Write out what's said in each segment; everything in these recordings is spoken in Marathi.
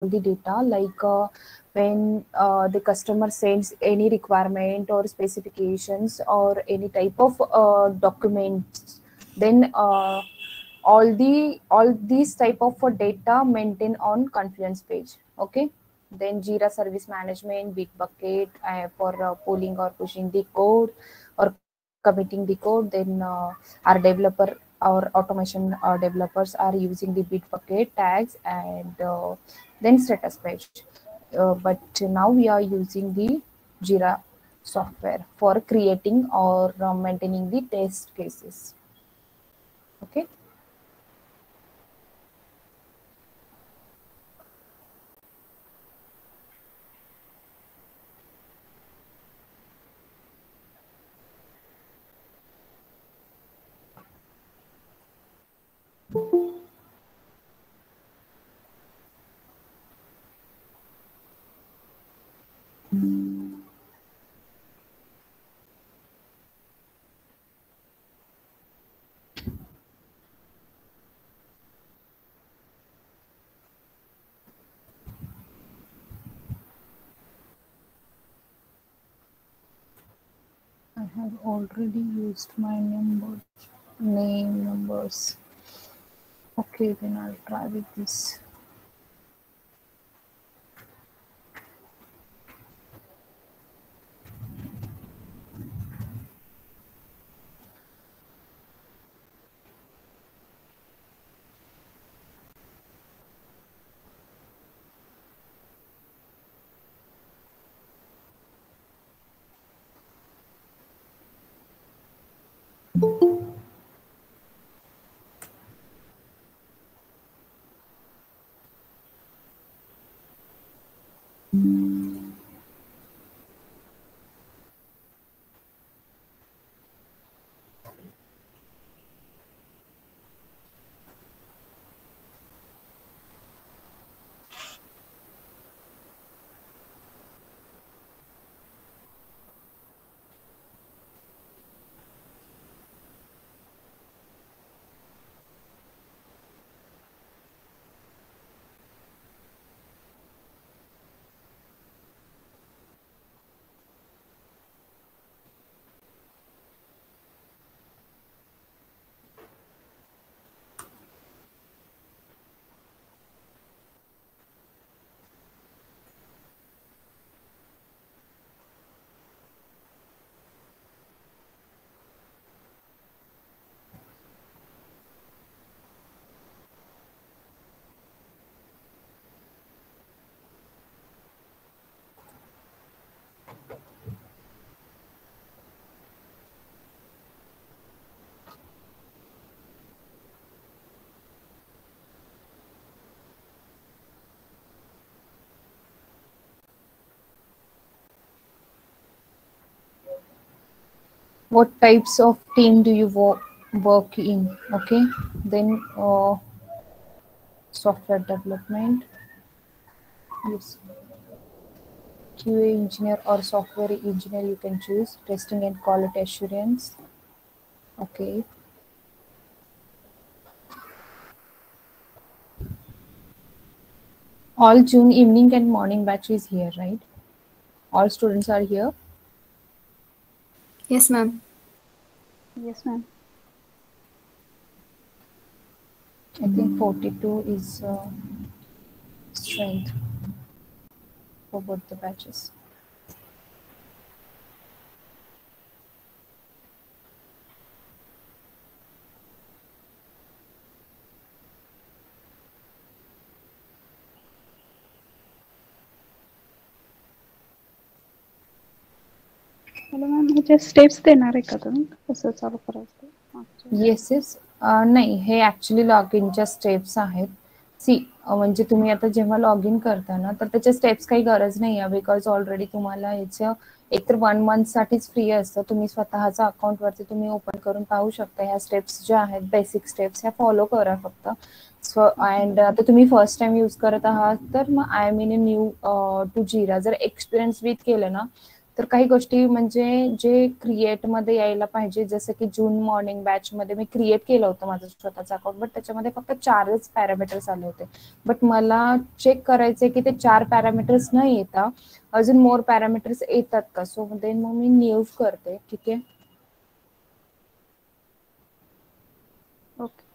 the data, like when the customer sends any requirement or specifications or any type of documents, then all these type of data maintained on Confluence page. Okay. Then Jira Service Management, Bitbucket for pulling or pushing the code or committing the code. Then our developer, our automation developers are using the Bitbucket tags, and then status page. But now we are using the Jira software for creating or maintaining the test cases. Okay. I have already used my name numbers. Okay, then I'll try with this. What types of team do you work in? Okay, then software development, yes, QA engineer or software engineer you can choose. Testing and quality assurance. Okay. All June evening and morning batch is here, right? All students are here. Yes, ma'am. Yes, ma'am. I think 42 is strength for both the batches. Hello ma'am, ह्याचे स्टेप्स देणार आहे का तुम्ही, कसं चालू करायचं मागच्या? Yes yes. नाही, हे ॲक्च्युली लॉग इनच्या स्टेप्स आहेत. सी म्हणजे तुम्ही आता जेव्हा लॉग इन करता ना, तर त्याच्या स्टेप्स काही गरज नाही आहे, बिकॉज ऑलरेडी तुम्हाला ह्याचं एकतर 1 मंथसाठीच फ्री असतं. तुम्ही स्वतःच्या अकाउंटवरती तुम्ही ओपन करून पाहू शकता. ह्या स्टेप्स ज्या आहेत, बेसिक स्टेप्स, ह्या फॉलो करा फक्त. सो अँड आता तुम्ही फर्स्ट टाइम यूज करत आहात, तर मग I am in a new to Jira. जर एक्सपिरियन्स विथ केलं ना, तर काही गोष्टी म्हणजे जे क्रिएटमध्ये यायला पाहिजे, जसं की जून मॉर्निंग बॅचमध्ये मी क्रिएट केलं होतं माझं स्वतःचं अकाउंट, बट त्याच्यामध्ये फक्त 4च पॅरामीटर्स आले होते. बट मला चेक करायचे की ते 4 पॅरामीटर्स न येता अजून मोर पॅरामीटर्स येतात का. सो देन मग मी न्यूज करते. ठीक आहे. Okay.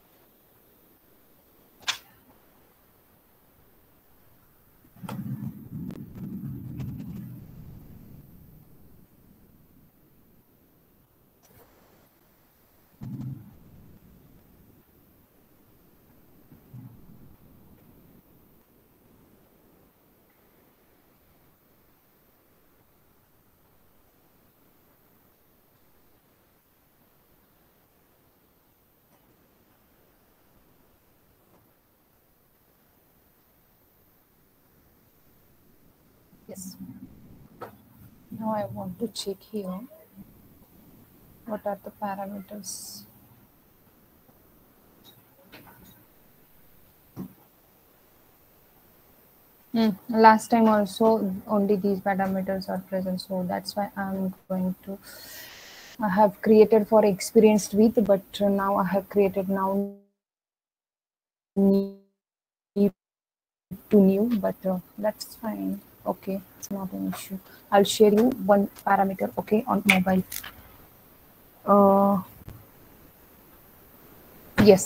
Yes. Now I want to check here what are the parameters. Last time also only these parameters are present, so that's why I'm going to, I have created for experienced with, but now I have created now new to new, but that's fine. Okay, it's not an issue. I'll share you one parameter, okay, on mobile. Yes.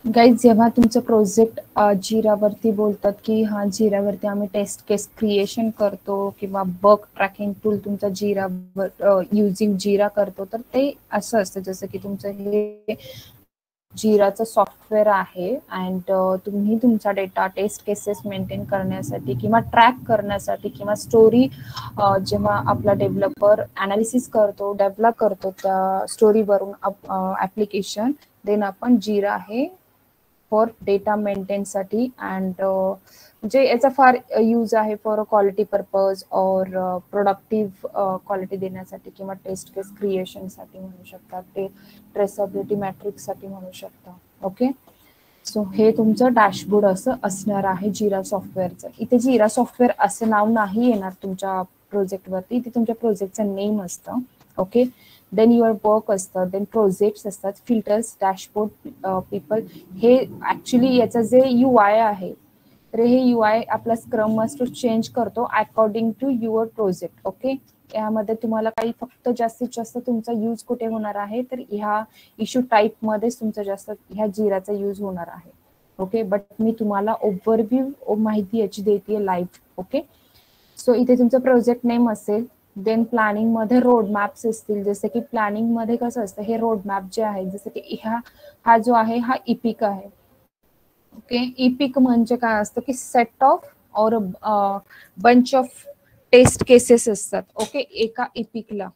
Guys, जेव्हा तुमचं प्रोजेक्ट जिरावरती बोलतात की हा जिरावरती आम्ही टेस्ट केस क्रिएशन करतो किंवा बग ट्रॅकिंग टूल तुमचा जिरावर युजिंग जिरा करतो, तर ते असं असतं जसं की तुमचं हे जिराचं सॉफ्टवेअर आहे अँड तुम्ही तुमचा डेटा टेस्ट केसेस मेंटेन करण्यासाठी किंवा ट्रॅक करण्यासाठी किंवा स्टोरी जेव्हा आपला डेव्हलपर अनालिसिस करतो, डेव्हलप करतो त्या स्टोरीवरून ॲप्लिकेशन, देन आपण जिरा आहे फॉर डेटा मेंटेनसाठी अँड म्हणजे याचा फार यूज आहे फॉर क्वालिटी पर्पज और प्रोडक्टिव्ह क्वालिटी देण्यासाठी किंवा टेस्ट केस क्रिएशनसाठी म्हणू शकता, ते ट्रेसेबिलिटी मॅट्रिक्ससाठी म्हणू शकता. ओके, सो हे तुमचं डॅशबोर्ड असं असणार आहे जिरा सॉफ्टवेअरचं. इथे जिरा सॉफ्टवेअर असं नाव नाही येणार तुमच्या प्रोजेक्टवरती, इथे तुमच्या प्रोजेक्टचं नेम असतं. ओके, देन युअर वर्क असतं, देन प्रोजेक्ट्स असतात, फिल्टर्स, डॅशबोर्ड, पीपल. हे ऍक्च्युली याचं जे UI आहे, तर हे UI आपला स्क्रम मास्टर चेंज करतो according to your project. Okay, यामध्ये तुम्हाला काही फक्त जास्तीत जास्त तुमचा यूज कुठे होणार आहे, तर ह्या इश्यू टाईप मध्ये तुमचा जास्त ह्या जिराचा यूज होणार आहे. ओके, बट मी तुम्हाला ओव्हरव्ह्यू माहिती याची देते लाईव्ह. ओके, सो इथे तुमचं प्रोजेक्ट नेम असेल, देन प्लॅनिंग मध्ये रोड मॅप्स असतील, जसे की प्लॅनिंग मध्ये कसं असतं, हे रोड मॅप जे आहे, जसं की हा जो आहे हा इपिक आहे. ओके, इपिक म्हणजे काय असतं की set of or bunch of test cases असतात. ओके, एका इपिकला.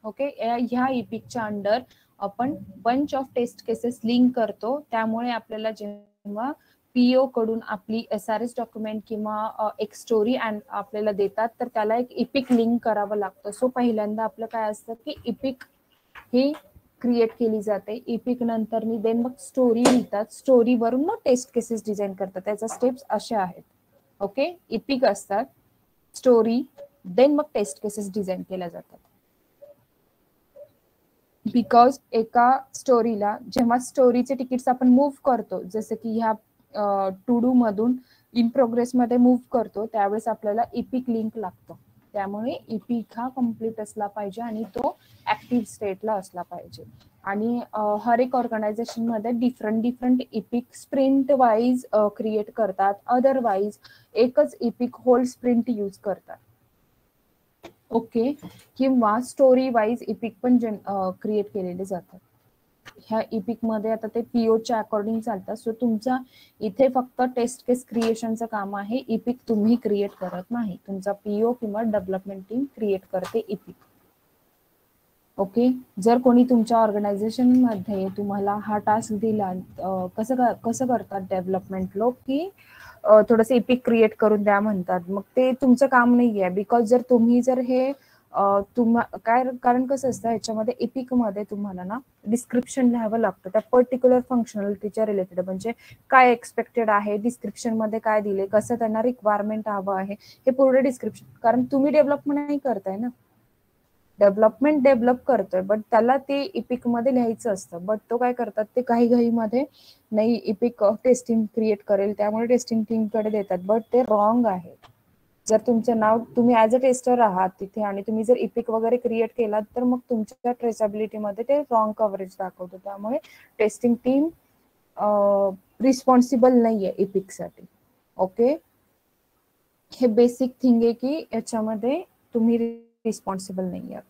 ओके, ह्या इपिकच्या अंडर आपण bunch of test cases link करतो. त्यामुळे आपल्याला जेव्हा PO कडून आपली SRS डॉक्युमेंट किंवा एक स्टोरी आपल्याला देतात, तर त्याला एक इपिक लिंक करावं लागतं. सो पहिल्यांदा आपलं काय असतं की इपिक ही क्रिएट केली जाते. इपिक नंतर देन मग स्टोरी लिहितात, स्टोरीवरून मग टेस्ट केसेस डिझाईन करतात. त्याच्या स्टेप्स अशा आहेत. ओके, इपिक असतात, स्टोरी, देन मग टेस्ट केसेस डिझाईन केल्या जातात. बिकॉज एका स्टोरीला जेव्हा स्टोरीचे तिकीट्स आपण मूव्ह करतो, जसं की ह्या टू डू मधून इन प्रोग्रेस मध्ये मूव्ह करतो, त्यावेळेस आपल्याला इपिक लिंक लागतो. त्यामुळे इपिक हा कम्प्लीट असला पाहिजे आणि तो ऍक्टिव्ह स्टेटला असला पाहिजे. आणि हर एक ऑर्गनायझेशन मध्ये different EPIC sprint wise create करतात, अदरवाईज एकच इपिक होल स्प्रिंट यूज करतात. ओके, किंवा स्टोरी वाईज इपिक पण क्रिएट केलेले जातात. ह्या इपिक मध्ये आता ते POच्या अकॉर्डिंग चालतात. सो तुमचा इथे फक्त टेस्ट केस क्रिएशनचं काम आहे, इपिक तुम्ही क्रिएट करत नाही, तुमचा PO किंवा डेव्हलपमेंट टीम क्रिएट करते इपिक. ओके, जर कोणी तुमच्या ऑर्गनायझेशन मध्ये तुम्हाला हा टास्क दिला, कसं करतात डेव्हलपमेंट लोक की थोडंसं इपिक क्रिएट करून द्या म्हणतात, मग ते तुमचं काम नाही आहे. बिकॉज जर तुम्ही हे काय कारण कसं असतं ह्याच्यामध्ये एपिक मध्ये तुम्हाला ना डिस्क्रिप्शन लिहावं लागतं त्या पर्टिक्युलर फंक्शनलिटीच्या रिलेटेड, म्हणजे काय एक्सपेक्टेड आहे, डिस्क्रिप्शन मध्ये काय दिले, कसं त्यांना रिक्वायरमेंट हवं आहे, हे पूर्ण डिस्क्रिप्शन. कारण तुम्ही डेव्हलपमेंट नाही करताय ना, डेव्हलप करतोय, बट त्याला ते इपिक मध्ये लिहायचं असतं. बट तो काय करतात ते काही घाईमध्ये नाही इपिक टेस्टिंग क्रिएट करेल, त्यामुळे टेस्टिंग टीम कडे देतात, बट ते रॉंग आहे. जर तुमचं नाव तुम्ही ऍज अ टेस्टर आहात तिथे आणि तुम्ही जर इपिक वगैरे क्रिएट केलात तर मग तुमच्या ट्रेसेबिलिटी मध्ये ते रॉंग कव्हरेज दाखवतो. त्यामुळे टेस्टिंग टीम रिस्पॉन्सिबल नाहीये इपिक साठी. ओके, हे बेसिक थिंग आहे की याच्यामध्ये तुम्ही रिस्पॉन्सिबल नाही आहात.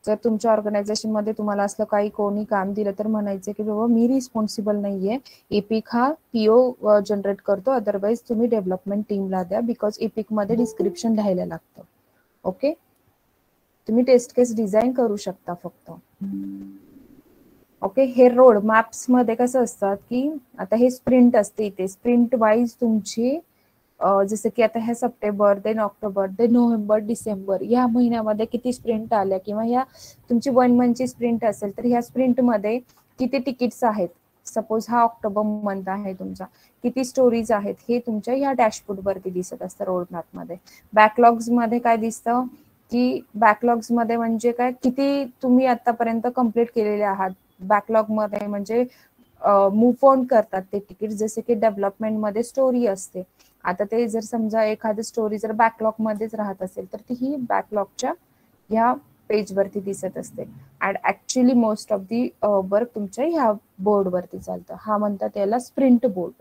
जर तुमच्या ऑर्गनायझेशन मध्ये तुम्हाला असलं काही कोणी काम दिलं तर म्हणायचं की बाबा मी रिस्पॉन्सिबल नाहीये, इपिक हा पीओ जनरेट करतो, अदरवाईज तुम्ही डेव्हलपमेंट टीमला द्या, बिकॉज इपिक मध्ये डिस्क्रिप्शन लिहायला लागतं. ओके, तुम्ही टेस्ट केस डिझाईन करू शकता फक्त. ओके, हे रोड मॅप्स मध्ये कसं असतात की आता हे स्प्रिंट असते, इथे स्प्रिंट वाईज तुमची जसं की आता ह्या September, then October, then November, December या महिन्यामध्ये किती स्प्रिंट आल्या, किंवा ह्या तुमची 1 मंथची स्प्रिंट असेल तर ह्या स्प्रिंट मध्ये किती तिकीट्स आहेत, सपोज हा ऑक्टोबर मंथ आहे तुमचा, किती स्टोरीज आहेत, हे तुमच्या ह्या डॅशबोर्ड वरती दिसत असतं रोड मॅप मध्ये. बॅकलॉग्स मध्ये काय दिसतं की बॅकलॉग्स मध्ये म्हणजे काय, किती तुम्ही आतापर्यंत कम्प्लीट केलेले आहात. बॅकलॉग मध्ये म्हणजे मूव्ह ऑन करतात ते तिकीट, जसे की डेव्हलपमेंट मध्ये स्टोरी असते. आता ते जर समजा एखादी स्टोरी जर बॅकलॉग मध्येच राहत असेल तर ती ही बॅकलॉगच्या ह्या पेज वरती दिसत असते. And actually most of the work तुमच्या ह्या बोर्ड वरती चालतं. हा म्हणतात याला स्प्रिंट बोर्ड.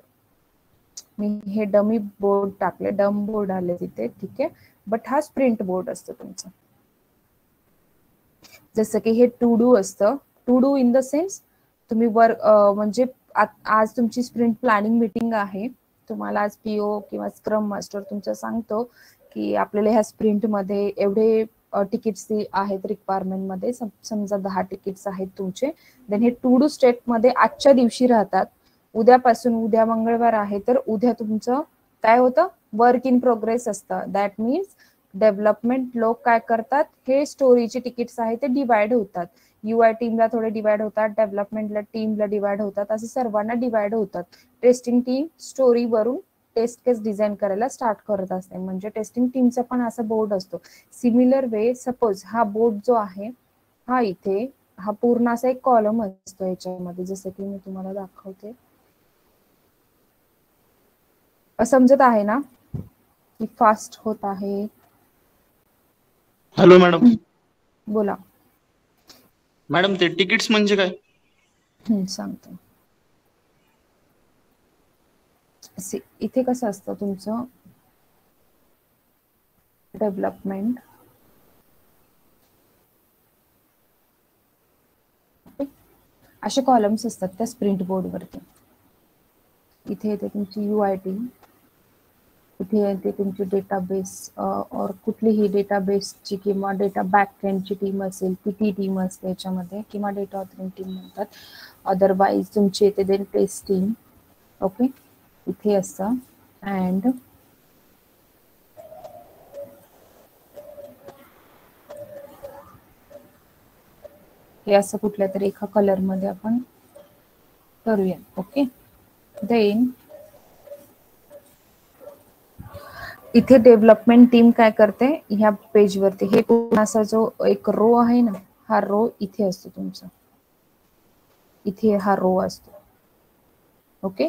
मी हे डमी बोर्ड टाकले, डम बोर्ड आले तिथे, ठीक आहे, बट हा स्प्रिंट बोर्ड असतो तुमचा. जसं की हे टू डू असतं, to do in the sense तुम्ही वर्क म्हणजे आज तुमची स्प्रिंट प्लॅनिंग मीटिंग आहे, तुम्हाला आज पीओ किंवा स्क्रम मास्टर तुमचं सांगतो की आपल्याला ह्या स्प्रिंट मध्ये एवढे तिकीट्स आहेत रिक्वायरमेंट मध्ये, समजा 10 तिकीट्स आहेत तुमचे. देन हे टू डू स्टेट मध्ये आजच्या दिवशी राहतात. उद्यापासून, उद्या मंगळवार आहे तर उद्या तुमचं काय होतं, वर्क इन प्रोग्रेस असतं. दॅट मीन्स डेव्हलपमेंट लोक काय करतात, हे स्टोरीचे तिकीट्स आहेत ते डिवाइड होतात. UI टीमला थोडे डिवाइड होतात, डेव्हलपमेंटला टीमला डिवाइड होतात, असे सर्वांना डिवाइड होतात. टेस्टिंग टीम स्टोरी वरून टेस्ट केस डिझाईन करायला स्टार्ट करत असते, म्हणजे टेस्टिंग टीमचा पण असा बोर्ड असतो. सिमिलर वे सपोज हा बोर्ड जो आहे हा इथे हा पूर्ण असा एक कॉलम असतो याच्यामध्ये, जसं की मी तुम्हाला दाखवते. समजत आहे ना की फास्ट होत आहे? Hello madam. बोला मॅडम ते तिकीट्स म्हणजे काय? सांगतो. इथे कसं असतं तुमचं डेव्हलपमेंट, असे कॉलम्स असतात त्या स्प्रिंट बोर्ड वरती. इथे येते तुमची UI टीम, इथे येते तुमची डेटाबेस और कुठलीही डेटाबेसची किंवा डेटा बॅकएंडची टीम असेल ती टीम असते याच्यामध्ये, किंवा डेटा ऑथरिंग टीम म्हणतात. अदरवाईज तुमची येते देन टेस्ट टीम. ओके, इथे असतं. अँड हे असं कुठल्या तरी एका कलर मध्ये आपण करूया. ओके, देन इथे डेव्हलपमेंट टीम काय करते, ह्या पेज वरती हे पूर्ण असा जो एक रो आहे ना, हा रो इथे असतो तुमचा, इथे हा रो असतो. ओके,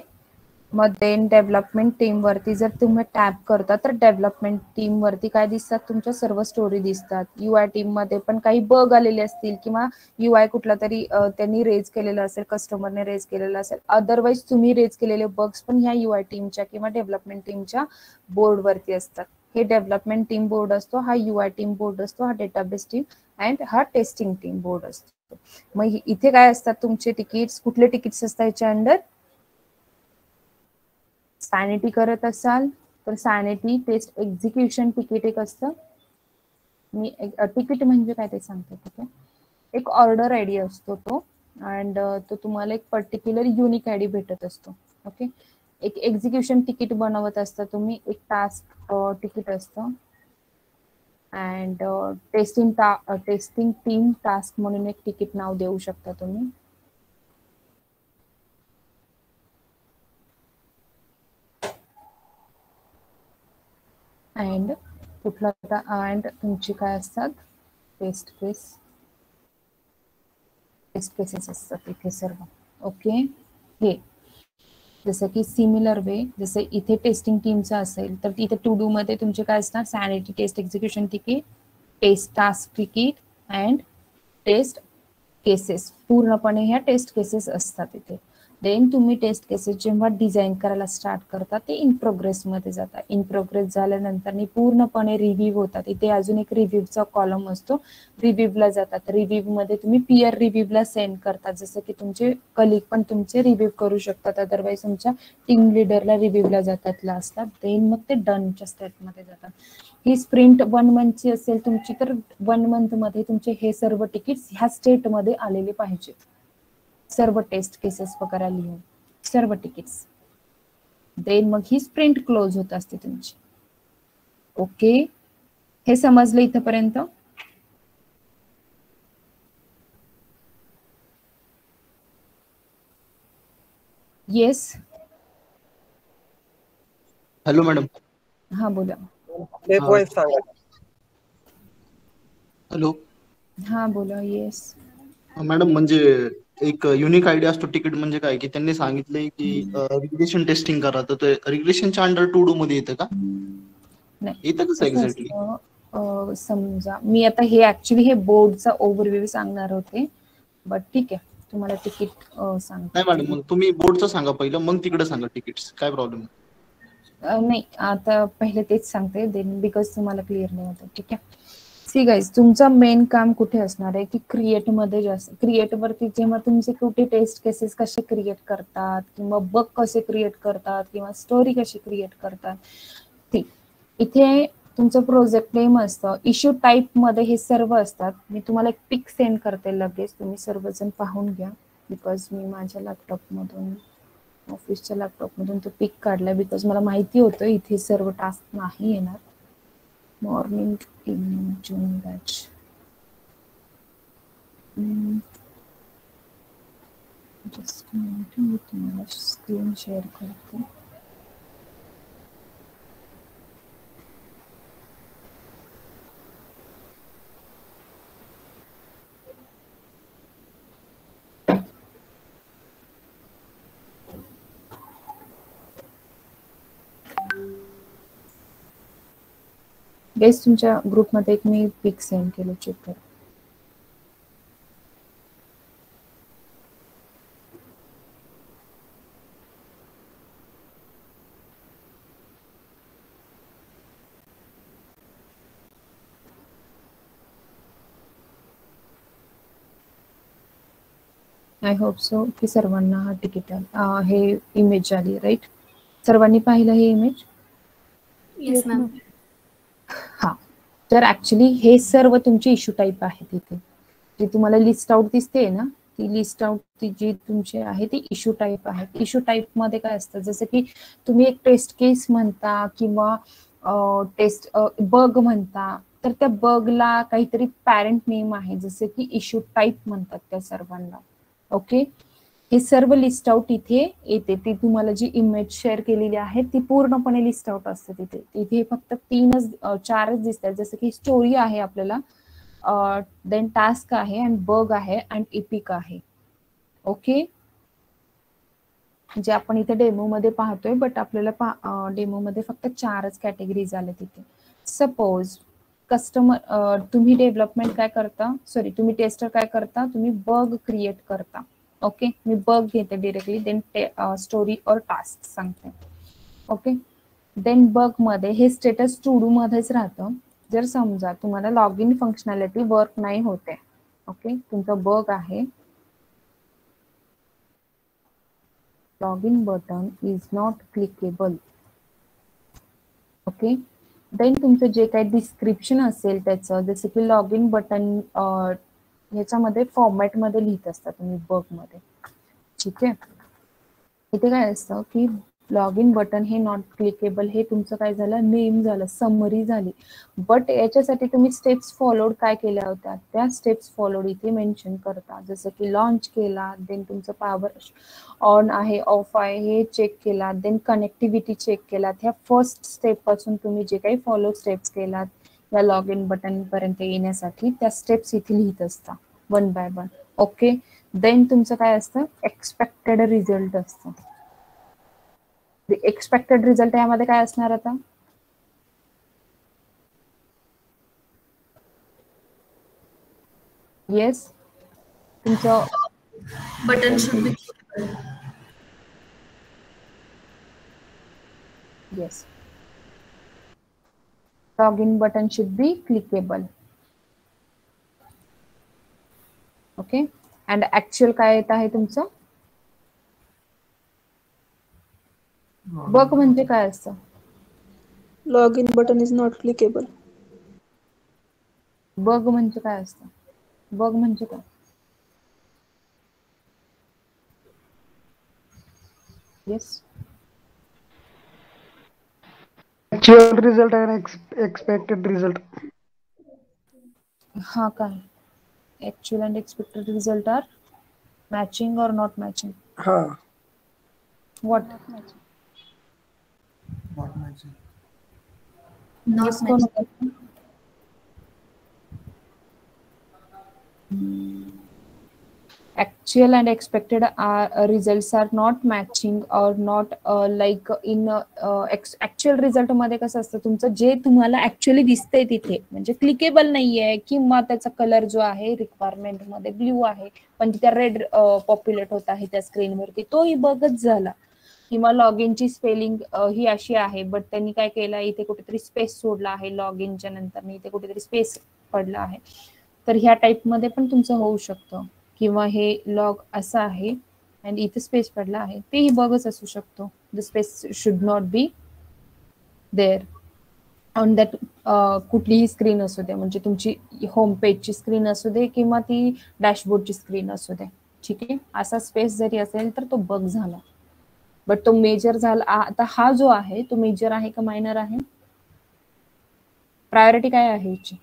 मग देन डेव्हलपमेंट टीम वरती जर तुम्ही टॅप करता तर डेव्हलपमेंट टीम वरती काय दिसतात, तुमच्या सर्व स्टोरी दिसतात. UI टीम मध्ये पण काही बग आलेले असतील, किंवा UI कुठला तरी त्यांनी रेज केलेलं असेल, कस्टमरने रेज केलेलं असेल, अदरवाईज तुम्ही रेज केलेले बग्स पण ह्या UI टीमच्या किंवा डेव्हलपमेंट टीमच्या बोर्ड वरती असतात. हे डेव्हलपमेंट टीम बोर्ड असतो, हा UI टीम बोर्ड असतो, हा डेटाबेस टीम अँड हा टेस्टिंग टीम बोर्ड असतो. मग इथे काय असतात तुमचे तिकीट्स, कुठले तिकीट्स असतात याच्या अंडर, सॅनिटी करत असाल तर सॅनिटी टेस्ट एक्झिक्युशन तिकीट एक असतं. मी तिकीट म्हणजे काय ते सांगते. ठीक आहे, एक ऑर्डर आयडी असतो तो, अँड तो तुम्हाला एक पर्टिक्युलर युनिक आयडी भेटत असतो. ओके, एक एक्झिक्युशन तिकीट बनवत असता तुम्ही, एक टास्क तिकीट असतं. अँड टेस्टिंग टीम टास्क म्हणून एक तिकीट नाव देऊ शकता तुम्ही. अँड कुठला अँड तुमची काय असतात टेस्ट केसेस असतात इथे सर्व. ओके, हे जसं की सिमिलर वे जसं इथे टेस्टिंग टीमचं असेल तर इथे टू डू मध्ये तुमचे काय असणार sanity test execution ticket, test task ticket and test cases. पूर्णपणे ह्या टेस्ट केसेस असतात इथे. देन तुम्ही टेस्ट केसेस जेव्हा डिझाईन करायला स्टार्ट करता ते इन प्रोग्रेस मध्ये जातात. इन प्रोग्रेस झाल्यानंतर पूर्णपणे रिव्ह्यू होतात. इथे अजून एक रिव्ह्यूचा कॉलम असतो, रिव्ह्यूला जातात. रिव्ह्यू मध्ये तुम्ही पीअर रिव्ह्यूला सेंड करतात, जसं की तुमचे कलिग पण तुमचे रिव्ह्यू करू शकतात. अदरवाईज तुमच्या टीम लिडरला रिव्ह्यूला जातात लास्टला. देन मग ते डनच्या स्टेटमध्ये जातात. ही स्प्रिंट 1 मंथची असेल तुमची तर 1 मंथ मध्ये तुमचे हे सर्व तिकीट्स ह्या स्टेट मध्ये आलेले पाहिजेत. सर्व टेस्ट केसेस वगैरे लिहून सर्व तिकीट्स. देन मग ही स्प्रिंट क्लोज होत असते तुमची. ओके, हे समजलं इथपर्यंत? येस. Hello madam. हा बोला. हॅलो. हा बोला. येस मॅडम, म्हणजे एक युनिक आयडिया असतो तिकीट म्हणजे काय की त्यांनी सांगितलंय की रिग्रेशन टेस्टिंग करा, तर ते रिग्रेशनच्या अंडर टू डू मध्ये येतं का? नाही, येतं कसं कसं एक्झॅक्टली? असतं समजा मी आता हे ऍक्च्युली हे बोर्डचा ओव्हरव्ह्यू सांगणार होते, बट ठीक आहे तुम्हाला तिकीट सांगते. नाही मॅडम, मग तुम्ही बोर्डचं सांगा पहिलं, मग तिकडे सांगा तिकीट्स, काय प्रॉब्लेम? नाही, आता पहिले तेच सांगते देन बिकॉज तुम्हाला क्लिअर नाही होतं. ठीक आहे. सी गाईज, तुमचं मेन काम कुठे असणार आहे की क्रिएट मध्ये जास्त. क्रिएट वरती जेव्हा तुमचे कुठे टेस्ट केसेस कसे क्रिएट करतात किंवा बग कसे क्रिएट करतात किंवा स्टोरी कशी क्रिएट करतात, ठीक. इथे तुमचं प्रोजेक्ट नेम असतं, इश्यू टाईप मध्ये हे सर्व असतात. मी तुम्हाला एक पिक सेंड करते लगेच, तुम्ही सर्वजण पाहून घ्या. बिकॉज मी माझ्या लॅपटॉपमधून ऑफिसच्या लॅपटॉपमधून तो पिक काढला, बिकॉज मला माहिती होतं इथे सर्व टास्क नाही येणार. मॉर्निंग इव्हनिंग जून बॅच. जस्ट मिनिट, मी तुम्हाला स्क्रीन शेअर करते. बेस तुमच्या ग्रुपमध्ये एक मी पिक सेंड केलं, चेक करा. आय होप सो की सर्वांना हा तिकीट हे इमेज आली, राईट? सर्वांनी पाहिलं हे इमेज? Yes ma'am. हा, तर ऍक्च्युली हे सर्व तुमची इश्यू टाईप आहे. तिथे जी तुम्हाला लिस्ट आउट दिसते ना, ती लिस्ट आउट जी तुमची आहे ती इश्यू टाईप आहे. इश्यू टाईप मध्ये काय असतं, जसं की तुम्ही एक टेस्ट केस म्हणता किंवा टेस्ट बग म्हणता, तर त्या बगला काहीतरी पॅरेंट नेम आहे, जसं की इश्यू टाईप म्हणतात त्या सर्वांना. ओके, हे सर्व लिस्ट आउट इथे येते. ती तुम्हाला जी इमेज शेअर केलेली आहे ती पूर्णपणे लिस्ट आउट असते तिथे. इथे फक्त 4च दिसतात, जसं की स्टोरी आहे आपल्याला, देन टास्क आहे अँड बग आहे अँड इपिक आहे. ओके, जे आपण इथे डेमो मध्ये पाहतोय, बट आपल्याला डेमो मध्ये फक्त 4च कॅटेगरीज आले तिथे. सपोज कस्टमर, तुम्ही डेव्हलपमेंट काय करता, सॉरी तुम्ही टेस्टर काय करता, तुम्ही बग क्रिएट करता. ओके, मी बग घेते डिरेक्टली, देन स्टोरी और टास्क सांगते. ओके, देन बग मध्ये हे स्टेटस टू डू मध्येच राहतं. जर समजा तुम्हाला लॉग इन फंक्शनॅलिटी वर्क नाही होते, ओके, तुमचं बग आहे, log in button is not clickable. Okay, then तुमचं जे काही डिस्क्रिप्शन असेल त्याचं, जसं की लॉग इन बटन ह्याच्यामध्ये फॉर्मॅट मध्ये लिहित असता तुम्ही बग मध्ये. ठीक आहे, इथे काय असतं की लॉग इन बटन हे नॉट क्लिकेबल हे तुमचं काय झालं, नेम झालं, समरी झाली. बट याच्यासाठी तुम्ही स्टेप्स फॉलोड काय केल्या होत्या, त्या स्टेप्स फॉलोड इथे मेन्शन करता. जसं की लॉन्च केला, देन तुमचं पॉवर ऑन आहे ऑफ आहे हे चेक केला, देन कनेक्टिव्हिटी चेक केला. ह्या फर्स्ट स्टेप पासून तुम्ही जे काही फॉलो स्टेप्स केलात या लॉग इन बटन पर्यंत येण्यासाठी, त्या स्टेप्स इथे लिहित असता one by one. Okay. Then तुमचं काय असतं, एक्सपेक्टेड रिझल्ट असतं. एक्सपेक्टेड रिझल्ट यामध्ये काय असणार आता, येस तुमचं button should be yes, login button should be clickable. Okay, and actual काय येत आहे तुमचं, बग म्हणजे काय असतं, log in button is not clickable. Bug म्हणजे काय असतं, बग म्हणजे काय, yes Actual result and expected result. हा काय, actual and expected result are matching or not matching. Ha. What? Not matching. Yes, कोण होतं? Actual and expected results are not matching or not like in actual result मध्ये कसं असतं, तुमचं जे तुम्हाला ऍक्च्युअली दिसतंय तिथे म्हणजे क्लिकेबल नाहीये, किंवा त्याचा कलर जो आहे रिक्वायरमेंट मध्ये ब्ल्यू आहे पण तिथे रेड पॉप्युलेट होत आहे त्या स्क्रीनवरती, तोही बगच झाला. किंवा लॉग इनची स्पेलिंग ही अशी आहे बट त्यांनी काय केलं, इथे कुठेतरी स्पेस सोडला आहे, लॉग इनच्या नंतर इथे कुठेतरी स्पेस पडला आहे. तर ह्या टाइप मध्ये पण तुमचं होऊ शकतं. किंवा हे लॉग असं आहे आणि इथे स्पेस पडला आहे, तेही बगच असू शकतो. The space should not be there on that. कुठलीही स्क्रीन असू दे, म्हणजे तुमची होम पेजची स्क्रीन असू दे किंवा ती डॅशबोर्डची स्क्रीन असू दे, ठीक आहे. असा स्पेस जरी असेल तर तो बग झाला. बट तो मेजर झाला. आता हा जो आहे तो मेजर आहे का मायनर आहे, प्रायोरिटी काय आहे याची,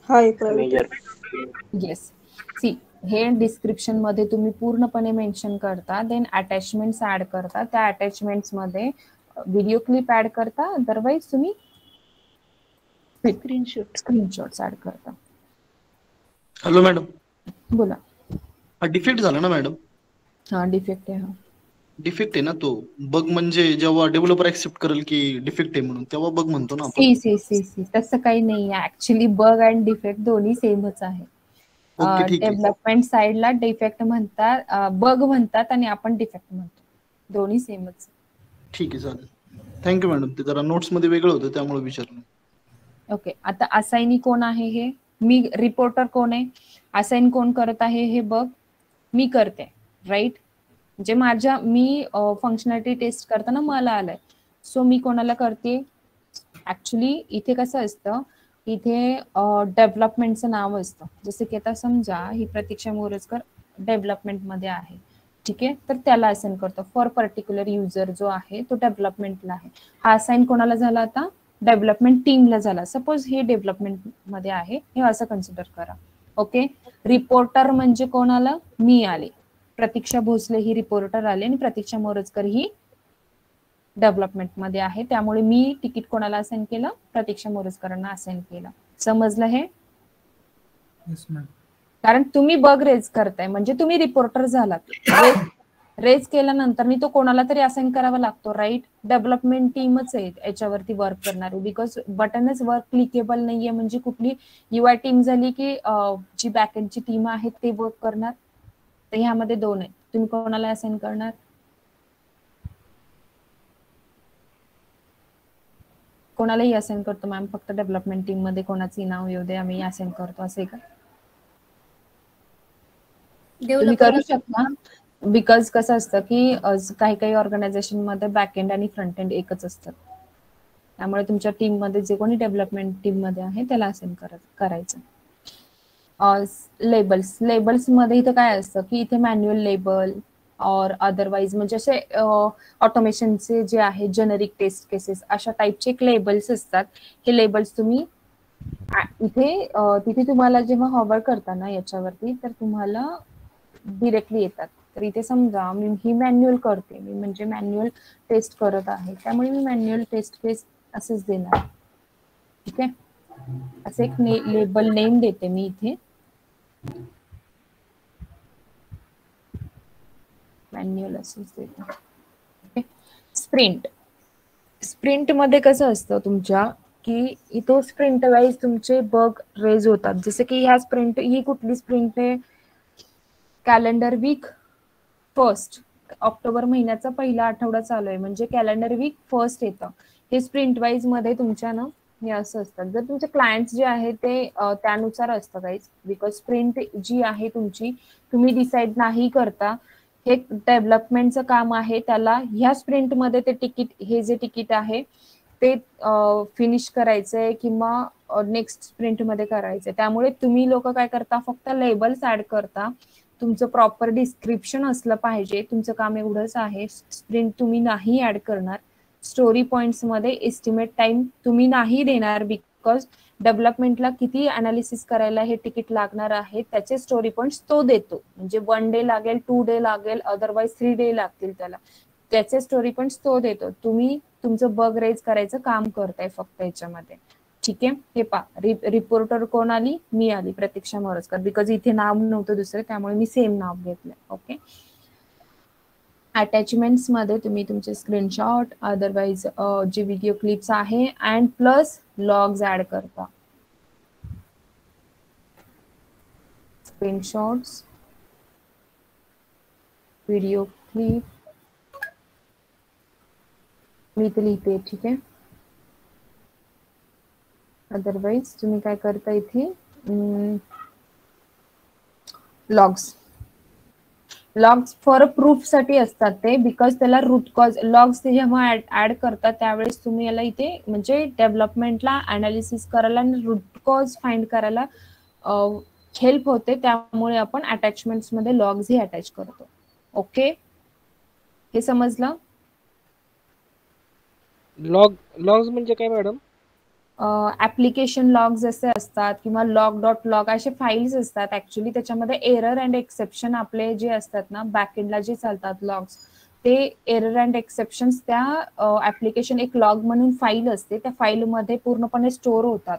हाय प्रायोरिटी. येस. सी, हे डिस्क्रिप्शन मध्ये तुम्ही पूर्णपणे मेन्शन करता, देन अटॅचमेंट्स ऍड करता, त्या अटॅचमेंट्स मध्ये व्हिडिओ क्लिप ऍड करता, अदरवाइज तुम्ही स्क्रीनशॉट्स ऍड करता. हॅलो मॅडम, बोला. हा डिफेक्ट झाला ना मॅडम? हा डिफेक्ट आहे. हा डिफेक्ट आहे ना तो. बग म्हणजे जेव्हा डेव्हलपर ऍक्सेप्ट करेल की डिफेक्ट आहे म्हणून तेव्हा बग म्हणतो ना आपण. सी तसं काही नाही आहे ऍक्च्युली. बग अँड डिफेक्ट दोन्ही सेमच आहे. ओके, ठीक आहे. डेव्हलपमेंट साइडला डिफेक्ट म्हणतात, बग म्हणतात आणि आपण डिफेक्ट म्हणतो, दोन्ही सेमच. ठीक आहे, चालेल. Thank you madam. ते जरा नोट्स मध्ये वेगळं होतं त्यामुळे विचारलं. ओके. आता असाइनी कोण आहे, हे मी. रिपोर्टर कोण आहे, असाइन कोण करत आहे हे बग मी करते, राईट. म्हणजे मी फंक्शनॅलिटी टेस्ट करताना मला आलंय, सो मी कोणाला करते. ऍक्च्युली इथे कसं असतं, इथे डेव्हलपमेंटचं नाव असतं. जसं की आता समजा ही प्रतीक्षा मोरजकर डेव्हलपमेंट मध्ये आहे, ठीक आहे, तर त्याला असाइन करतो. फॉर पर्टिक्युलर युजर जो आहे तो डेव्हलपमेंटला आहे. हा असाइन कोणाला झाला, आता डेव्हलपमेंट टीमला झाला. सपोज हे डेव्हलपमेंट मध्ये आहे, हे असं कन्सिडर करा. ओके. रिपोर्टर म्हणजे कोणाला, मी आले, प्रतीक्षा भोसले ही रिपोर्टर आले आणि प्रतीक्षा मोरजकर ही डेव्हलपमेंट मध्ये आहे, त्यामुळे मी तिकीट कोणाला असाइन केलं, प्रतीक्षा मोरजकरांना असाइन केलं. समजलं हे? कारण तुम्ही बग रेज करताय म्हणजे तुम्ही रिपोर्टर झालात. रेज केल्यानंतर तो कोणाला तरी असाइन करावा लागतो, राईट. डेव्हलपमेंट टीमच आहे याच्यावरती वर्क करणारी, बिकॉज बटनच वर्क क्लिकेबल नाहीये. म्हणजे कुठली UI टीम झाली की जी बॅकएंडची टीम आहे ते वर्क करणार. तर ह्यामध्ये दोन आहे, तुम्ही कोणाला असाइन करणार. कोणालाही असाइन करतो मॅम, फक्त डेव्हलपमेंट टीम मध्ये कोणाचंही नाव येऊ दे, आम्ही असाइन करतो, असं आहे का? तुम्ही करू शकता. बिकॉज कसं असतं की काही काही ऑर्गनायझेशन मध्ये बॅकएंड आणि फ्रंट एंड एकच असतं, त्यामुळे तुमच्या टीम मध्ये जे कोणी डेव्हलपमेंट टीम मध्ये आहे त्याला असाइन करायचं. लेबल्स मध्ये इथे काय असतं की इथे मॅन्युअल लेबल, और अदरवाइज म्हणजे असे ऑटोमेशनचे जे आहे जेनेरिक टेस्ट केसेस अशा टाईपचे एक लेबल्स असतात. हे लेबल्स तुम्ही तिथे तुम्हाला जेव्हा हॉवर करता ना याच्यावरती तर तुम्हाला डिरेक्टली येतात. तर इथे समजा मी ही मॅन्युअल करते, मी म्हणजे मॅन्युअल टेस्ट करत आहे, त्यामुळे मी मॅन्युअल टेस्ट केस असेच देणार. ठीक आहे, असे एक लेबल नेम देते मी इथे, मॅन्युअल असेच देते. स्प्रिंट मध्ये कसं असतं तुमच्या की इथं स्प्रिंट वाईज तुमचे बग रेज होतात. जसे की ह्या स्प्रिंट, ही कुठली स्प्रिंट आहे, कॅलेंडर वीक फर्स्ट, ऑक्टोबर महिन्याचा पहिला आठवडा चालू आहे म्हणजे कॅलेंडर वीक फर्स्ट येतं. हे स्प्रिंट वाईज मध्ये तुमच्या ना हे असं असतात. जर तुमचे क्लायंट्स जे आहे ते त्यानुसार असतं गाईज, बिकॉज स्प्रिंट जी आहे तुमची तुम्ही डिसाईड नाही करता. हे डेव्हलपमेंटचं काम आहे, त्याला ह्या स्प्रिंट मध्ये ते तिकीट, हे जे तिकीट आहे ते फिनिश करायचंय किंवा नेक्स्ट स्प्रिंट मध्ये करायचंय. त्यामुळे तुम्ही लोक काय करता, फक्त लेबल्स ऍड करता. तुमचं प्रॉपर डिस्क्रिप्शन असलं पाहिजे, तुमचं काम एवढंच आहे. स्प्रिंट तुम्ही नाही ऍड करणार. स्टोरी पॉइंट्स मध्ये एस्टिमेट टाइम तुम्ही नाही देणार, बिकॉज डेव्हलपमेंटला किती अनालिसिस करायला हे तिकीट लागणार आहे त्याचे स्टोरी पॉइंट्स तो देतो. म्हणजे 1 डे लागेल, 2 डे लागेल, अदरवाइज 3 डे लागतील त्याला, त्याचे स्टोरी पॉइंट्स तो देतो. तुम्ही तुमचं बग रेज करायचं काम करताय फक्त याच्यामध्ये. ठीक आहे, हे पहा रिपोर्टर कोण आली, मी आली, प्रतीक्षा मोरजकर, बिकॉज इथे नाव नव्हतं दुसरं त्यामुळे मी सेम नाव घेतलंय. ओके, अटॅचमेंट्स मध्ये तुम्ही तुमचे स्क्रीनशॉट, अदरवाइज जे व्हिडिओ क्लिप्स आहे अँड प्लस लॉग्स ऍड करता. स्क्रीनशॉट्स, व्हिडिओ क्लिप मी इथे लिहिते. ठीक आहे, अदरवाइज तुम्ही काय करता इथे लॉग्स फॉर प्रूफ साठी असतात ते, बिकॉज त्याला रूट कॉज लॉग्स ते जेव्हा ऍड करतात त्यावेळेस तुम्ही याला इथे म्हणजे डेव्हलपमेंटला अनालिसिस करायला आणि रूट कॉज फाइंड करायला हेल्प होते. त्यामुळे आपण अटॅचमेंट्स मध्ये लॉग्स हे अटॅच करतो. ओके, हे समजलं. लॉग्स म्हणजे काय मॅडम? ऍप्लिकेशन लॉग्स असे असतात किंवा log.log असे फाईल्स असतात. ऍक्च्युली त्याच्यामध्ये एरर अँड एक्सेप्शन आपले जे असतात ना बॅकएंडला जे चालतात लॉग्स, ते एरर अँड एक्सेप्शन त्या ऍप्लिकेशन एक लॉग म्हणून फाईल असते, त्या फाईलमध्ये पूर्णपणे स्टोअर होतात.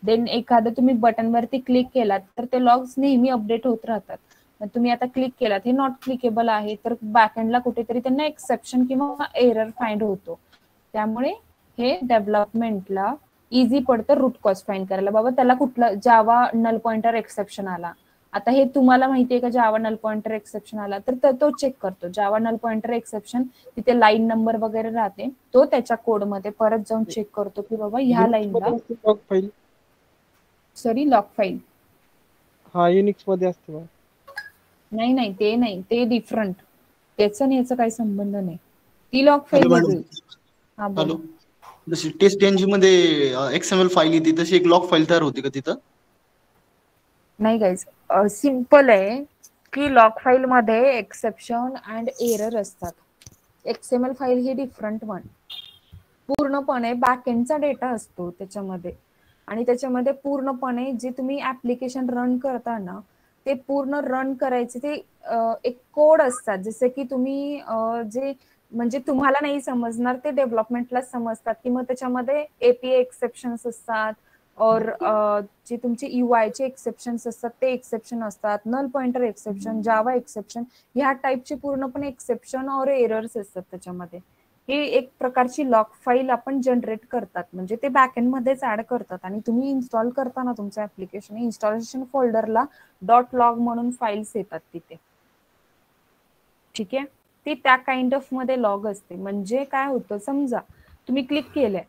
देन एखादं तुम्ही बटनवरती क्लिक केलात तर ते लॉग्स नेहमी अपडेट होत राहतात. मग तुम्ही आता क्लिक केलात, हे नॉट क्लिकेबल आहे, तर बॅकएंडला कुठेतरी त्यांना एक्सेप्शन किंवा एरर फाइंड होतो. त्यामुळे हे डेव्हलपमेंटला इझी पडतं रूट कॉज फाइंड करायला. बाबा त्याला कुठला जावा नल पॉइंटर एक्सेप्शन आला, आता हे तुम्हाला माहितीये का जावा नल पॉइंटर एक्सेप्शन आला, तर तो चेक करतो. जावा नल पॉइंटर एक्सेप्शन तिथे लाईन नंबर वगैरे राहते, तो त्याच्या कोडमध्ये परत जाऊन चेक करतो की बाबा ह्या लाईनला log file, sorry log file, हा युनिक्स मध्ये असते. नाही ते नाही, ते डिफरंट, त्याचा आणि याचा काही संबंध नाही. ती लॉग फाईल हॅलो मॅडम. वेगळी. हा बोला. हॅलो, जशी टेस्ट एनजी मध्ये एक्सएमएल फाईल येते तशी एक लॉग फाईल तयार होती का तिथं? नाही गाईज, सिंपल आहे की लॉग फाईल मध्ये एक्सेप्शन अँड एरर असतात. एक्सएमएल फाईल ही डिफरंट वन, पूर्णपणे बॅकएंडचा डेटा असतो त्याच्यामध्ये, आणि त्याच्यामध्ये पूर्णपणे जे तुम्ही ऍप्लिकेशन रन करता ना ते पूर्ण रन करायचे ते एक कोड असतात. जसे की तुम्ही जे म्हणजे तुम्हाला नाही समजणार ते डेव्हलपमेंटला समजतात, की मग त्याच्यामध्ये एपीआय एक्सेप्शन्स असतात, और जे तुमचे यूआयचे एक्सेप्शन्स असतात ते एक्सेप्शन असतात, नल पॉइंटर एक्सेप्शन, जावा एक्सेप्शन, ह्या टाईपचे पूर्णपणे एक्सेप्शन और एरर्स असतात त्याच्यामध्ये. ही एक प्रकारची लॉग फाईल आपण जनरेट करतात, म्हणजे ते बॅकएंड मध्येच ऍड करतात. आणि तुम्ही इन्स्टॉल करताना तुमचं ऍप्लिकेशन इन्स्टॉलेशन फोल्डरला .log म्हणून फाईल्स येतात तिथे. ठीक आहे, ती त्या काइंड ऑफ मध्ये लॉग असते. म्हणजे काय होतं, समजा तुम्ही क्लिक केलंय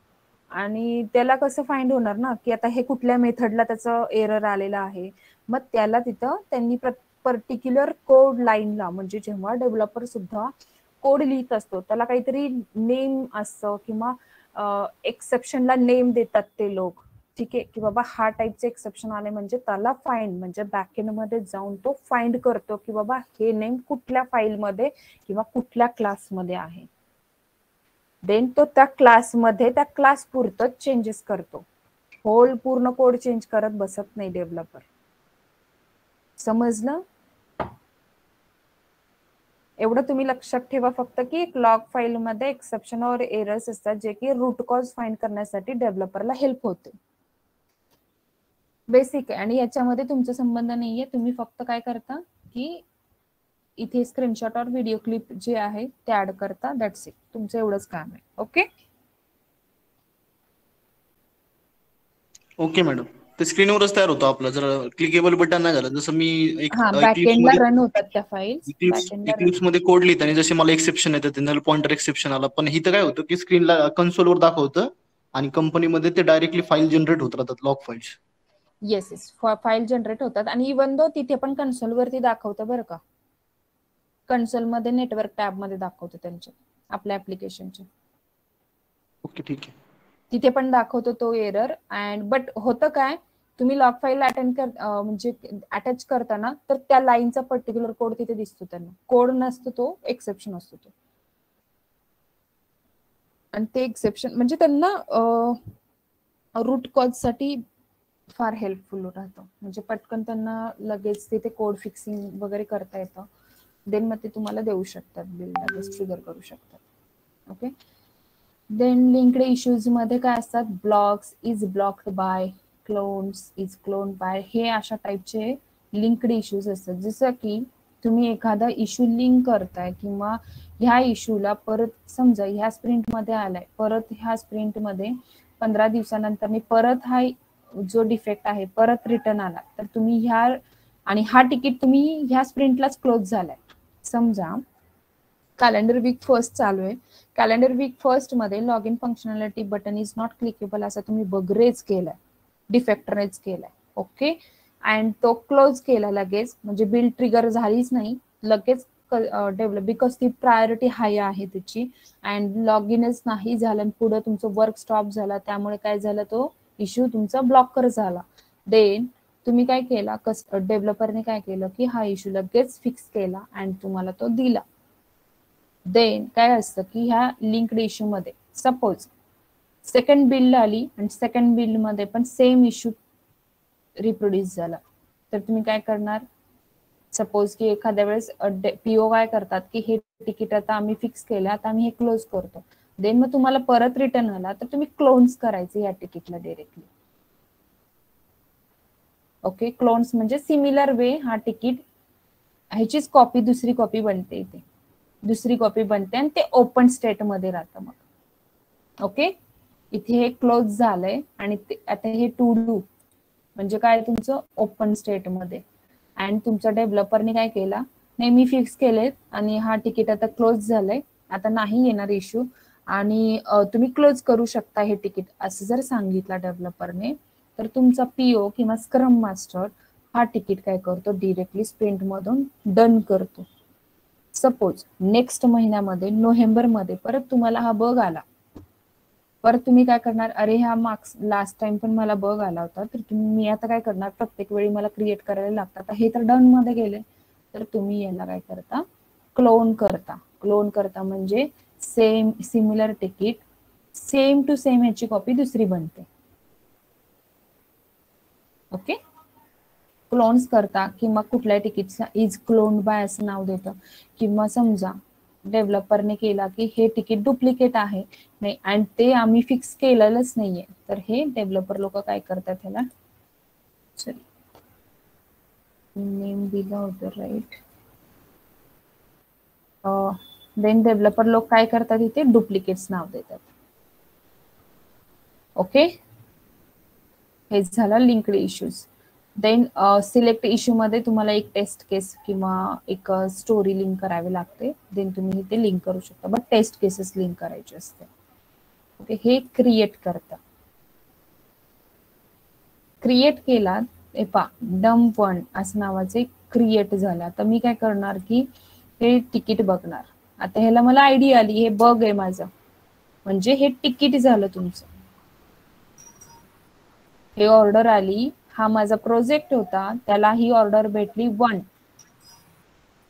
आणि त्याला कसं फाइंड होणार ना की आता हे कुठल्या मेथडला त्याचं एरर आलेलं आहे, मग त्याला तिथं त्यांनी पर्टिक्युलर कोड लाईनला, म्हणजे जेव्हा डेव्हलपर सुद्धा कोड लिहित असतो त्याला काहीतरी नेम असतं किंवा एक्सेप्शनला नेम देतात ते लोक, ठीक आहे, की बाबा हा टाईपचे एक्सेप्शन आले म्हणजे त्याला फाइंड, म्हणजे बॅकएंड मध्ये जाऊन तो फाइंड करतो की बाबा हे नेम कुठल्या फाईलमध्ये किंवा कुठल्या क्लासमध्ये आहे. देन तो त्या क्लासमध्ये त्या क्लास पुरतच चेंजेस करतो. होल पूर्ण कोड चेंज करत बसत नाही डेव्हलपर. समजलं? एवढं तुम्ही लक्षात ठेवा फक्त की एक लॉग फाईल मध्ये एक्सेप्शन और एरर्स असतात जे की रूट कॉज फाइंड करण्यासाठी डेव्हलपरला हेल्प होते. बेसिक आहे आणि याच्यामध्ये तुमचा संबंध नाहीये. तुम्ही फक्त काय करता की इथे स्क्रीनशॉट और व्हिडिओ क्लिप जे आहे ते ऍड करता. That's it. तुमचं एवढंच काम आहे. Okay okay madam. ते स्क्रीनवरच तयार होतो आपलं, जर क्लिकेबल बटन नाही झालं. जसं मी हा बॅकएंडला रन होतात त्या फाईल्स. इक्लिप्स मध्ये कोड लिहिताना जसे मला एक्सेप्शन येतं, ते नल पॉइंटर एक्सेप्शन आला, पण इथं काय होतं की स्क्रीनला कन्सोलवर दाखवतं आणि कंपनीमध्ये ते डायरेक्टली फाईल जनरेट होत राहतात, log files. Yes yes file generate होतात आणि इवन दो तिथे पण कन्सोल वरती दाखवतं बरं का. कन्सोल मध्ये नेटवर्क टॅब मध्ये दाखवतो त्यांच्या आपल्या ऍप्लिकेशनच्या. ओके ठीक आहे. तिथे पण दाखवतो तो एरर. अँड बट होतं काय, तुम्ही लॉग फाईल म्हणजे अटॅच करताना तर त्या लाईनचा पर्टिक्युलर कोड तिथे दिसतो. त्यांना कोड नसतो, तो एक्सेप्शन असतो तो. आणि ते एक्सेप्शन म्हणजे त्यांना रूट कॉज साठी फार हेल्पफुल राहतं. म्हणजे पटकन त्यांना लगेच तिथे कोड फिक्सिंग वगैरे करता येतं. देन मग ते तुम्हाला देऊ शकतात, बिल लगेच ट्रिगर करू शकतात. ओके. देन लिंक्ड इश्यूज मध्ये काय असतात, blocks is blocked by, clones is clone by, हे अशा टाईपचे लिंक्ड इश्यूज असतात. जसं की तुम्ही एखादा इश्यू लिंक करताय किंवा ह्या इश्यूला परत समजा ह्या स्प्रिंट मध्ये आलाय, परत ह्या स्प्रिंट मध्ये 15 दिवसानंतर मी परत हा जो डिफेक्ट आहे परत रिटर्न आला, तर तुम्ही ह्या आणि हा तिकीट तुम्ही ह्या स्प्रिंटलाच क्लोज झालाय. समजा कॅलेंडर वीक फर्स्ट चालू आहे, कॅलेंडर वीक फर्स्ट मध्ये log in functionality button is not clickable असं तुम्ही बग रेज केलाय, डिफेक्ट रेज केलाय. ओके. अँड तो क्लोज केला लगेच, म्हणजे बिल ट्रिगर झालीच नाही लगेच डेव्हलप, बिकॉज ती प्रायोरिटी हाय आहे त्याची. अँड लॉग इनच नाही झालं, पुढे तुमचं वर्क स्टॉप झाला, त्यामुळे काय झालं, तो इश्यू तुमचा ब्लॉकर झाला. देन तुम्ही काय केला, डेव्हलपरने काय केलं की हा इश्यू लगेच फिक्स केला अँड तुम्हाला तो दिला. देन काय असतं की ह्या लिंक्ड इश्यू मध्ये सपोज सेकंड बिल आली आणि सेकंड बिल मध्ये पण सेम इश्यू रिप्रोड्यूस झाला, तर तुम्ही काय करणार, सपोज की एखाद्या वेळेस पीओ काय करतात की हे तिकीट आता आम्ही फिक्स केलं, आता आम्ही हे क्लोज करतो. देन मग तुम्हाला परत रिटर्न आला तर तुम्ही क्लोन्स करायचे या तिकीटला डायरेक्टली. ओके. क्लोन्स म्हणजे सिमिलर वे हा तिकीट ह्याचीच कॉपी दुसरी कॉपी बनते, इथे दुसरी कॉपी बनते आणि ते ओपन स्टेट मध्ये राहतं मग. ओके. इथे हे क्लोज झालंय आणि आता हे टू डू म्हणजे काय तुमचं ओपन स्टेट मध्ये. अँड तुमच्या डेव्हलपरने काय केला, नाही मी फिक्स केलेत आणि हा तिकीट आता क्लोज झालंय, आता नाही येणार इश्यू आणि तुम्ही क्लोज करू शकता हे तिकीट असं जर सांगितलं डेव्हलपरने, तर तुमचा पीओ किंवा स्क्रम मास्टर हा तिकीट काय करतो, डिरेक्टली स्प्रिंट मधून डन करतो. सपोज नेक्स्ट महिन्यामध्ये नोव्हेंबर मध्ये परत तुम्हाला हा बग आला, परत तुम्ही काय करणार, अरे हा मार्क्स लास्ट टाइम पण मला बग आला होता, तर मी आता काय करणार, प्रत्येक वेळी मला क्रिएट करायला लागतात, हे तर डन मध्ये गेले, तर तुम्ही याला काय करता, क्लोन करता. क्लोन करता म्हणजे same similar ticket same to same ह्याची कॉपी दुसरी बनते. ओके. क्लोन्स करता किंवा कुठल्या तिकीटचा इज क्लोन बाय असं नाव देतं, किंवा समजा डेव्हलपरने केला की हे तिकीट डुप्लिकेट आहे नाही आणि ते आम्ही फिक्स केलेलंच नाहीये, तर हे डेव्हलपर लोक काय करतात, ह्याला सॉरी नेम दिलं होतं राईट. देन डेव्हलपर लोक काय करतात, इथे डुप्लिकेट्स नाव देतात. ओके. हे झालं linked issues. Then select issue मध्ये तुम्हाला एक टेस्ट केस किंवा एक स्टोरी लिंक करावी लागते, देन तुम्ही इथे लिंक करू शकता, बट टेस्ट केसेस लिंक करायचे असते. ओके. हे क्रिएट करता. क्रिएट केला, डम्प वन असं नावाचे क्रिएट झाला, तर मी काय करणार की हे तिकीट बघणार. आता ह्याला मला आयडी आली, हे बग आहे माझं, म्हणजे हे तिकीट झालं तुमचं. हे ऑर्डर आली, हा माझा प्रोजेक्ट होता, त्याला ही ऑर्डर भेटली 1,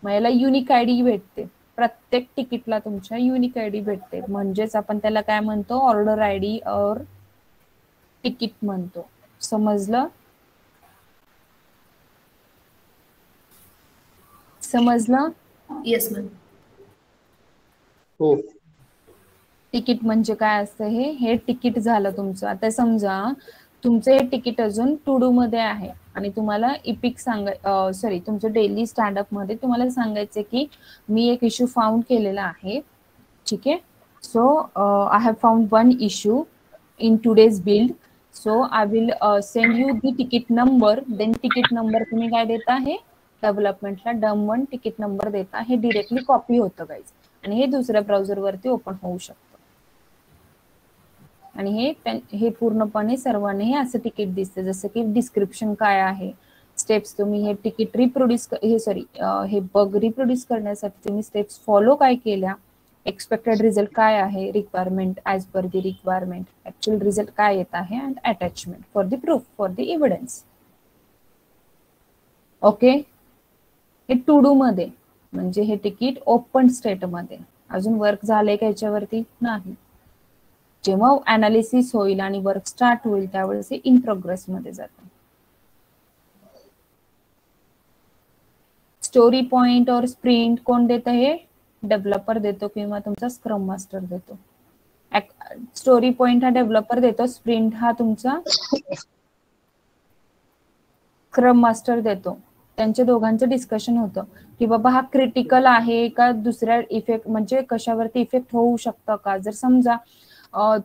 मग याला युनिक आयडी भेटते. प्रत्येक तिकीटला तुमच्या युनिक आयडी भेटते, म्हणजेच आपण त्याला काय म्हणतो, ऑर्डर आयडी और तिकीट म्हणतो. समजलं? समजलं? Yes, ma'am. हो. तिकीट म्हणजे काय असतं, हे तिकीट झालं तुमचं. आता समजा तुमचं हे तिकीट अजून टू डू मध्ये आहे आणि तुम्हाला इपिक तुमचं डेली स्टँडअप मध्ये तुम्हाला सांगायचं की मी एक इश्यू फाउंड केलेला आहे. ठीक आहे. So I have found 1 issue in today's build. So I will send you the ticket number. Then ticket number तुम्ही काय देता, हे डेव्हलपमेंटला डम1 तिकीट नंबर देता. हे डिरेक्टली कॉपी होतं गाईज आणि हे दुसऱ्या ब्राउझर वरती ओपन होऊ शकतं. आणि हे पूर्णपणे सर्वांनी हे असं तिकीट दिसतं. जसं की डिस्क्रिप्शन काय आहे, स्टेप्स तुम्ही हे तिकीट हे बग रिप्रोड्यूस करण्यासाठी तुम्ही स्टेप्स फॉलो काय केल्या, एक्सपेक्टेड रिझल्ट काय आहे, requirement as per the requirement, actual result काय येत आहे, and attachment for the proof, for the evidence. Okay. हे टू डू मध्ये, म्हणजे हे तिकीट ओपन स्टेट मध्ये. अजून वर्क झालंय का याच्यावरती? नाही. जेव्हा अनालिसिस होईल आणि वर्क स्टार्ट होईल त्यावेळेस हे इन प्रोग्रेस मध्ये जातं. स्टोरी पॉइंट और स्प्रिंट कोण देतं? हे डेव्हलपर देतो किंवा तुमचा स्क्रम मास्टर देतो. स्टोरी पॉइंट हा डेव्हलपर देतो, स्प्रिंट हा तुमचा स्क्रम मास्टर देतो. त्यांच्या दोघांचं डिस्कशन होतं की बाबा हा क्रिटिकल आहे का, दुसऱ्या इफेक्ट म्हणजे कशावरती इफेक्ट होऊ शकतं का. जर समजा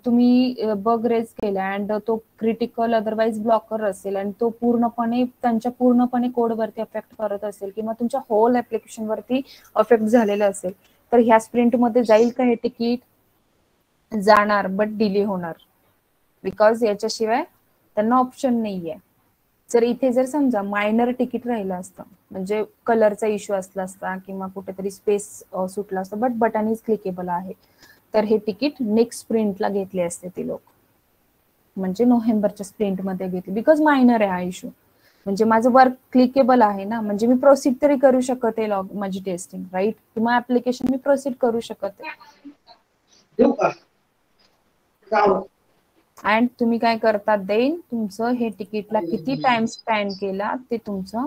तुम्ही बग रेज केला अँड तो क्रिटिकल अदरवाइज ब्लॉकर असेल आणि तो पूर्णपणे कोडवरती अफेक्ट करत असेल किंवा तुमच्या होल ऍप्लिकेशन वरती अफेक्ट झालेलं असेल, तर ह्या स्प्रिंट मध्ये जाईल का हे तिकीट? जाणार, बट डिले होणार. बिकॉज याच्याशिवाय त्यांना ऑप्शन नाहीये. जर इथे जर समजा मायनर तिकीट राहिलं असतं, म्हणजे कलरचा इश्यू असला असता किंवा कुठेतरी स्पेस सुटला असतं, बट बटन इज क्लिकेबल आहे, तर हे तिकीट नेक्स्ट स्प्रिंटला घेतले असते ते लोक, म्हणजे नोव्हेंबरच्या स्प्रिंट मध्ये घेतले. बिकॉज मायनर आहे हा इश्यू, म्हणजे माझं वर्क क्लिकेबल आहे ना, म्हणजे मी प्रोसीड तरी करू शकत आहे माझी टेस्टिंग, राईट, किंवा ऍप्लिकेशन मी प्रोसीड करू शकत आहे. अँड तुम्ही काय करता, देन तुमचं हे तिकीटला किती टाइम स्पेंड केला ते तुमचं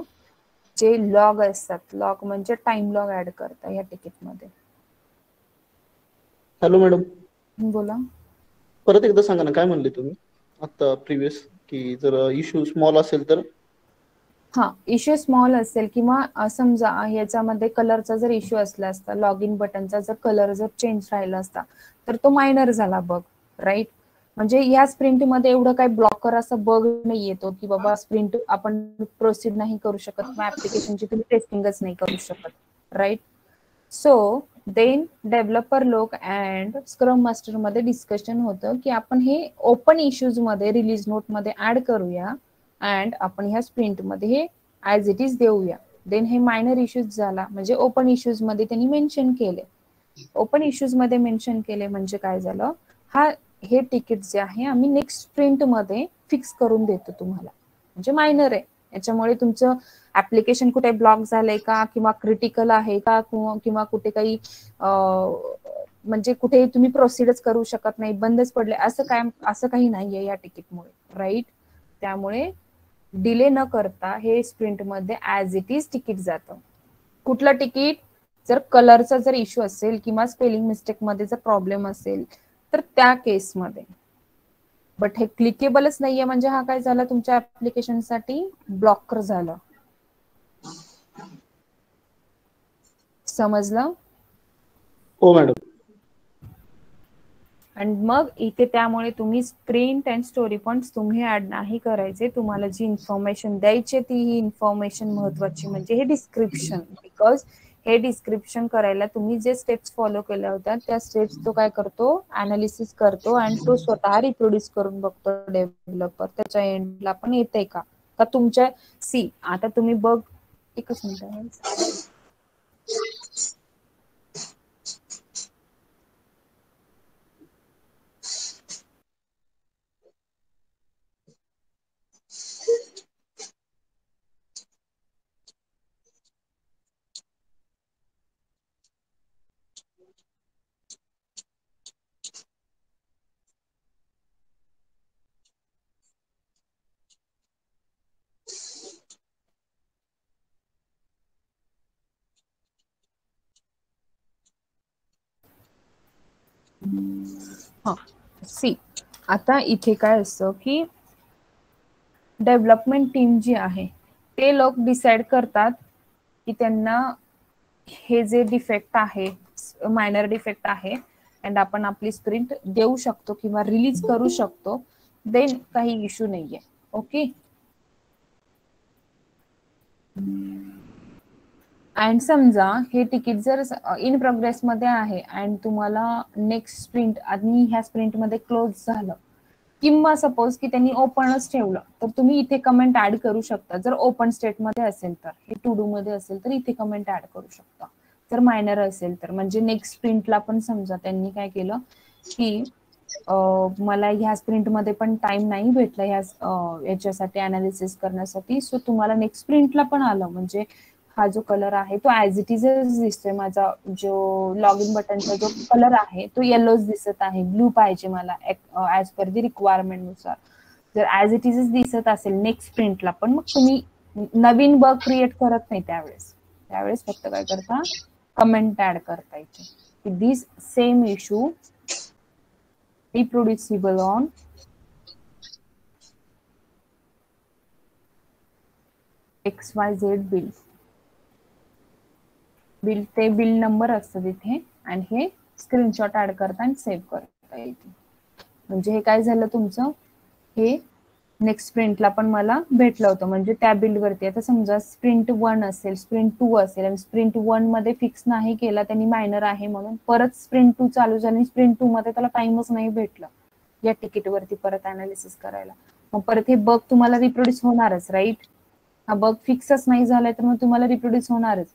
जे लॉग असतात, लॉग म्हणजे टाइम लॉग ऍड करता या तिकीटमध्ये. Hello madam. बोला. परत एकदा सांगा ना, काय म्हणले तुम्ही आता प्रिव्हियस, की जर इश्यू स्मॉल असेल तर? हा, इश्यू स्मॉल असेल किंवा समजा याच्यामध्ये कलरचा जर इश्यू असला असता, लॉग इन बटनचा जर कलर जर चेंज राहिला असता, तर तो मायनर झाला बग, राईट. म्हणजे या स्प्रिंट मध्ये एवढं काही ब्लॉकर असं बग नाही येतो की बाबा स्प्रिंट आपण प्रोसीड नाही करू शकत किंवा ऍप्लिकेशनची तुम्ही टेस्टिंगच नाही करू शकत, राईट. सो देन डेव्हलपर लोक अँड स्क्रम मास्टर मध्ये डिस्कशन होतं की आपण हे ओपन इश्यूज मध्ये रिलीज नोट मध्ये ऍड करूया अँड आपण ह्या स्प्रिंट मध्ये हे ऍज इट इज देऊया. देन हे मायनर इश्यूज झाला, म्हणजे ओपन इश्यूज मध्ये त्यांनी मेन्शन केले. ओपन इश्यूज मध्ये मेन्शन केले म्हणजे काय झालं, हे तिकीट जे आहे आम्ही नेक्स्ट स्प्रिंट मध्ये फिक्स करून देतो तुम्हाला, म्हणजे मायनर आहे. याच्यामुळे तुमचं ऍप्लिकेशन कुठे ब्लॉक झालंय का किंवा क्रिटिकल आहे का किंवा कुठे काही म्हणजे कुठे तुम्ही प्रोसीडच करू शकत नाही, बंदच पडले, असं काही नाहीये या तिकीटमुळे, राईट. त्यामुळे डिले न करता हे स्प्रिंट मध्ये ऍज इट इज तिकीट जातं. कुठलं तिकीट? जर कलरचा जर इश्यू असेल किंवा स्पेलिंग मिस्टेक मध्ये जर प्रॉब्लेम असेल तर त्या केसमध्ये. बट हे क्लिकेबलच नाहीये म्हणजे हा काय झाला, तुमच्या ऍप्लिकेशन साठी ब्लॉकर झालं. समजलं? हो मॅडम. आणि मग इथे त्यामुळे तुम्ही स्प्रिंट अँड स्टोरी पॉइंट्स तुम्ही ऍड नाही करायचे. तुम्हाला जी इन्फॉर्मेशन द्यायची ती ही इन्फॉर्मेशन महत्वाची म्हणजे हे डिस्क्रिप्शन. बिकॉज हे डिस्क्रिप्शन करायला तुम्ही जे स्टेप्स फॉलो केल्या होत्या त्या स्टेप्स तो काय करतो, अनालिसिस करतो आणि तो स्वतः रिप्रोड्यूस करून बघतो डेव्हलपर, त्याच्या एंडला पण येतंय का तुमच्या आता तुम्ही बघ, एकच मिनिट. हा सी आता इथे काय असतं की डेव्हलपमेंट टीम जी आहे ते लोक डिसाइड करतात की त्यांना हे जे डिफेक्ट आहे मायनर डिफेक्ट आहे अँड आपण आपली स्प्रिंट देऊ शकतो किंवा रिलीज करू शकतो देन काही इश्यू नाहीये ओके अँड समजा हे तिकीट जर इन प्रोग्रेस मध्ये आहे अँड तुम्हाला नेक्स्ट स्प्रिंट आणि ह्या स्प्रिंट मध्ये क्लोज झालं किंवा सपोज की त्यांनी ओपनच ठेवलं तर तुम्ही इथे कमेंट ऍड करू शकता जर ओपन स्टेट मध्ये असेल तर हे टू डू मध्ये असेल तर इथे कमेंट ऍड करू शकता जर मायनर असेल तर म्हणजे नेक्स्ट स्प्रिंटला पण समजा त्यांनी काय केलं की मला ह्या स्प्रिंट मध्ये पण टाइम नाही भेटला याच्यासाठी अनालिसिस करण्यासाठी सो तुम्हाला नेक्स्ट स्प्रिंटला पण आलं म्हणजे हा जो कलर आहे तो ऍज इट इजच दिसतोय माझा जो लॉग इन बटनचा जो कलर आहे तो येलोच दिसत आहे ब्लू पाहिजे मला ऍज पर दी रिक्वायरमेंट नुसार जर ऍज इट इजच दिसत असेल नेक्स्ट स्प्रिंटला पण मग तुम्ही नवीन बग क्रिएट करत नाही त्यावेळेस फक्त काय करता कमेंट ऍड करता इथे this same issue reproducible on XYZ bill ते बिल नंबर असतं तिथे आणि हे स्क्रीनशॉट ऍड करता आणि सेव्ह करता येते म्हणजे हे काय झालं तुमचं हे नेक्स्ट स्प्रिंटला पण मला भेटलं होतं म्हणजे त्या बिल वरती आता समजा स्प्रिंट 1 असेल स्प्रिंट 2 असेल आणि स्प्रिंट 1 मध्ये फिक्स नाही केला त्यांनी मायनर आहे म्हणून परत स्प्रिंट 2 चालू झाली स्प्रिंट 2 मध्ये त्याला टाइमच नाही भेटला या तिकीट वरती परत अनालिसिस करायला मग परत हे बग तुम्हाला रिप्रोड्यूस होणारच राईट हा बग फिक्सच नाही झालाय तर मग तुम्हाला रिप्रोड्यूस होणारच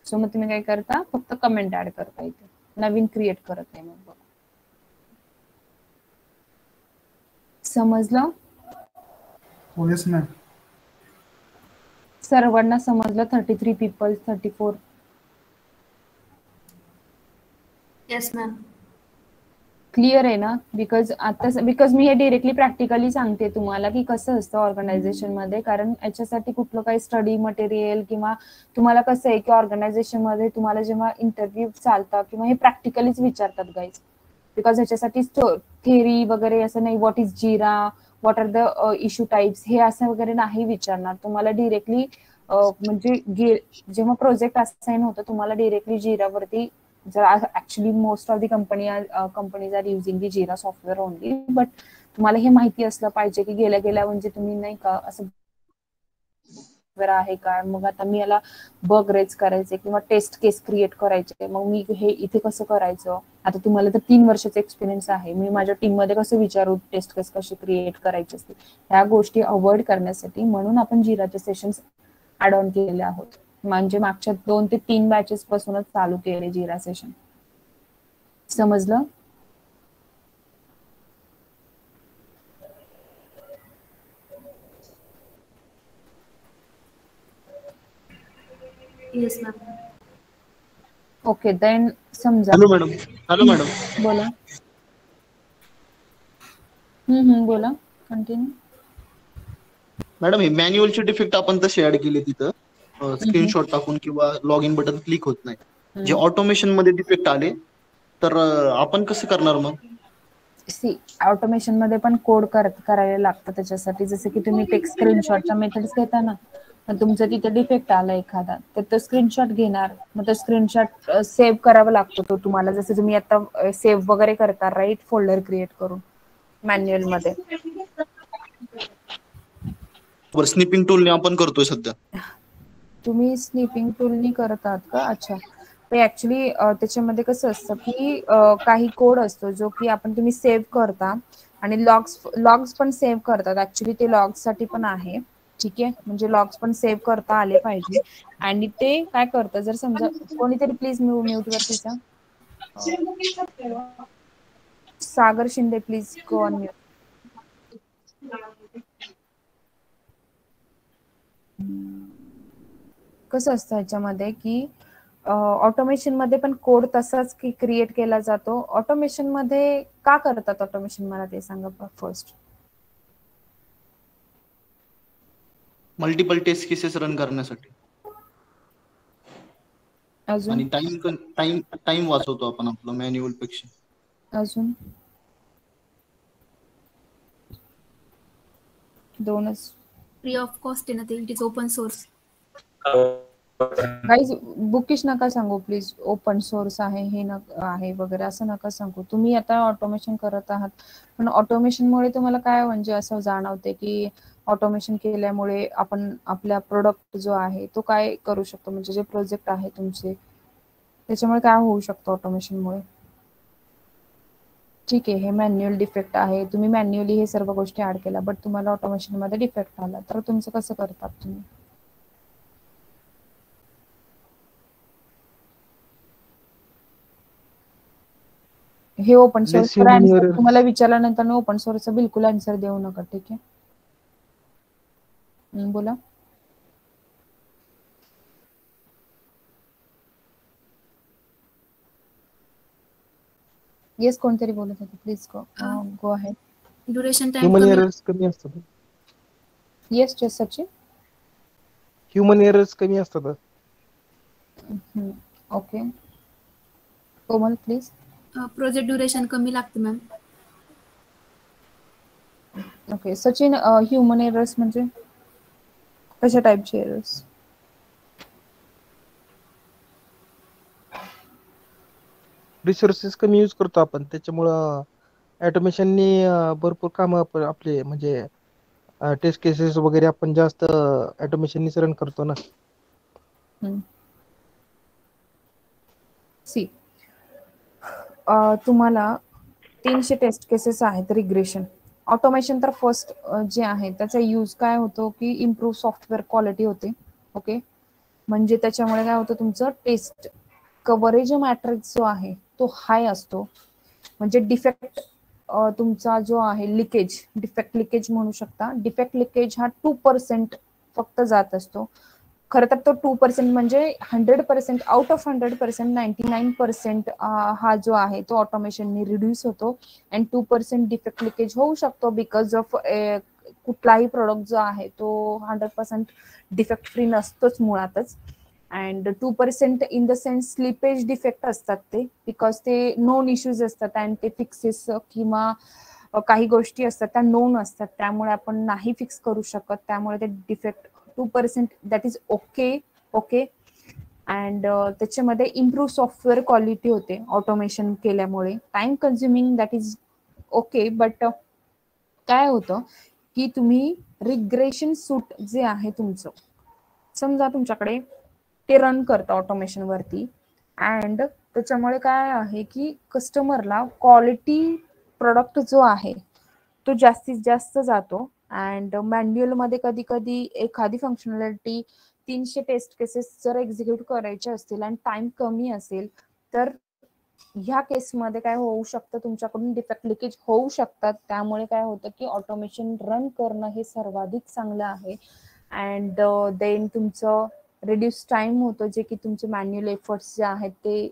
सो मग तुम्ही काय करता फक्त कमेंट ऍड करता इथे नवीन क्रिएट करत नाही मग बग समजलं येस मॅम सर्वांना समजलं 33 पीपल 34 Yes, ma'am. क्लिअर आहे ना बिकॉज मी हे डिरेक्टली प्रॅक्टिकली सांगते तुम्हाला की कसं असतं ऑर्गनायझेशन मध्ये कारण याच्यासाठी कुठलं काही स्टडी मटेरियल किंवा तुम्हाला कसं आहे की ऑर्गनायझेशन मध्ये तुम्हाला जेव्हा इंटरव्ह्यू चालतात किंवा हे प्रॅक्टिकलीच विचारतात गाईज बिकॉज ह्याच्यासाठी थेरी वगैरे असं नाही what is Jira what are the issue types हे असं वगैरे नाही विचारणार तुम्हाला डिरेक्टली म्हणजे जेव्हा प्रोजेक्ट असाइन होतं तुम्हाला डिरेक्टली जिरावरती जर actually most of the companies are using the Jira software only but तुम्हाला हे माहिती असलं पाहिजे की गेल्या म्हणजे तुम्ही नाही का असं आहे का मग आता मी याला बग रेज करायचे किंवा टेस्ट केस क्रिएट करायचे मग मी हे इथे कसं करायचं आता तुम्हाला तर 3 वर्षाचा एक्सपिरियन्स आहे मी माझ्या टीम मध्ये कसं विचारू टेस्ट केस कशी क्रिएट करायची असते ह्या गोष्टी अवॉइड करण्यासाठी म्हणून आपण जिराचे सेशन्स ऍड ऑन केलेले आहोत म्हणजे मागच्या 2 ते 3 बॅचेस पासूनच चालू केले जिरा सेशन समजलं Yes, ma'am. ओके देन समजा हॅलो मॅडम बोला बोला कंटिन्यू मॅडम हे मॅन्युअलचे डिफेक्ट आपण तसे ऍड केले तिथं स्क्रीनशॉट टाकून किंवा लॉग इन बटन क्लिक होत नाही जे ऑटोमेशन मध्ये डिफेक्ट आले तर आपण कसं करणार मग सी ऑटोमेशन मध्ये पण कोड करायला लागतं त्याच्यासाठी जसं की तुम्ही टेक्स्ट स्क्रीनशॉटच्या मेथड्स घेता ना मग तुमचं तिथे डिफेक्ट आला एखादा तर तो स्क्रीनशॉट घेणार मग तो स्क्रीनशॉट सेव्ह करावा लागतो तो तुम्हाला जसं तुम्ही आता सेव्ह वगैरे करता राईट फोल्डर क्रिएट करून मॅन्युअल मध्ये स्निपिंग टूलने आपण करतोय सध्या तुम्ही स्निपिंग टूलनी करतात का अच्छा ते ऍक्च्युली त्याच्यामध्ये कसं असतं की काही कोड असतो जो की तुम्ही सेव्ह करता आणि लॉग्स पण सेव्ह करतात ऍक्च्युली ते लॉग्स साठी पण आहे ठीक आहे म्हणजे लॉग्स पण सेव्ह करता आले पाहिजे आणि ते काय करतं जर समजा कोणीतरी प्लीज म्यूट वरती जा Sagar Shinde please go on mute कसं असतं ह्याच्यामध्ये की ऑटोमेशन मध्ये पण कोड तसाच की क्रिएट केला जातो ऑटोमेशन मध्ये का करतात ऑटोमेशन मला ते सांगा first multiple test cases run करण्यासाठी अजून आणि टाइम वाचवतो आपण आपला मॅन्युअल पेक्षा अजून दोनच. फ्री ऑफ कॉस्ट आहे ना ते, it is open source. Guys bookish नका सांगू प्लीज. ओपन सोर्स आहे हे आहे वगैरे असं नका सांगू. तुम्ही आता ऑटोमेशन करत आहात, पण ऑटोमेशनमुळे तुम्हाला काय म्हणजे असं जाणवते की ऑटोमेशन केल्यामुळे आपण आपल्या प्रोडक्ट जो आहे तो काय करू शकतो, म्हणजे जे प्रोजेक्ट आहे तुमचे त्याच्यामुळे काय होऊ शकतं ऑटोमेशनमुळे? ठीक आहे, हे मॅन्युअल डिफेक्ट आहे, तुम्ही मॅन्युअली हे सर्व गोष्टी ऍड केल्या, बट तुम्हाला ऑटोमेशन मध्ये डिफेक्ट आला तर तुमचं कसं करतात तुम्ही? हे open source Less human answer errors. तुम्हाला विचारल्यानंतर ओपन सोर्सचा बिलकुल आन्सर देऊ नका, ठीक आहे? बोला. येस, कोणतरी बोलत होते, please go ahead. Duration time human कमी. एरर्स कमी असतात. Yes just Sachin. Human errors कमी असतात. Okay, Komal please. Project duration कमी लागते ma'am. Okay Sachin, human errors म्हणजे कशा टाईपचे एरर्स? रिसोर्सेस कमी यूज करतो आपण, त्याच्यामुळं ऑटोमेशननी भरपूर काम आपले म्हणजे टेस्ट केसेस वगैरे आपण जास्त ऑटोमेशननीच रन करतो ना. सी तुम्हाला 300 टेस्ट केसेस आहेत रिग्रेशन. ऑटोमेशन तर फर्स्ट जे आहे त्याचा यूज काय होतो की इम्प्रूव्ह सॉफ्टवेअर क्वालिटी होते. ओके, म्हणजे त्याच्यामुळे काय होतं, तुमचं टेस्ट कव्हरेज मॅट्रिक्स जो आहे तो हाय असतो. म्हणजे डिफेक्ट तुमचा जो आहे लिकेज, डिफेक्ट लिकेज म्हणू शकता. डिफेक्ट लिकेज हा 2% फक्त जात असतो. खरं तर तो 2% म्हणजे 100% आउट ऑफ 100% 99% हा जो आहे तो ऑटोमेशननी रिड्यूस होतो. अँड 2% डिफेक्ट लिकेज होऊ शकतो बिकॉज ऑफ कुठलाही प्रोडक्ट जो आहे तो 100% डिफेक्ट फ्री नसतोच मुळातच. And 2% in the sense slippage defect असतात ते, बिकॉज ते नोन इश्यूज असतात अँड ते फिक्सेस किंवा काही गोष्टी असतात त्या नोन असतात, त्यामुळे आपण नाही फिक्स करू शकत. त्यामुळे ते defect 2% that is okay. Okay, and त्याच्यामध्ये इम्प्रूव्ह सॉफ्टवेअर क्वालिटी होते ऑटोमेशन केल्यामुळे. Time consuming that is okay, but काय होतं की तुम्ही रिग्रेशन सूट जे आहे तुमचं, समजा तुमच्याकडे ते रन करतं ऑटोमेशन वरती, अँड त्याच्यामुळे काय आहे की कस्टमरला क्वालिटी प्रोडक्ट जो आहे तो जास्तीत जास्त जातो. अँड मॅन्युअल मध्ये कधी कधी एखादी फंक्शनॅलिटी 300 टेस्ट केसेस जर एक्झिक्यूट करायचे असतील आणि टाइम कमी असेल तर ह्या केसमध्ये काय होऊ शकतं, तुमच्याकडून डिफेक्ट लिकेज होऊ शकतात. त्यामुळे काय होतं की ऑटोमेशन रन करणं हे सर्वाधिक चांगलं आहे. अँड देन तुमचं रिड्यूस टाइम होतो, जे की तुमचे मॅन्युअल एफर्ट्स जे आहेत ते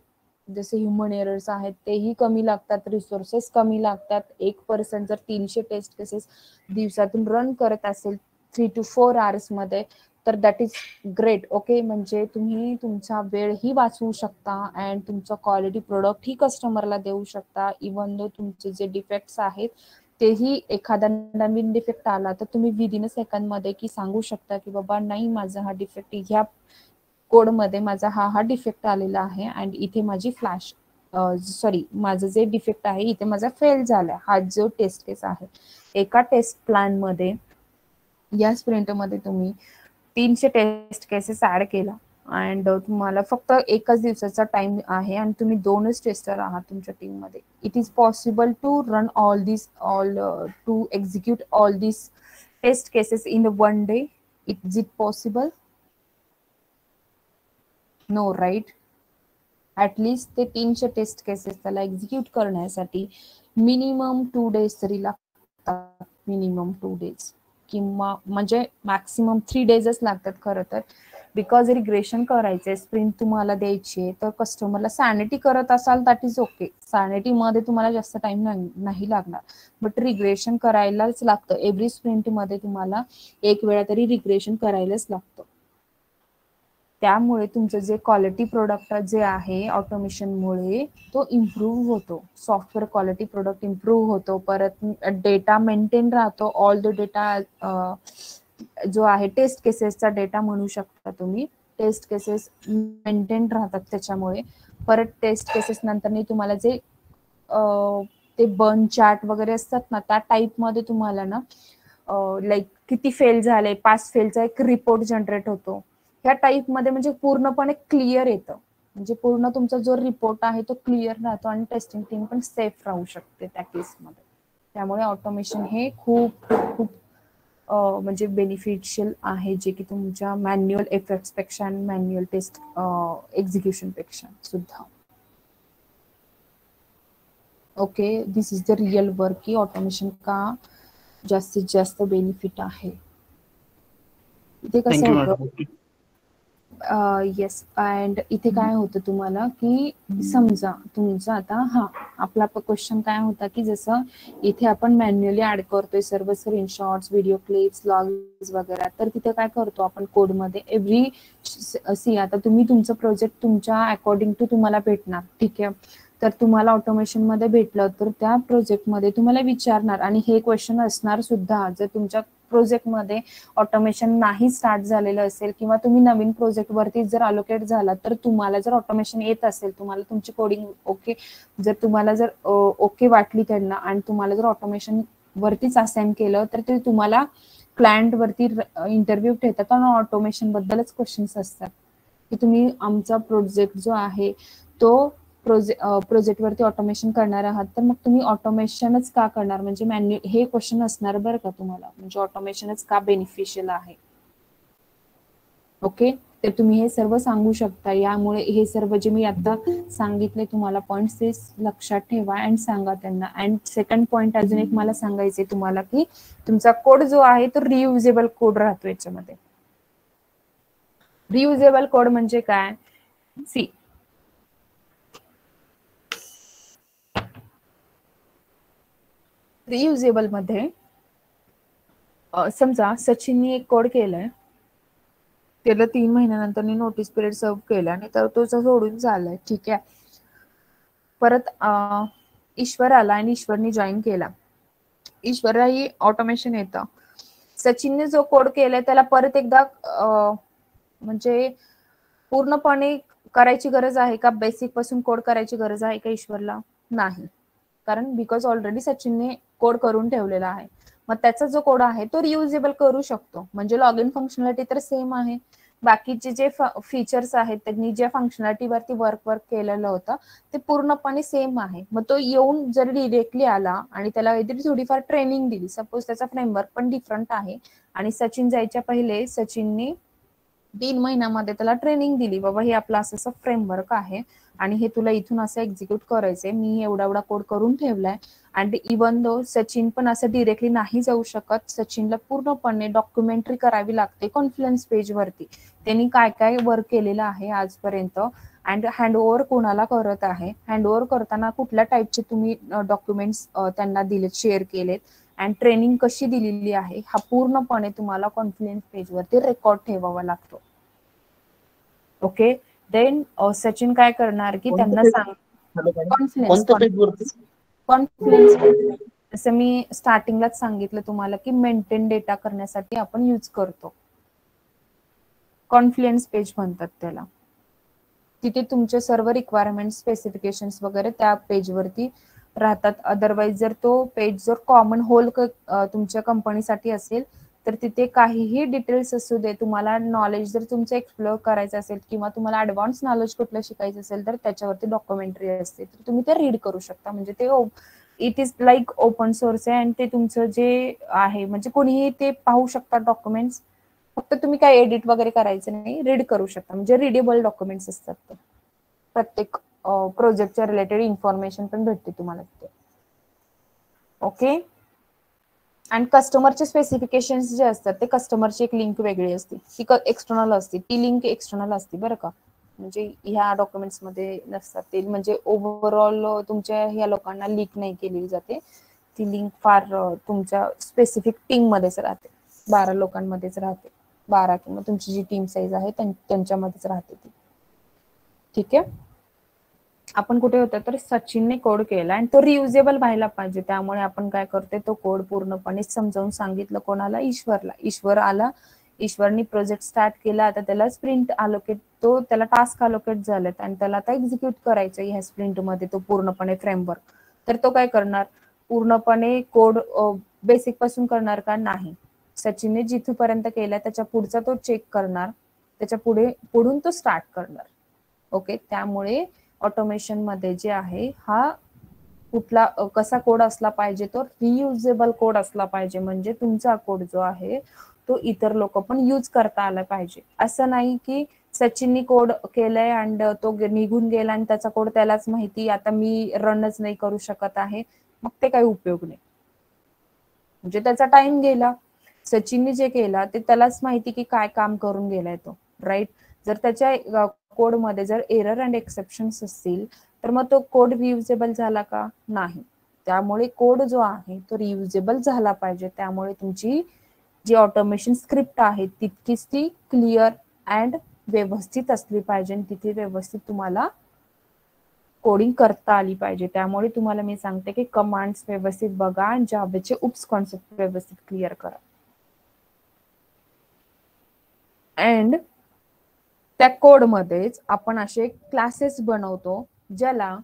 जसे ह्युमन एरर्स आहेत तेही कमी लागतात, रिसोर्सेस कमी लागतात. एक पर्सन जर 300 टेस्ट केसेस दिवसातून रन करत असेल 3 to 4 hours मध्ये तर दॅट इज ग्रेट. ओके, म्हणजे तुम्ही तुमचा वेळही वाचवू शकता अँड तुमचं क्वालिटी प्रोडक्ट ही कस्टमरला देऊ शकता. इवन दो तुमचे जे डिफेक्ट्स आहेत तेही, एखादा नवीन डिफेक्ट आला तर तुम्ही विदिन अ सेकंड मध्ये की सांगू शकता की बाबा नाही, माझा हा डिफेक्ट ह्या कोडमध्ये माझा हा डिफेक्ट आलेला आहे अँड इथे माझी फ्लॅश सॉरी माझं जे डिफेक्ट आहे इथे माझा फेल झालाय. हा जो टेस्ट केस आहे, एका टेस्ट प्लॅन मध्ये या स्प्रिंटमध्ये तुम्ही 300 टेस्ट केसेस ऍड केला अँड तुम्हाला फक्त एकच दिवसाचा टाइम आहे आणि तुम्ही 2च टेस्टर आहात तुमच्या टीम मध्ये. It is possible to run to execute all this test cases in one day? Is it possible? No, right? At least ते 300 टेस्ट केसेस त्याला एक्झिक्यूट करण्यासाठी मिनिमम 2 days तरी लागतात. मिनिमम 2 days किंवा म्हणजे मॅक्सिमम 3 days लागतात खरं तर. बिकॉज रिग्रेशन करायचंय, स्प्रिंट तुम्हाला द्यायची तर कस्टमरला सॅनिटी करत असाल दॅट इज ओके. सॅनिटी मध्ये तुम्हाला जास्त टाइम नाही लागणार, बट रिग्रेशन करायलाच लागतं. एव्हरी स्प्रिंट मध्ये तुम्हाला एक वेळा तरी रिग्रेशन करायलाच लागतं. त्यामुळे तुमचं जे क्वालिटी प्रोडक्ट जे आहे ऑटोमेशनमुळे तो इम्प्रूव्ह होतो. सॉफ्टवेअर क्वालिटी प्रोडक्ट इम्प्रूव्ह होतो. परत डेटा मेंटेन राहतो. ऑल द डेटा जो आहे टेस्ट केसेसचा डेटा म्हणू शकता तुम्ही. टेस्ट केसेस मेंटेन राहतात त्याच्यामुळे. परत टेस्ट केसेस नंतर तुम्हाला जे ते बर्न चार्ट वगैरे असतात ना, त्या टाईपमध्ये तुम्हाला ना लाईक किती फेल झाले, 5 फेलचा एक रिपोर्ट जनरेट होतो. ह्या टाईपमध्ये म्हणजे पूर्णपणे क्लिअर येतं. म्हणजे पूर्ण तुमचा जो रिपोर्ट आहे तो क्लिअर राहतो आणि टेस्टिंग टीम पण सेफ राहू शकते त्या केसमध्ये. त्यामुळे ऑटोमेशन हे खूप खूप खूप म्हणजे बेनिफिशियल आहे, जे की तुमच्या मॅन्युअल एफर्ट्स पेक्षा आणि मॅन्युअल टेस्ट एक्झिक्युशन पेक्षा सुद्धा. Okay, this is the real work की ऑटोमेशन का जास्तीत जास्त बेनिफिट आहे. इथे कसं होतं, येस, अँड इथे काय होतं तुम्हाला की समजा तुमचं आता आपला क्वेश्चन काय होता की जसं इथे आपण मॅन्युअली ऍड करतोय सर्व स्क्रीनशॉट्स, व्हिडिओ क्लिप्स, लॉग्स वगैरे. तर तिथे काय करतो आपण कोडमध्ये एव्हरी आता तुम्ही तुमचं प्रोजेक्ट तुमच्या अकॉर्डिंग टू तुम्हाला भेटणार, ठीक आहे. तर तुम्हाला ऑटोमेशन मध्ये भेटलं तर त्या प्रोजेक्टमध्ये तुम्हाला विचारणार, आणि हे क्वेश्चन असणार सुद्धा जर तुमच्या प्रोजेक्टमध्ये ऑटोमेशन नाही स्टार्ट झालेलं असेल किंवा तुम्ही नवीन प्रोजेक्ट वरती जर अलोकेट झाला, तर तुम्हाला जर ऑटोमेशन येत असेल, तुम्हाला तुमची कोडिंग ओके, जर तुम्हाला जर ओके वाटली त्यांना आणि तुम्हाला जर ऑटोमेशन वरतीच असाइन केलं, तर ते तुम्हाला क्लायंट वरती इंटरव्ह्यू ठेवतात आणि ऑटोमेशन बद्दलच क्वेश्चन्स असतात की तुम्ही आमचा प्रोजेक्ट जो आहे तो प्रोजेक्ट वरती ऑटोमेशन करणार आहात, तर मग तुम्ही ऑटोमेशनच का करणार, म्हणजे मॅन्युअल हे क्वेश्चन असणार बरं का तुम्हाला, म्हणजे ऑटोमेशनच का बेनिफिशियल आहे. ओके, तर तुम्ही हे सर्व सांगू शकता. यामुळे हे सर्व जे मी आता सांगितले तुम्हाला पॉइंट्स ते लक्षात ठेवा अँड सांगा त्यांना. अँड सेकंड पॉइंट अजून एक मला सांगायचे तुम्हाला की तुमचा कोड जो आहे तो रियुजेबल कोड राहतो याच्यामध्ये. रियुजेबल कोड म्हणजे काय, सी रियुजेबल मध्ये समजा सचिनने एक कोड केलाय, त्याला 3 महिन्यानंतर नोटीस पिरियड सर्व केला आणि तर तो सोडून झालाय, ठीक आहे. परत ईश्वर आला आणि ईश्वरनी जॉईन केला. ईश्वरही ऑटोमेशन येतं. सचिनने जो कोड केलाय त्याला परत एकदा म्हणजे पूर्णपणे करायची गरज आहे का, बेसिक पासून कोड करायची गरज आहे का ईश्वरला, नाही. कारण बिकॉज ऑलरेडी सचिनने कोड करून ठेवलेला आहे. मग त्याचा जो कोड आहे तो रियुजेबल करू शकतो. म्हणजे लॉग इन फंक्शनॅलिटी तर सेम आहे, बाकीचे जे फीचर्स आहेत त्यांनी ज्या फंक्शनॅलिटीवरती वर्क केलेलं होतं ते पूर्णपणे सेम आहे. मग तो येऊन जर डिरेक्टली आला आणि त्याला काहीतरी थोडीफार ट्रेनिंग दिली, सपोज त्याचा फ्रेमवर्क पण डिफरंट आहे आणि सचिन जायच्या पहिले सचिनने 3 महिन्यामध्ये त्याला ट्रेनिंग दिली, बाबा हे आपलं असं फ्रेमवर्क आहे आणि हे तुला इथून असं एक्झिक्यूट करायचंय, मी एवढा एवढा कोड करून ठेवलाय. आणि इवन दो सचिन पण असं डिरेक्टली नाही जाऊ शकत, सचिनला पूर्णपणे डॉक्युमेंटरी करावी लागते कॉन्फरन्स पेज वरती, त्यांनी काय काय वर्क केलेलं आहे आजपर्यंत अँड हँडओव्हर कोणाला करत आहे, हँडओव्हर करताना कुठल्या टाईपचे तुम्ही डॉक्युमेंट्स त्यांना दिलेत, शेअर केलेत अँड ट्रेनिंग कशी दिलेली आहे, हा पूर्णपणे तुम्हाला कॉन्फरन्स पेज वरती रेकॉर्ड ठेवावा लागतो. ओके, देन सचिन काय करणार की त्यांना सांग कॉन्फरन्स जसं मी स्टार्टिंगलाच सांगितलं तुम्हाला की मेंटेन डेटा करण्यासाठी आपण यूज करतो, कॉन्फ्लुएन्स पेज म्हणतात त्याला. तिथे तुमचे सर्व रिक्वायरमेंट स्पेसिफिकेशन्स वगैरे त्या पेजवरती राहतात. अदरवाईज जर तो पेज जर कॉमन होल तुमच्या कंपनीसाठी असेल तर तिथे काहीही डिटेल्स असू दे, तुम्हाला नॉलेज जर तुमचं एक्सप्लोअर करायचं असेल किंवा तुम्हाला ऍडव्हान्स नॉलेज कुठलं शिकायचं असेल तर त्याच्यावरती डॉक्युमेंटरी असते, तर तुम्ही ते रीड करू शकता. म्हणजे ते it is like open source आहे आणि ते तुमचं जे आहे म्हणजे कोणीही ते पाहू शकता डॉक्युमेंट्स, फक्त तुम्ही काय एडिट वगैरे करायचं नाही, रीड करू शकता. म्हणजे रिडेबल डॉक्युमेंट्स असतात ते. प्रत्येक प्रोजेक्टच्या रिलेटेड इन्फॉर्मेशन पण भेटते तुम्हाला तिथे. ओके, आणि कस्टमरचे स्पेसिफिकेशन्स जे असतात ते कस्टमरची एक लिंक वेगळी असते, ती एक्सटर्नल असते, ती लिंक एक्सटर्नल असते बरं का, म्हणजे ह्या डॉक्युमेंट्स मध्ये नसतात ते. म्हणजे ओव्हरऑल तुमच्या ह्या लोकांना लीक नाही केलेली जाते ती लिंक, फार तुमच्या स्पेसिफिक टीम मध्येच राहते, 12 लोकांमध्येच राहते. 12 किंवा तुमची जी टीम साईज आहे त्यांच्यामध्येच राहते ती. ठीक आहे. आपण कुठे होतो तर सचिनने कोड केला आणि तो रियुजेबल व्हायला पाहिजे, त्यामुळे आपण काय करतोय तो कोड पूर्णपणे समजावून सांगितलं कोणाला, ईश्वरला. ईश्वर आला, ईश्वरनी प्रोजेक्ट स्टार्ट केला. आता त्याला स्प्रिंट अलोकेट, तो त्याला टास्क अलोकेट झालेत आणि त्याला आता एक्झिक्यूट करायचं ह्या स्प्रिंट मध्ये तो पूर्णपणे फ्रेमवर्क. तर तो काय करणार, पूर्णपणे कोड बेसिक पासून करणार का नाही, सचिनने जिथपर्यंत केलाय त्याच्या पुढचा तो चेक करणार, त्याच्या पुढून तो स्टार्ट करणार. ओके. त्यामुळे ऑटोमेशन मध्ये जे आहे हा कुठला कसा कोड असला पाहिजे, तो रियुजेबल कोड असला पाहिजे. म्हणजे तुमचा कोड जो आहे तो इतर लोक पण यूज करता आला पाहिजे. असं नाही की सचिननी कोड केलाय आणि तो निघून गेला आणि त्याचा कोड त्यालाच माहिती, आता मी रनच नाही करू शकत आहे, मग ते काही उपयोग नाही. म्हणजे त्याचा टाइम गेला. सचिनने जे केला ते त्यालाच माहिती की काय काम करून गेलाय तो, राईट. जर त्याच्या कोड मध्ये जर एरर अँड एक्सेप्शन्स असतील तर मग तो कोड रियुजेबल झाला का, नाही. त्यामुळे कोड जो आहे तो रियुजेबल झाला पाहिजे. त्यामुळे तुमची जी ऑटोमेशन स्क्रिप्ट आहे तितकीच ती क्लिअर अँड व्यवस्थित असली पाहिजे आणि तिथे व्यवस्थित तुम्हाला कोडिंग करता आली पाहिजे. त्यामुळे तुम्हाला मी सांगते की कमांड्स व्यवस्थित बघा आणि जावेचे उप्स कॉन्सेप्ट व्यवस्थित क्लिअर करा. अँड त्या कोड मध्येच आपण असे क्लासेस बनवतो ज्याला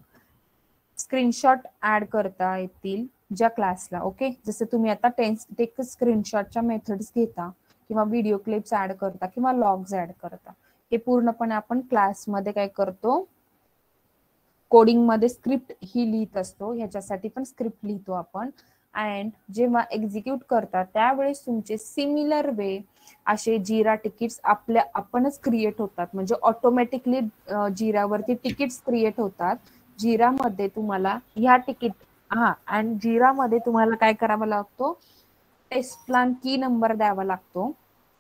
स्क्रीनशॉट ऍड करता येतील ज्या क्लासला. ओके. जसं तुम्ही आता टेक स्क्रीनशॉटच्या मेथड्स घेता किंवा व्हिडिओ क्लिप्स ऍड करता किंवा लॉग्स ऍड करता, हे पूर्णपणे आपण क्लासमध्ये काय करतो, कोडिंग मध्ये स्क्रिप्ट ही लिहित असतो. ह्याच्यासाठी पण स्क्रिप्ट लिहितो आपण. अँड जेव्हा एक्झिक्यूट करता त्यावेळेस तुमचे सिमिलर वे असे जिरा तिकीट्स आपणच क्रिएट होतात. म्हणजे ऑटोमॅटिकली जिरावरती तिकीट्स क्रिएट होतात. जिरामध्ये तुम्हाला ह्या तिकीट अँड जिरामध्ये तुम्हाला काय करावं लागतो, टेस्ट प्लॅन की नंबर द्यावा लागतो.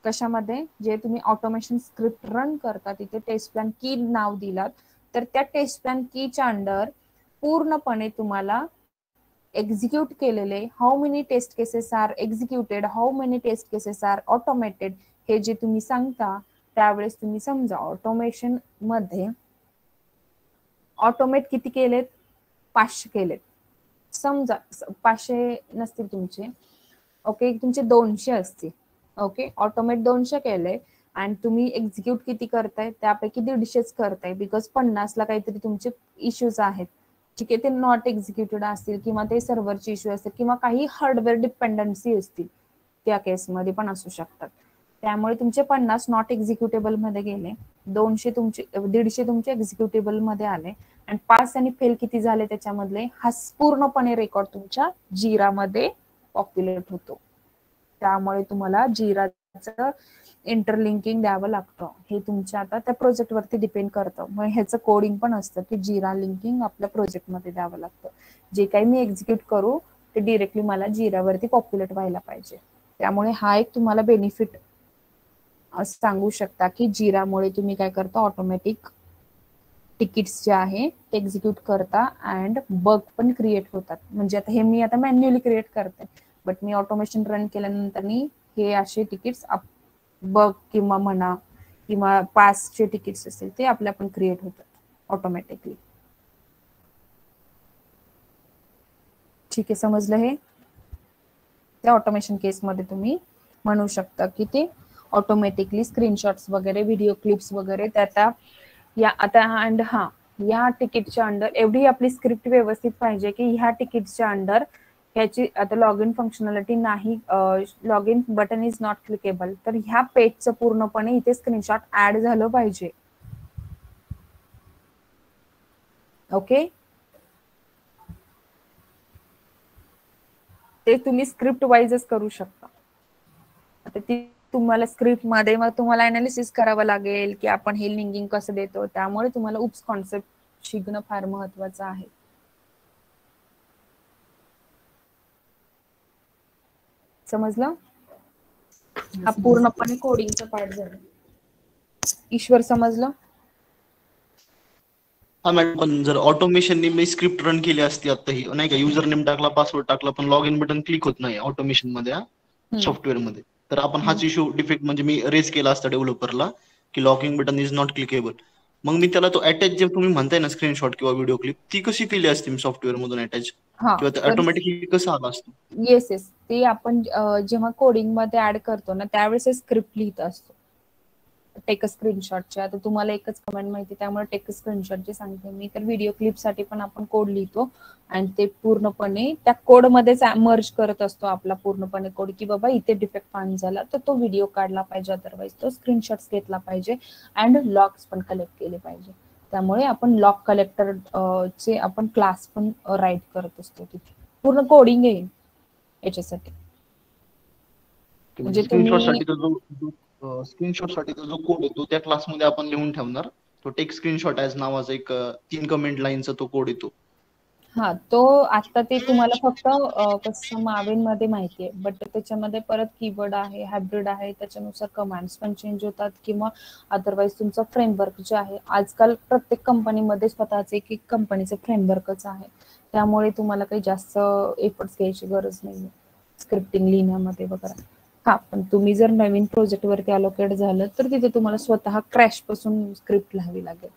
कशामध्ये, जे तुम्ही ऑटोमेशन स्क्रिप्ट रन करता तिथे टेस्ट प्लॅन की नाव दिलात तर त्या टेस्ट प्लॅन कीच्या अंडर पूर्णपणे तुम्हाला एक्झिक्यूट केलेले how many test cases are executed, how many test cases are automated, हे जे तुम्ही सांगता त्यावेळेस तुम्ही समजा ऑटोमेशन मध्ये ऑटोमेट किती केलेत, 500 केलेत. समजा 500 नसतील तुमचे, ओके, तुमचे 200 असतील. ओके. ऑटोमेट 200 केले आणि तुम्ही एक्झिक्यूट किती करताय, त्यापैकी 150च करताय, बिकॉज 50ला काहीतरी तुमचे इश्यूज आहेत. ठीक आहे. ते नॉट एक्झिक्युटेड असतील किंवा ते सर्व्हरचे इश्यू असतील किंवा काही हार्डवेअर डिपेंडन्सी असतील, त्या केसमध्ये पण असू शकतात. त्यामुळे तुमचे 50 नॉट एक्झिक्युटेबल मध्ये गेले, 150 तुमचे एक्झिक्युटेबल मध्ये आले आणि 5 आणि फेल किती झाले त्याच्यामधले, हा पूर्णपणे रेकॉर्ड तुमच्या जिरामध्ये पॉप्युलेट होतो. त्यामुळे तुम्हाला जिराचं इंटरलिंकिंग द्यावं लागतं. हे तुमच्या आता त्या प्रोजेक्ट वरती डिपेंड करतं. मग ह्याचं कोडिंग पण असतं की जिरा लिंकिंग आपल्या प्रोजेक्ट मध्ये द्यावं लागतं. जे काही मी एक्झिक्यूट करू ते डिरेक्टली मला जिरावरती पॉप्युलेट व्हायला पाहिजे. त्यामुळे हा एक तुम्हाला बेनिफिट सांगू शकता की जिरामुळे तुम्ही काय करता, ऑटोमॅटिक तिकीट्स जे आहे ते एक्झिक्यूट करता अँड बग पण क्रिएट होतात. म्हणजे आता हे मी आता मॅन्युअली क्रिएट करते, बट मी ऑटोमेशन रन केल्यानंतर हे असे तिकीट्स बग किंवा म्हणा किंवा पासचे तिकीट्स असतील ते आपल्या पण क्रिएट होतात ऑटोमॅटिकली. ठीक आहे, समजलं हे. त्या ऑटोमेशन केसमध्ये तुम्ही म्हणू शकता की ते ऑटोमॅटिकली स्क्रीनशॉट्स वगैरे, व्हिडिओ क्लिप्स वगैरे त्या या आता अँड या तिकीटच्या अंडर एवढी आपली स्क्रिप्ट व्यवस्थित पाहिजे की ह्या तिकीटच्या अंडर ह्याची आता लॉग इन फंक्शनॅलिटी नाही, log in button is not clickable, तर ह्या पेजचं पूर्णपणे इथे स्क्रीनशॉट ऍड झालं पाहिजे. ओके. ते तुम्ही स्क्रिप्ट वाईजच करू शकता. आता ती तुम्हाला स्क्रिप्ट मध्ये मग तुम्हाला अनालिसिस करावं लागेल की आपण हे लिंकिंग कसं देतो. त्यामुळे तुम्हाला उप्स कॉन्सेप्ट शिकणं फार महत्वाचं आहे. समजलं. हा पूर्णपणे कोडिंगचा पार्ट झाला. ईश्वर समजलं. हा मॅडम, पण जर ऑटोमेशनने मी स्क्रिप्ट रन केली असती आता नाही का, युजर नेम टाकला, पासवर्ड टाकला, पण लॉग इन बटन क्लिक होत नाही ऑटोमेशन मध्ये, सॉफ्टवेअर मध्ये, तर आपण हाच इश्यू डिफेक्ट म्हणजे मी रेज केला असता डेव्हलपरला की logging button is not clickable. मग मी त्याला तो अटॅच जे तुम्ही म्हणताय ना स्क्रीनशॉट किंवा व्हिडिओ क्लिप ती कशी केली असती मी सॉफ्टवेअर मधून अटॅच हा किंवा ते तर ऑटोमॅटिकली कसं आलं असतं? येस येस, ते आपण जेव्हा कोडिंग मध्ये ऍड करतो ना त्यावेळेस स्क्रिप्ट लिहित असतो टेक स्क्रीनशॉटचे. आता तुम्हाला एकच कमेंट माहिती त्यामुळे टेक स्क्रीनशॉटचे सांगते मी. तर व्हिडिओ क्लिपसाठी पण आपण कोड लिहितो आणि ते पूर्णपणे त्या कोडमध्येच मर्ज करत असतो आपला पूर्णपणे कोड की बाबा इथे डिफेक्ट फाइंड झाला तर तो व्हिडिओ काढला पाहिजे, अदरवाईज तो स्क्रीनशॉट्स घेतला पाहिजे अँड लॉग्स पण कलेक्ट केले पाहिजे. त्यामुळे आपण लॉग कलेक्टर चे आपण क्लास पण राईट करत असतो तिथे. पूर्ण कोडिंग आहे याच्यासाठी. म्हणजे स्क्रीनशॉट तुम्ही साठी स्क्रीनशॉट साठी जो कोड येतो त्या क्लासमध्ये आपण लिहून ठेवणार. तो टेक स्क्रीनशॉट ॲज नावाचा एक 3 कमेंट लाईनचा तो कोड येतो. हा, तो आता ते तुम्हाला फक्त कसं मावेन मध्ये माहिती आहे, बट त्याच्यामध्ये परत कीवर्ड आहे, हायब्रिड आहे, त्याच्यानुसार कमांड्स पण चेंज होतात किंवा अदरवाईज तुमचा फ्रेमवर्क जे आहे, आजकाल प्रत्येक कंपनीमध्ये स्वतःच एक कंपनीचं फ्रेमवर्कच आहे. त्यामुळे तुम्हाला काही जास्त एफर्ट्स घ्यायची गरज नाही स्क्रिप्टिंग लिहिण्यामध्ये वगैरे. हा, पण तुम्ही जर नवीन प्रोजेक्ट वरती अलोकेट झालं तर तिथे तुम्हाला स्वतः क्रॅश पासून स्क्रिप्ट लिहावी लागेल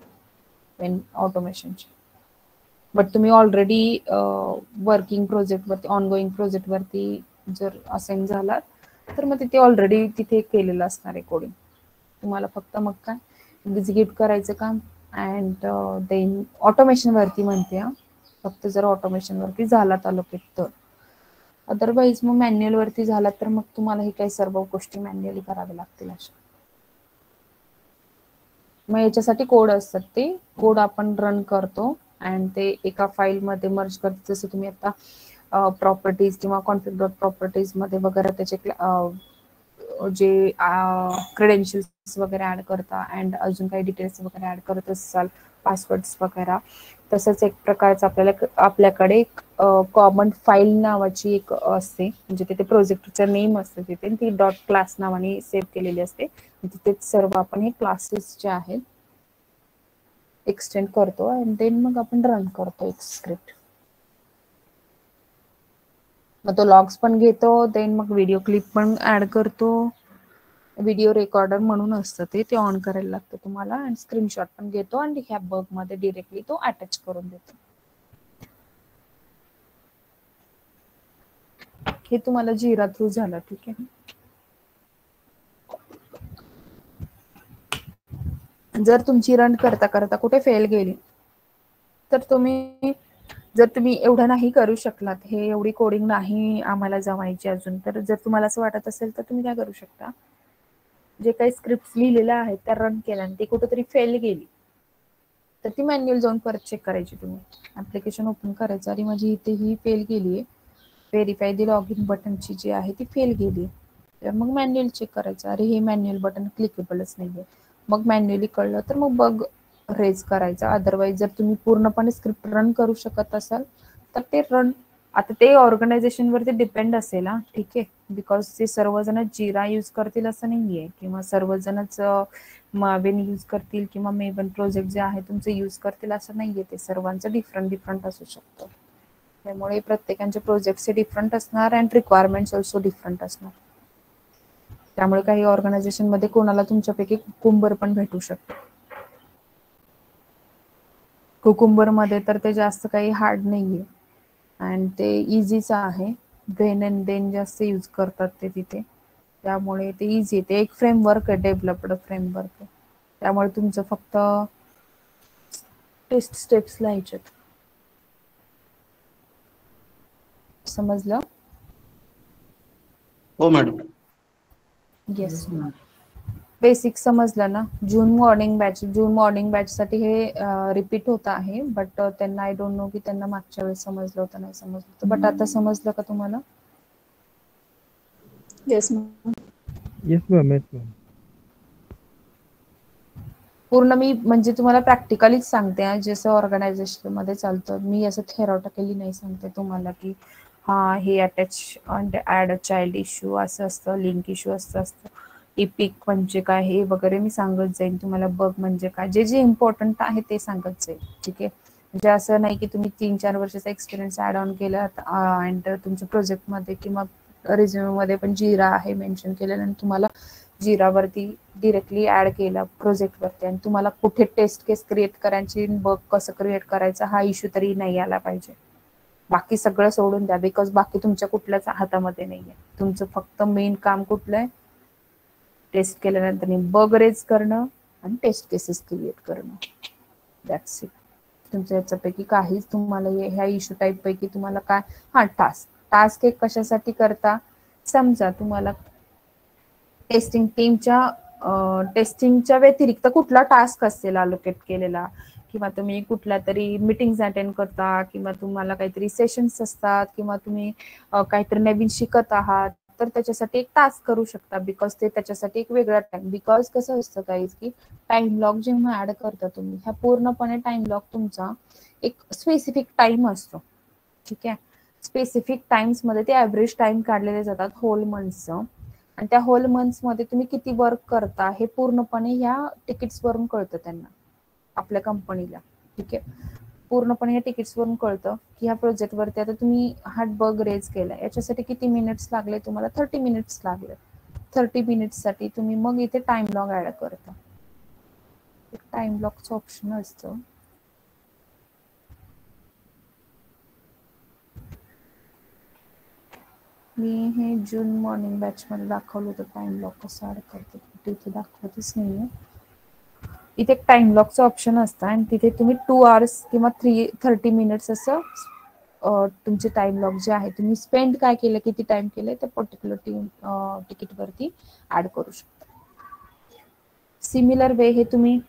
वेन ऑटोमेशनची. बट तुम्ही ऑलरेडी वर्किंग प्रोजेक्ट वरती, ऑनगोईंग प्रोजेक्ट वरती जर असाइन झालात तर मग तिथे ऑलरेडी तिथे केलेलं असणार आहे कोडिंग. तुम्हाला फक्त मग काय एक्झिक्यूट करायचं काम अँड देन ऑटोमेशन वरती म्हणते हा, फक्त जर ऑटोमेशन वरती झालात अलोकेट तर. अदरवाईज मग मॅन्युअल वरती झाला तर मग तुम्हाला हे काही सर्व गोष्टी मॅन्युअली कराव्या लागतील अशा. मग याच्यासाठी कोड असतात, ते कोड आपण रन करतो अँड ते एका फाईल मध्ये मर्ज करतो. जसं तुम्ही आता प्रॉपर्टीज किंवा कॉन्फिग डॉट प्रॉपर्टीज मध्ये वगैरे त्याचे जे क्रेडेन्शियल्स वगैरे ऍड करता अँड अजून काही डिटेल्स वगैरे ऍड करत असाल, पासवर्ड्स वगैरे, तसंच एक प्रकारचं आपल्याकडे एक कॉमन फाईल नावाची एक असते, म्हणजे तिथे प्रोजेक्टचं नेम असतं तिथे, ती डॉट क्लास नावाने सेव्ह केलेली असते. तिथेच सर्व आपण हे क्लासेस जे आहेत एक्सटेंड करतो आणि देन मग आपण रन करतो एक स्क्रिप्ट. मग तो लॉग्स पण घेतो, देन मग व्हिडिओ क्लिप पण ऍड करतो. व्हिडिओ रेकॉर्डर म्हणून असतं ते ऑन करायला लागतं तुम्हाला आणि स्क्रीनशॉट पण घेतो आणि ह्या बग मध्ये डिरेक्टली तो अटॅच करून देतो. हे तुम्हाला जिरा थ्रू झालं, ठीक आहे. जर तुमची रन करता करता कुठे फेल गेली तर तुम्ही, जर तुम्ही एवढं नाही करू शकलात, हे एवढी कोडिंग नाही आम्हाला जमायची अजून, तर जर तुम्हाला असं वाटत असेल तर तुम्ही काय करू शकता, जे काही स्क्रिप्ट लिहिलेल्या आहेत त्या रन केल्या आणि ती कुठेतरी फेल गेली तर ती मॅन्युअल जाऊन परत चेक करायची. तुम्ही ऍप्लिकेशन ओपन करायचं, आणि माझी इथे ही फेल गेली आहे, व्हेरीफाय दी लॉग इन बटनची जी आहे ती फेल गेली, तर मग मॅन्युअल चेक करायचं, अरे हे मॅन्युअल बटन क्लिकेबलच नाहीये. मग मॅन्युअली कळलं तर मग बग रेज करायचा. अदरवाईज जर तुम्ही पूर्णपणे स्क्रिप्ट रन करू शकत असाल तर ते रन, आता ते ऑर्गनायझेशन वरती डिपेंड असेल हा, ठीक आहे, बिकॉज ते सर्वजण जिरा यूज करतील असं नाहीये किंवा सर्वजणच मावेन यूज करतील किंवा मेवन प्रोजेक्ट जे आहे तुमचे यूज करतील असं नाहीये. ते सर्वांचं डिफरंट असू शकतं. त्यामुळे प्रत्येकाचे प्रोजेक्टचे डिफरंट असणार अँड रिक्वायरमेंट्स ऑल्सो डिफरंट असणार. त्यामुळे काही ऑर्गनायझेशन मध्ये कोणाला तुमच्यापैकी कुकुंबर पण भेटू शकतो. कुकुंबर मध्ये तर ते जास्त काही हार्ड नाहीये अँड ते इझीच आहे. देन अँड देन जास्त यूज करतात ते तिथे, त्यामुळे ते इझी आहे. ते एक फ्रेमवर्क आहे, डेव्हलप्ड फ्रेमवर्क आहे. त्यामुळे तुमचं फक्त टेस्ट स्टेप्स लिहायच्यात. समजलं? हो मॅडम. येस, बेसिक समजलं ना. जून मॉर्निंग बॅच साठी हे रिपीट होत आहे, बट त्यांना आय डोंट नो की त्यांना मागच्या वेळेस समजलं होतं नाही समजलं होतं, बट आता समजलं का तुम्हाला? Yes, ma'am. Yes ma'am, yes ma'am. पूर्ण मी म्हणजे तुम्हाला प्रॅक्टिकलीच सांगते, जसं ऑर्गनायझेशन मध्ये चालतं. मी असं थेरॉटिकली नाही सांगते तुम्हाला की हा हे attach and add a child issue असं असतं, लिंक इश्यू असतं. इपिक म्हणजे काय हे वगैरे मी सांगत जाईन तुम्हाला. बग म्हणजे काय, जे जे इम्पॉर्टंट आहे ते सांगत जाईल, ठीक आहे. म्हणजे असं नाही की तुम्ही 3-4 वर्षाचा एक्सपिरियन्स ऍड ऑन केला अँड तुमच्या प्रोजेक्टमध्ये किंवा रिझ्यूम मध्ये पण जिरा आहे मेन्शन केलेलं आणि तुम्हाला जिरावरती डिरेक्टली ऍड केला प्रोजेक्टवरती आणि तुम्हाला कुठे टेस्ट केस क्रिएट करायची, बग कसं क्रिएट करायचं हा इश्यू तरी नाही आला पाहिजे. बाकी सगळं सोडून द्या, बिकॉज बाकी तुमच्या कुठल्याच हातामध्ये नाहीये. तुमचं फक्त मेन काम कुठलं आहे, टेस्ट केल्यानंतर बग रेज करणं आणि टेस्ट केसेस क्रिएट करणं. That's it. तुमच्या याच्यापैकी काहीच तुम्हाला ह्या इश्यू टाईप पैकी तुम्हाला काय, हा टास्क एक कशासाठी करता, समजा तुम्हाला टेस्टिंगच्या व्यतिरिक्त कुठला टास्क असेल अलोकेट केलेला, किंवा तुम्ही कुठल्या तरी मीटिंग्स अटेंड करता, किंवा तुम्हाला काहीतरी सेशन्स असतात, किंवा तुम्ही काहीतरी नवीन शिकत आहात, तर त्याच्यासाठी एक टास्क करू शकता. बिकॉज ते त्याच्यासाठी एक वेगळा टाइम, बिकॉज कसं असतं काहीच की टाइम लॉग जेव्हा ऍड करता तुम्ही, ह्या पूर्णपणे टाइम लॉग तुमचा एक स्पेसिफिक टाइम असतो. ठीक आहे, स्पेसिफिक टाइम्स मध्ये ते ऍव्हरेज टाइम काढलेले जातात होल मंथचं, आणि त्या होल मंथ्स मध्ये तुम्ही किती वर्क करता हे पूर्णपणे ह्या तिकीट्स वरून कळतं त्यांना, आपल्या कंपनीला. ठीक आहे, पूर्णपणे या तिकीट्स वरून कळतं की ह्या प्रोजेक्ट वरती आता तुम्ही हा बग रेज केला, याच्यासाठी किती मिनिट्स लागले तुम्हाला, 30 मिनिट्स लागले. 30 मिनिट्स साठी तुम्ही मग इथे टाइम लॉग ऍड करता. टाइम लॉगचं ऑप्शन असतं. मी हे जून मॉर्निंग बॅच मध्ये दाखवलं होतं टाइम लॉग कसं ऍड करतो, तिथे दाखवतच नाहीये. इथे एक टाइम लॉगचं ऑप्शन असतं आणि तिथे तुम्ही 2 hours किंवा 30 मिनिट्स असं तुमचे टाइम लॉग जे आहे, तुम्ही स्पेंड काय केलं, किती टाइम केलं, ते पर्टिक्युलर तिकीट वरती ऍड करू शकता. सिमिलर वे हे तुम्ही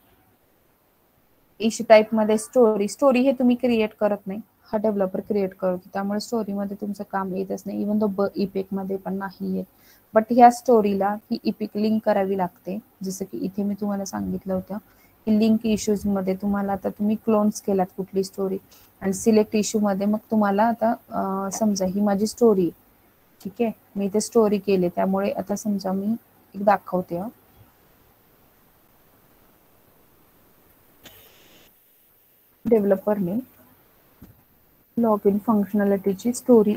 इश्यू टाईप मध्ये स्टोरी हे तुम्ही क्रिएट करत नाही, हा डेव्हलपर क्रिएट करतो, त्यामुळे स्टोरीमध्ये तुमचं काम येतच नाही. इव्हन तो इपिक मध्ये पण नाही येत. बट ह्या स्टोरीला ही इपिक लिंक करावी लागते, जसं की इथे मी तुम्हाला सांगितलं होतं की लिंक इश्यूज मध्ये तुम्हाला आता तुम्ही क्लोन्स केलात कुठली स्टोरी आणि सिलेक्ट इश्यू मध्ये मग तुम्हाला आता समजा ही माझी स्टोरी, ठीक आहे, मी इथे स्टोरी केली, त्यामुळे आता समजा मी एक दाखवते. डेव्हलपरने लॉग इन फंक्शनॅलिटीची स्टोरी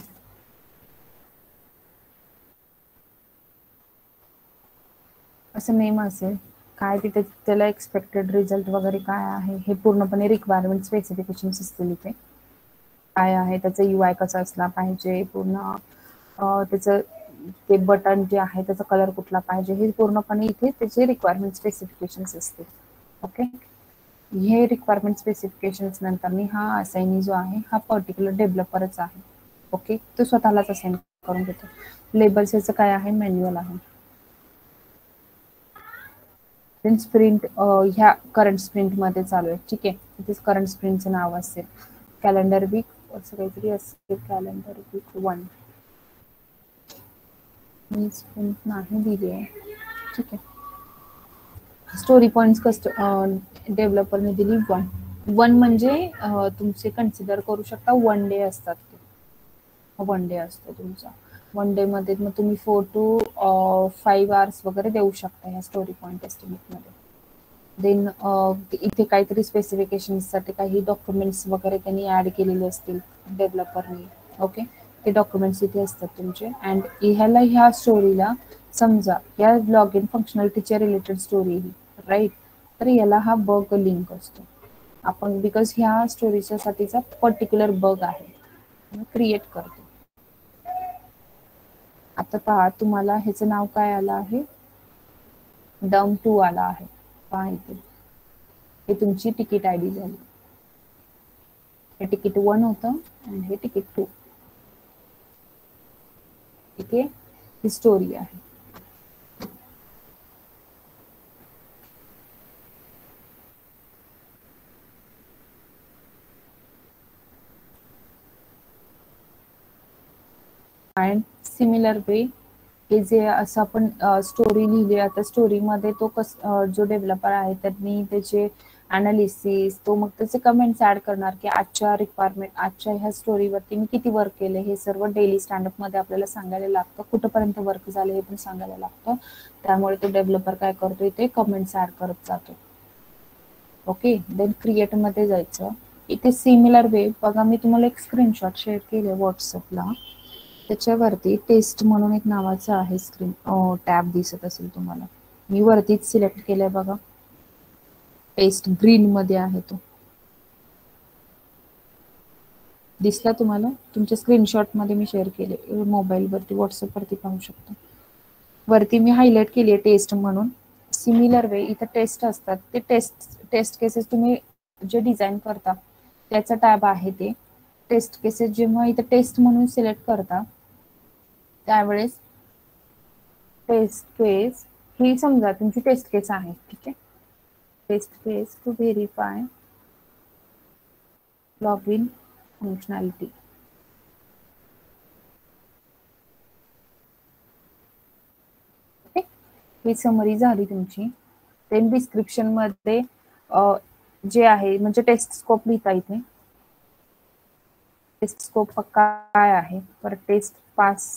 असं नेम असेल, काय तिथे त्याला एक्सपेक्टेड रिझल्ट वगैरे काय आहे हे पूर्णपणे रिक्वायरमेंट स्पेसिफिकेशन्स असतील. इथे काय आहे, त्याचं UI कसं असला पाहिजे, पूर्ण त्याचं ते बटन जे आहे त्याचा कलर कुठला पाहिजे, हे पूर्णपणे इथे त्याचे रिक्वायरमेंट स्पेसिफिकेशन्स असतील. ओके, हे रिक्वायरमेंट स्पेसिफिकेशन्स नंतर हा असाइनी जो आहे हा पर्टिक्युलर डेव्हलपरच आहे. ओके, तो स्वतःलाच असाइन करून घेतो. लेबल्स याचं काय आहे, मॅन्युअल आहे. स्प्रिंट ह्या करंट स्प्रिंट मध्ये चालू आहे. ठीक आहे, इथे करंट स्प्रिंटचं नाव असेल, कॅलेंडर वीक असं काहीतरी असेल, कॅलेंडर वीक 1. मी स्प्रिंट नाही दिली आहे. ठीक आहे, स्टोरी पॉइंट्स डेव्हलपरने दिली 1 म्हणजे तुमचे कन्सिडर करू शकता 1 डे असतात. 1 डे असतो तुमचा. 1 डे मध्ये मग तुम्ही 4 to 5 hours वगैरे देऊ शकता या स्टोरी पॉइंट एस्टिमेट मध्ये. देन इथे काहीतरी स्पेसिफिकेशनसाठी काही डॉक्युमेंट्स वगैरे त्यांनी ऍड केलेले असतील डेव्हलपरनी. ओके, ते डॉक्युमेंट्स इथे असतात तुमचे. अँड ह्या स्टोरीला समजा या लॉग इन फंक्शनॅलिटीच्या रिलेटेड स्टोरी राईट, तर याला हा बग लिंक असतो. आपण बिकॉज ह्या स्टोरीच्या साठीचा पर्टिक्युलर बग आहे क्रिएट करतो. आता पहा, तुम्हाला ह्याचं नाव काय आलं आहे, डम 2 आला आहे. पहा इथे हे तुमची तिकीट ID झाली. हे तिकीट 1 होतं आणि हे तिकीट 2. इथे ही स्टोरी आहे. अँड सिमिलर वे हे जे असं आपण स्टोरी लिहिली, आता स्टोरीमध्ये तो जो डेव्हलपर आहे त्यांनी त्याचे अनालिसिस, तो मग त्याचे कमेंट्स ऍड करणार की आजच्या रिक्वायरमेंट, आजच्या ह्या स्टोरीवरती मी किती वर्क केले, हे सर्व डेली स्टँडअप मध्ये आपल्याला सांगायला लागतं. कुठपर्यंत वर्क झाले हे पण सांगायला लागतं. त्यामुळे तो डेव्हलपर काय करतो, इथे कमेंट्स ऍड करत जातो. ओके, देन क्रिएट मध्ये जायचं. इथे सिमिलर वे बघा, मी तुम्हाला एक स्क्रीनशॉट शेअर केले व्हॉट्सअपला. त्याच्यावरती टेस्ट म्हणून एक नावाचं आहे स्क्रीन टॅब दिसत असेल तुम्हाला. मी वरतीच सिलेक्ट केलंय बघा. टेस्ट ग्रीन मध्ये आहे तो. दिसला तुम्हाला? तुमच्या स्क्रीनशॉट मध्ये मी शेअर केले मोबाईल वरती, व्हॉट्सअप वरती पाहू शकता. वरती मी हायलाइट केली आहे टेस्ट म्हणून. सिमिलर वे इथं टेस्ट असतात ते टेस्ट केसेस तुम्ही जे डिझाईन करता त्याचा टॅब आहे ते. टेस्ट केसेस जेव्हा इथं टेस्ट म्हणून सिलेक्ट करता त्यावेळेस टेस्ट केस ही समजा तुमची टेस्ट केस आहे, ठीक आहे. Test case to verify log in functionality. ही समरी झाली तुमची. देन डिस्क्रिप्शन मध्ये जे आहे म्हणजे टेस्ट स्कोप लिहिता इथे. टेस्ट स्कोप काय आहे, पर टेस्ट पास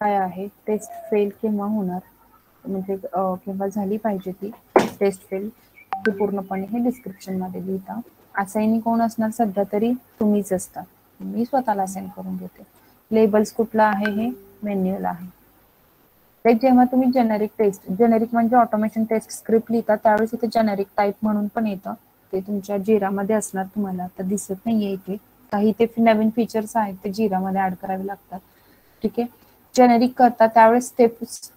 काय आहे, टेस्ट फेल केव्हा होणार म्हणजे केव्हा झाली पाहिजे ती टेस्ट फेल, ते पूर्णपणे हे डिस्क्रिप्शन मध्ये लिहिता. असाइनी कोण असणार सध्या तरी तुम्हीच असता. मी स्वतःला असाइन करून घेते. लेबल्स कुठला आहे, हे मॅन्युअल आहे. ते जेव्हा तुम्ही जेनेरिक म्हणजे ऑटोमेशन टेस्ट स्क्रिप्ट लिहिता त्यावेळेस इथे जेनेरिक टाईप म्हणून पण येतं. ते तुमच्या जिरामध्ये असणार, तुम्हाला आता दिसत नाहीये इथे. काही ते नवीन फीचर्स आहेत ते जिरामध्ये ऍड करावे लागतात, ठीक आहे. जेनेरिक करता त्यावेळेस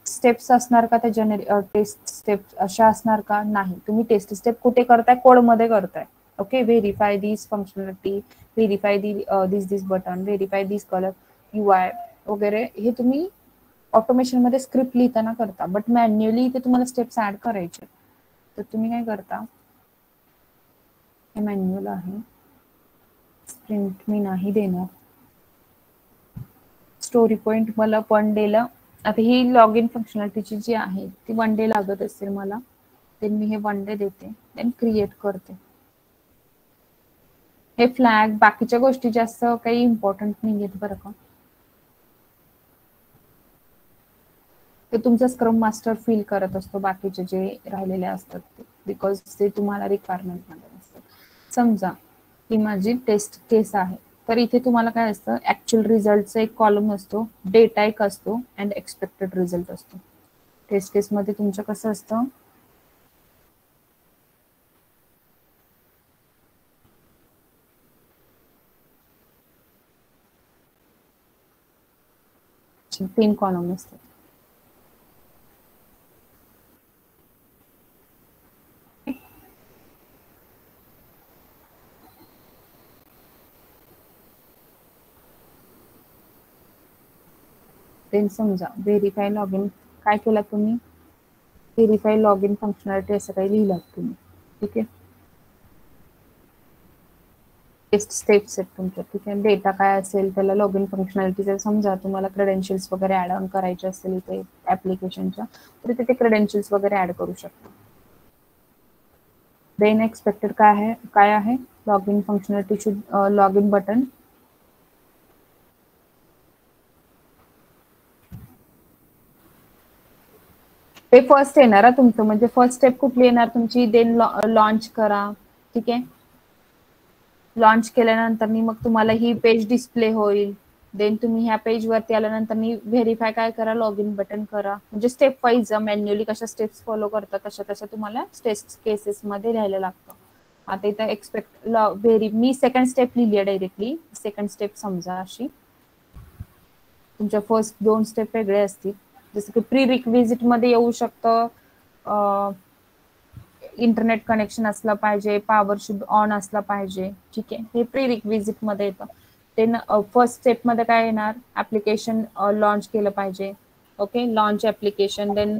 स्टेप्स असणार का त्या टेस्ट स्टेप्स अशा असणार का? नाही. तुम्ही टेस्ट स्टेप कुठे करताय? कोड मध्ये करताय. ओके. व्हेरीफाय दिस फंक्शनॅलिटी, व्हेरीफाय दिस बटन, व्हेरीफाय दिस कलर, UI वगैरे हे तुम्ही ऑटोमेशन मध्ये स्क्रिप्ट लिहिताना करता. बट मॅन्युअली इथे तुम्हाला स्टेप्स ऍड करायचे. तर तुम्ही काय करता, हे मॅन्युअल आहे, स्प्रिंट मी नाही देणार. स्टोरी पॉइंट मला 1 डेला, आता ही लॉग इन फंक्शनॅलिटीची जी आहे ती 1 डे लागत असेल मला, देन मी हे 1 डे देते, देन क्रिएट करते. हे फ्लॅग बाकीच्या गोष्टी जास्त काही इम्पॉर्टंट नाही आहेत बरं का. ते तुमचा स्क्रम मास्टर फील करत असतो बाकीचे जे राहिलेले असतात ते, बिकॉज ते तुम्हाला रिक्वायरमेंट मध्ये असतात. समजा ही माझी टेस्ट केस आहे, तर इथे तुम्हाला काय असतं, ऍक्च्युअल रिझल्टचा एक कॉलम असतो, डेटा एक असतो अँड एक्सपेक्टेड रिझल्ट असतो. टेस्ट केस मध्ये तुमचं कसं असतं, तीन कॉलम असतात. देन समजा व्हेरीफाय लॉग इन काय केलं तुम्ही, व्हेरीफाय लॉग इन फंक्शनॅलिटी असं काही लिहिलं तुम्ही, ठीक आहे. टेस्ट स्टेप्स आहेत तुमच्या, ठीक आहे. डेटा काय असेल त्याला लॉग इन फंक्शनॅलिटी, समजा तुम्हाला क्रेडेन्शियल्स वगैरे ऍड ऑन करायचे असेल इथे ऍप्लिकेशनच्या, तर तिथे क्रेडेन्शियल्स वगैरे ऍड करू शकता. देन एक्सपेक्टेड काय आहे log in functionality should log in button, ते फर्स्ट येणार तुमचं, म्हणजे फर्स्ट स्टेप कुठली येणार तुमची, देन लॉन्च करा, ठीक आहे. लॉन्च केल्यानंतर मग तुम्हाला ही पेज डिस्प्ले होईल. देन तुम्ही ह्या पेज वरती आल्यानंतर व्हेरीफाय काय करा, लॉग इन बटन करा. म्हणजे स्टेप वाईज मॅन्युअली कशा स्टेप्स फॉलो करतात तशा तुम्हाला टेस्ट केसेस मध्ये लिहायला लागतं. आता इथं मी सेकंड स्टेप लिहिली आहे डायरेक्टली. सेकंड स्टेप समजा अशी, तुमच्या फर्स्ट 2 स्टेप वेगळे असतील. जसं की प्री रिक्विजिट मध्ये येऊ शकतं, इंटरनेट कनेक्शन असलं पाहिजे, पॉवर शुड ऑन असला पाहिजे, ठीक आहे. हे प्री रिक्विजिट मध्ये येतं. ते फर्स्ट स्टेप मध्ये काय येणार, ऍप्लिकेशन लॉन्च केलं पाहिजे, okay. Launch application, then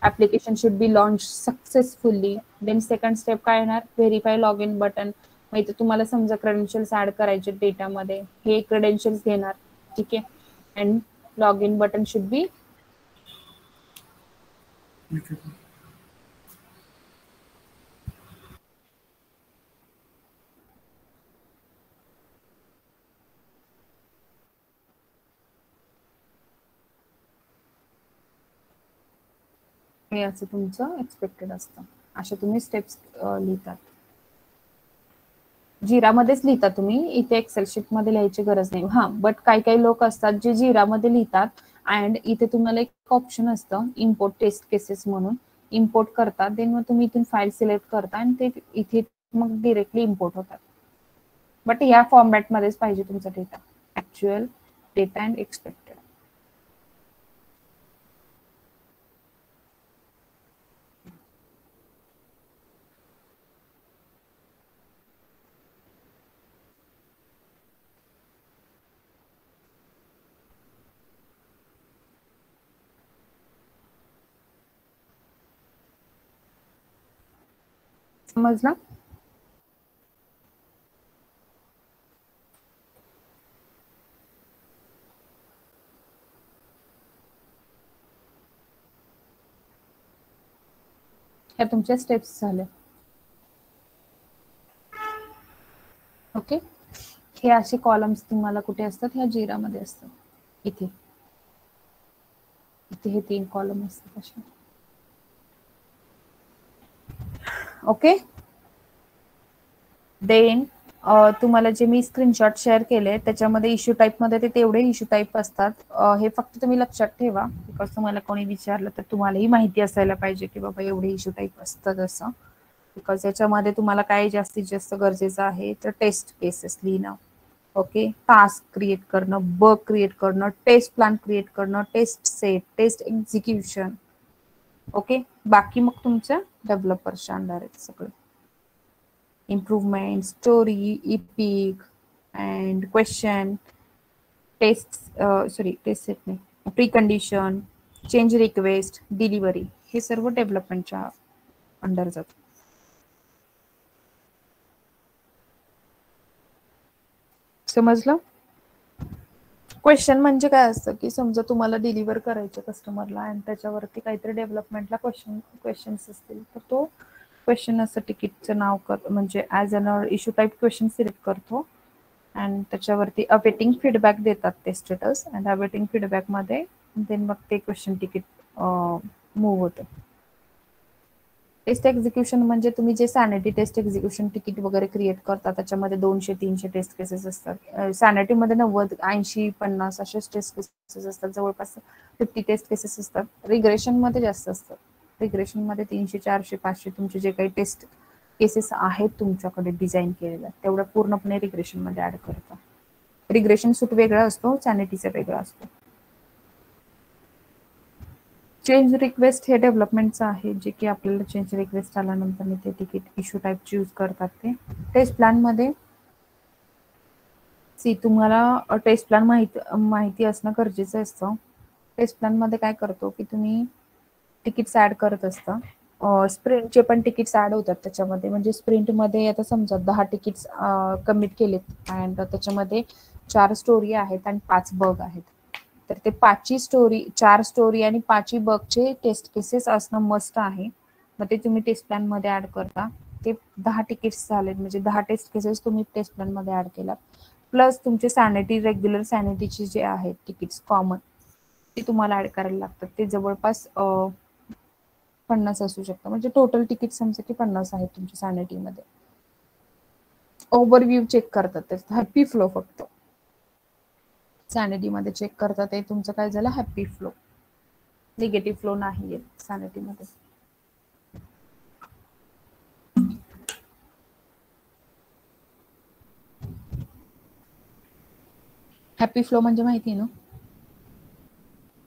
application should be launch successfully. Then second step काय येणार, व्हेरीफाय लॉग इन बटन. मग इथे तुम्हाला समजा क्रेडेन्शियल्स ऍड करायचे डेटामध्ये, हे क्रेडेन्शियल्स घेणार, ठीक आहे. And log in button should बी हे असं तुमचं एक्सपेक्टेड असतं. अशा तुम्ही स्टेप्स लिहितात. जिरामध्येच लिहिता तुम्ही, इथे एक्सेल शीट मध्ये लिहायची गरज नाही. हा, बट काही काही लोक असतात जे जिरामध्ये लिहितात अँड इथे तुम्हाला एक ऑप्शन असतं इम्पोर्ट टेस्ट केसेस म्हणून, इम्पोर्ट करतात. देन मग तुम्ही इथून फाईल सिलेक्ट करता आणि ते इथे मग डिरेक्टली इम्पोर्ट होतात. बट या फॉर्मॅट मध्येच पाहिजे तुमचा data, actual data and expected. समजला? ह्या तुमच्या स्टेप्स झाल्या. ओके, हे असे कॉलम्स तुम्हाला कुठे असतात? ह्या जिरामध्ये असतात. इथे इथे हे 3 कॉलम असतात असे. ओके, देन तुम्हाला जे मी स्क्रीनशॉट शेअर केले त्याच्यामध्ये इश्यू टाईप मध्ये ते तेवढे इश्यू टाईप असतात. हे फक्त तुम्ही लक्षात ठेवा, बिकॉज तुम्हाला कोणी विचारलं तर तुम्हालाही माहिती असायला पाहिजे की बाबा एवढे इश्यू टाईप असतात असं. बिकॉज याच्यामध्ये तुम्हाला काय जास्तीत जास्त गरजेचं आहे तर टेस्ट केसेस लिहिणं. ओके, टास्क क्रिएट करणं, बग क्रिएट करणं, टेस्ट प्लॅन क्रिएट करणं, test set, test execution. Okay, बाकी मग तुमच्या डेव्हलपर्सच्या अंडर आहेत सगळं. Improvement, story, epic and question, test test set नाही, precondition, change request, delivery, हे सर्व डेव्हलपमेंटच्या अंडर जातं. समजलं? क्वेश्चन म्हणजे काय असतं की समजा तुम्हाला डिलिव्हर करायचं कस्टमरला आणि त्याच्यावरती काहीतरी डेव्हलपमेंटला क्वेश्चन्स असतील तर तो क्वेश्चन असं तिकीटचं नाव म्हणजे as an issue type question select करतो आणि त्याच्यावरती अवेटिंग फीडबॅक देतात ते स्टेटस, अँड अवेटिंग फीडबॅकमध्ये देन मग ते क्वेश्चन तिकीट मूव्ह होतं. टेस्ट एक्झिक्युशन म्हणजे तुम्ही जे सॅनिटी टेस्ट एक्झिक्युशन तिकीट वगैरे क्रिएट करता त्याच्यामध्ये 200-300 टेस्ट केसेस असतात. सॅनिटीमध्ये 90, 80, 50 असेच टेस्ट केसेस असतात. जवळपास 50 टेस्ट केसेस असतात. रिग्रेशनमध्ये जास्त असतात. रिग्रेशनमध्ये 300, 400, 500 तुमचे जे काही टेस्ट केसेस आहेत तुमच्याकडे डिझाईन केलेल्या तेवढ्या पूर्णपणे रिग्रेशनमध्ये ऍड करता. रिग्रेशन सूट वेगळा असतो, सॅनिटीचा वेगळा असतो. चेंज रिक्वेस्ट हे डेव्हलपमेंटचं आहे, जे की आपल्याला चेंज रिक्वेस्ट आल्यानंतर ते तिकीट इश्यू टाईप चूज करतात. ते टेस्ट प्लॅनमध्ये तुम्हाला टेस्ट प्लॅन माहिती असणं गरजेचं असतं. टेस्ट प्लॅनमध्ये काय करतो की तुम्ही तिकीट्स ऍड करत असता. स्प्रिंटचे पण तिकीट्स ऍड होतात त्याच्यामध्ये. म्हणजे स्प्रिंटमध्ये आता समजा 10 तिकीट्स कमिट केलेत अँड त्याच्यामध्ये 4 स्टोरी आहेत आणि 5 बग आहेत, तर ते 4 स्टोरी आणि 5 बगचे टेस्ट केसेस असणं मस्ट आहे. मग ते तुम्ही टेस्ट प्लॅन मध्ये ऍड करता. ते 10 तिकीट्स झालेत म्हणजे 10 टेस्ट केसेस तुम्ही टेस्ट प्लॅन मध्ये ऍड केला, प्लस तुमचे सॅनिटी रेग्युलर सॅनिटीचे जे आहेत तिकीट्स कॉमन ते तुम्हाला ऍड करायला लागतात. ते जवळपास 50 असू शकतं. म्हणजे टोटल तिकीट समजा की 50 आहेत तुमच्या सॅनिटीमध्ये. ओव्हरव्ह्यू चेक करतात, हॅपी फ्लो फक्त सॅनिटी मध्ये चेक करतात. ते तुमचं काय झालं, हॅपी फ्लो. निगेटिव्ह फ्लो नाही येत सॅनिटी मध्ये. हॅपी फ्लो म्हणजे माहिती आहे ना?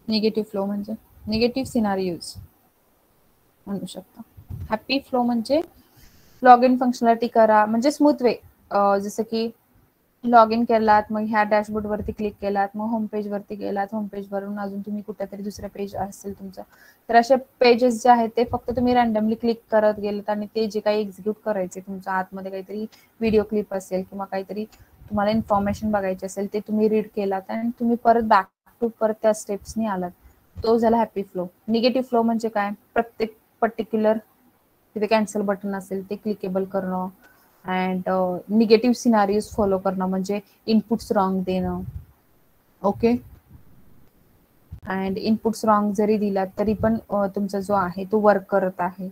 निगेटिव्ह फ्लो म्हणजे निगेटिव्ह सिनारिओज म्हणू शकता. हॅपी फ्लो म्हणजे लॉग इन फंक्शनॅलिटी करा म्हणजे स्मूथ वे. जसं की लॉग इन केलात, मग ह्या डॅशबोर्ड वरती क्लिक केलात, मग होम पेज वरती गेलात, होम पेज वरून अजून तुम्ही कुठेतरी दुसऱ्या पेज असेल तुमचं, तर असे पेजेस जे आहेत ते फक्त तुम्ही रॅन्डमली क्लिक करत गेलात आणि ते जे काही एक्झिक्यूट करायचे तुमच्या आतमध्ये काहीतरी व्हिडिओ क्लिप असेल किंवा काहीतरी तुम्हाला इन्फॉर्मेशन बघायची असेल ते तुम्ही रीड केलात आणि तुम्ही परत बॅक टू परत त्या स्टेप्सनी आलात, तो झाला हॅपी फ्लो. निगेटिव्ह फ्लो म्हणजे काय, प्रत्येक पर्टिक्युलर तिथे कॅन्सल बटन असेल ते क्लिकेबल करणं अँड निगेटिव्ह सिनारिओज फॉलो करणं म्हणजे इनपुट्स रॉंग देणं. ओके, अँड इनपुट्स रॉंग जरी दिलात तरी पण तुमचा जो आहे तो वर्क करत आहे,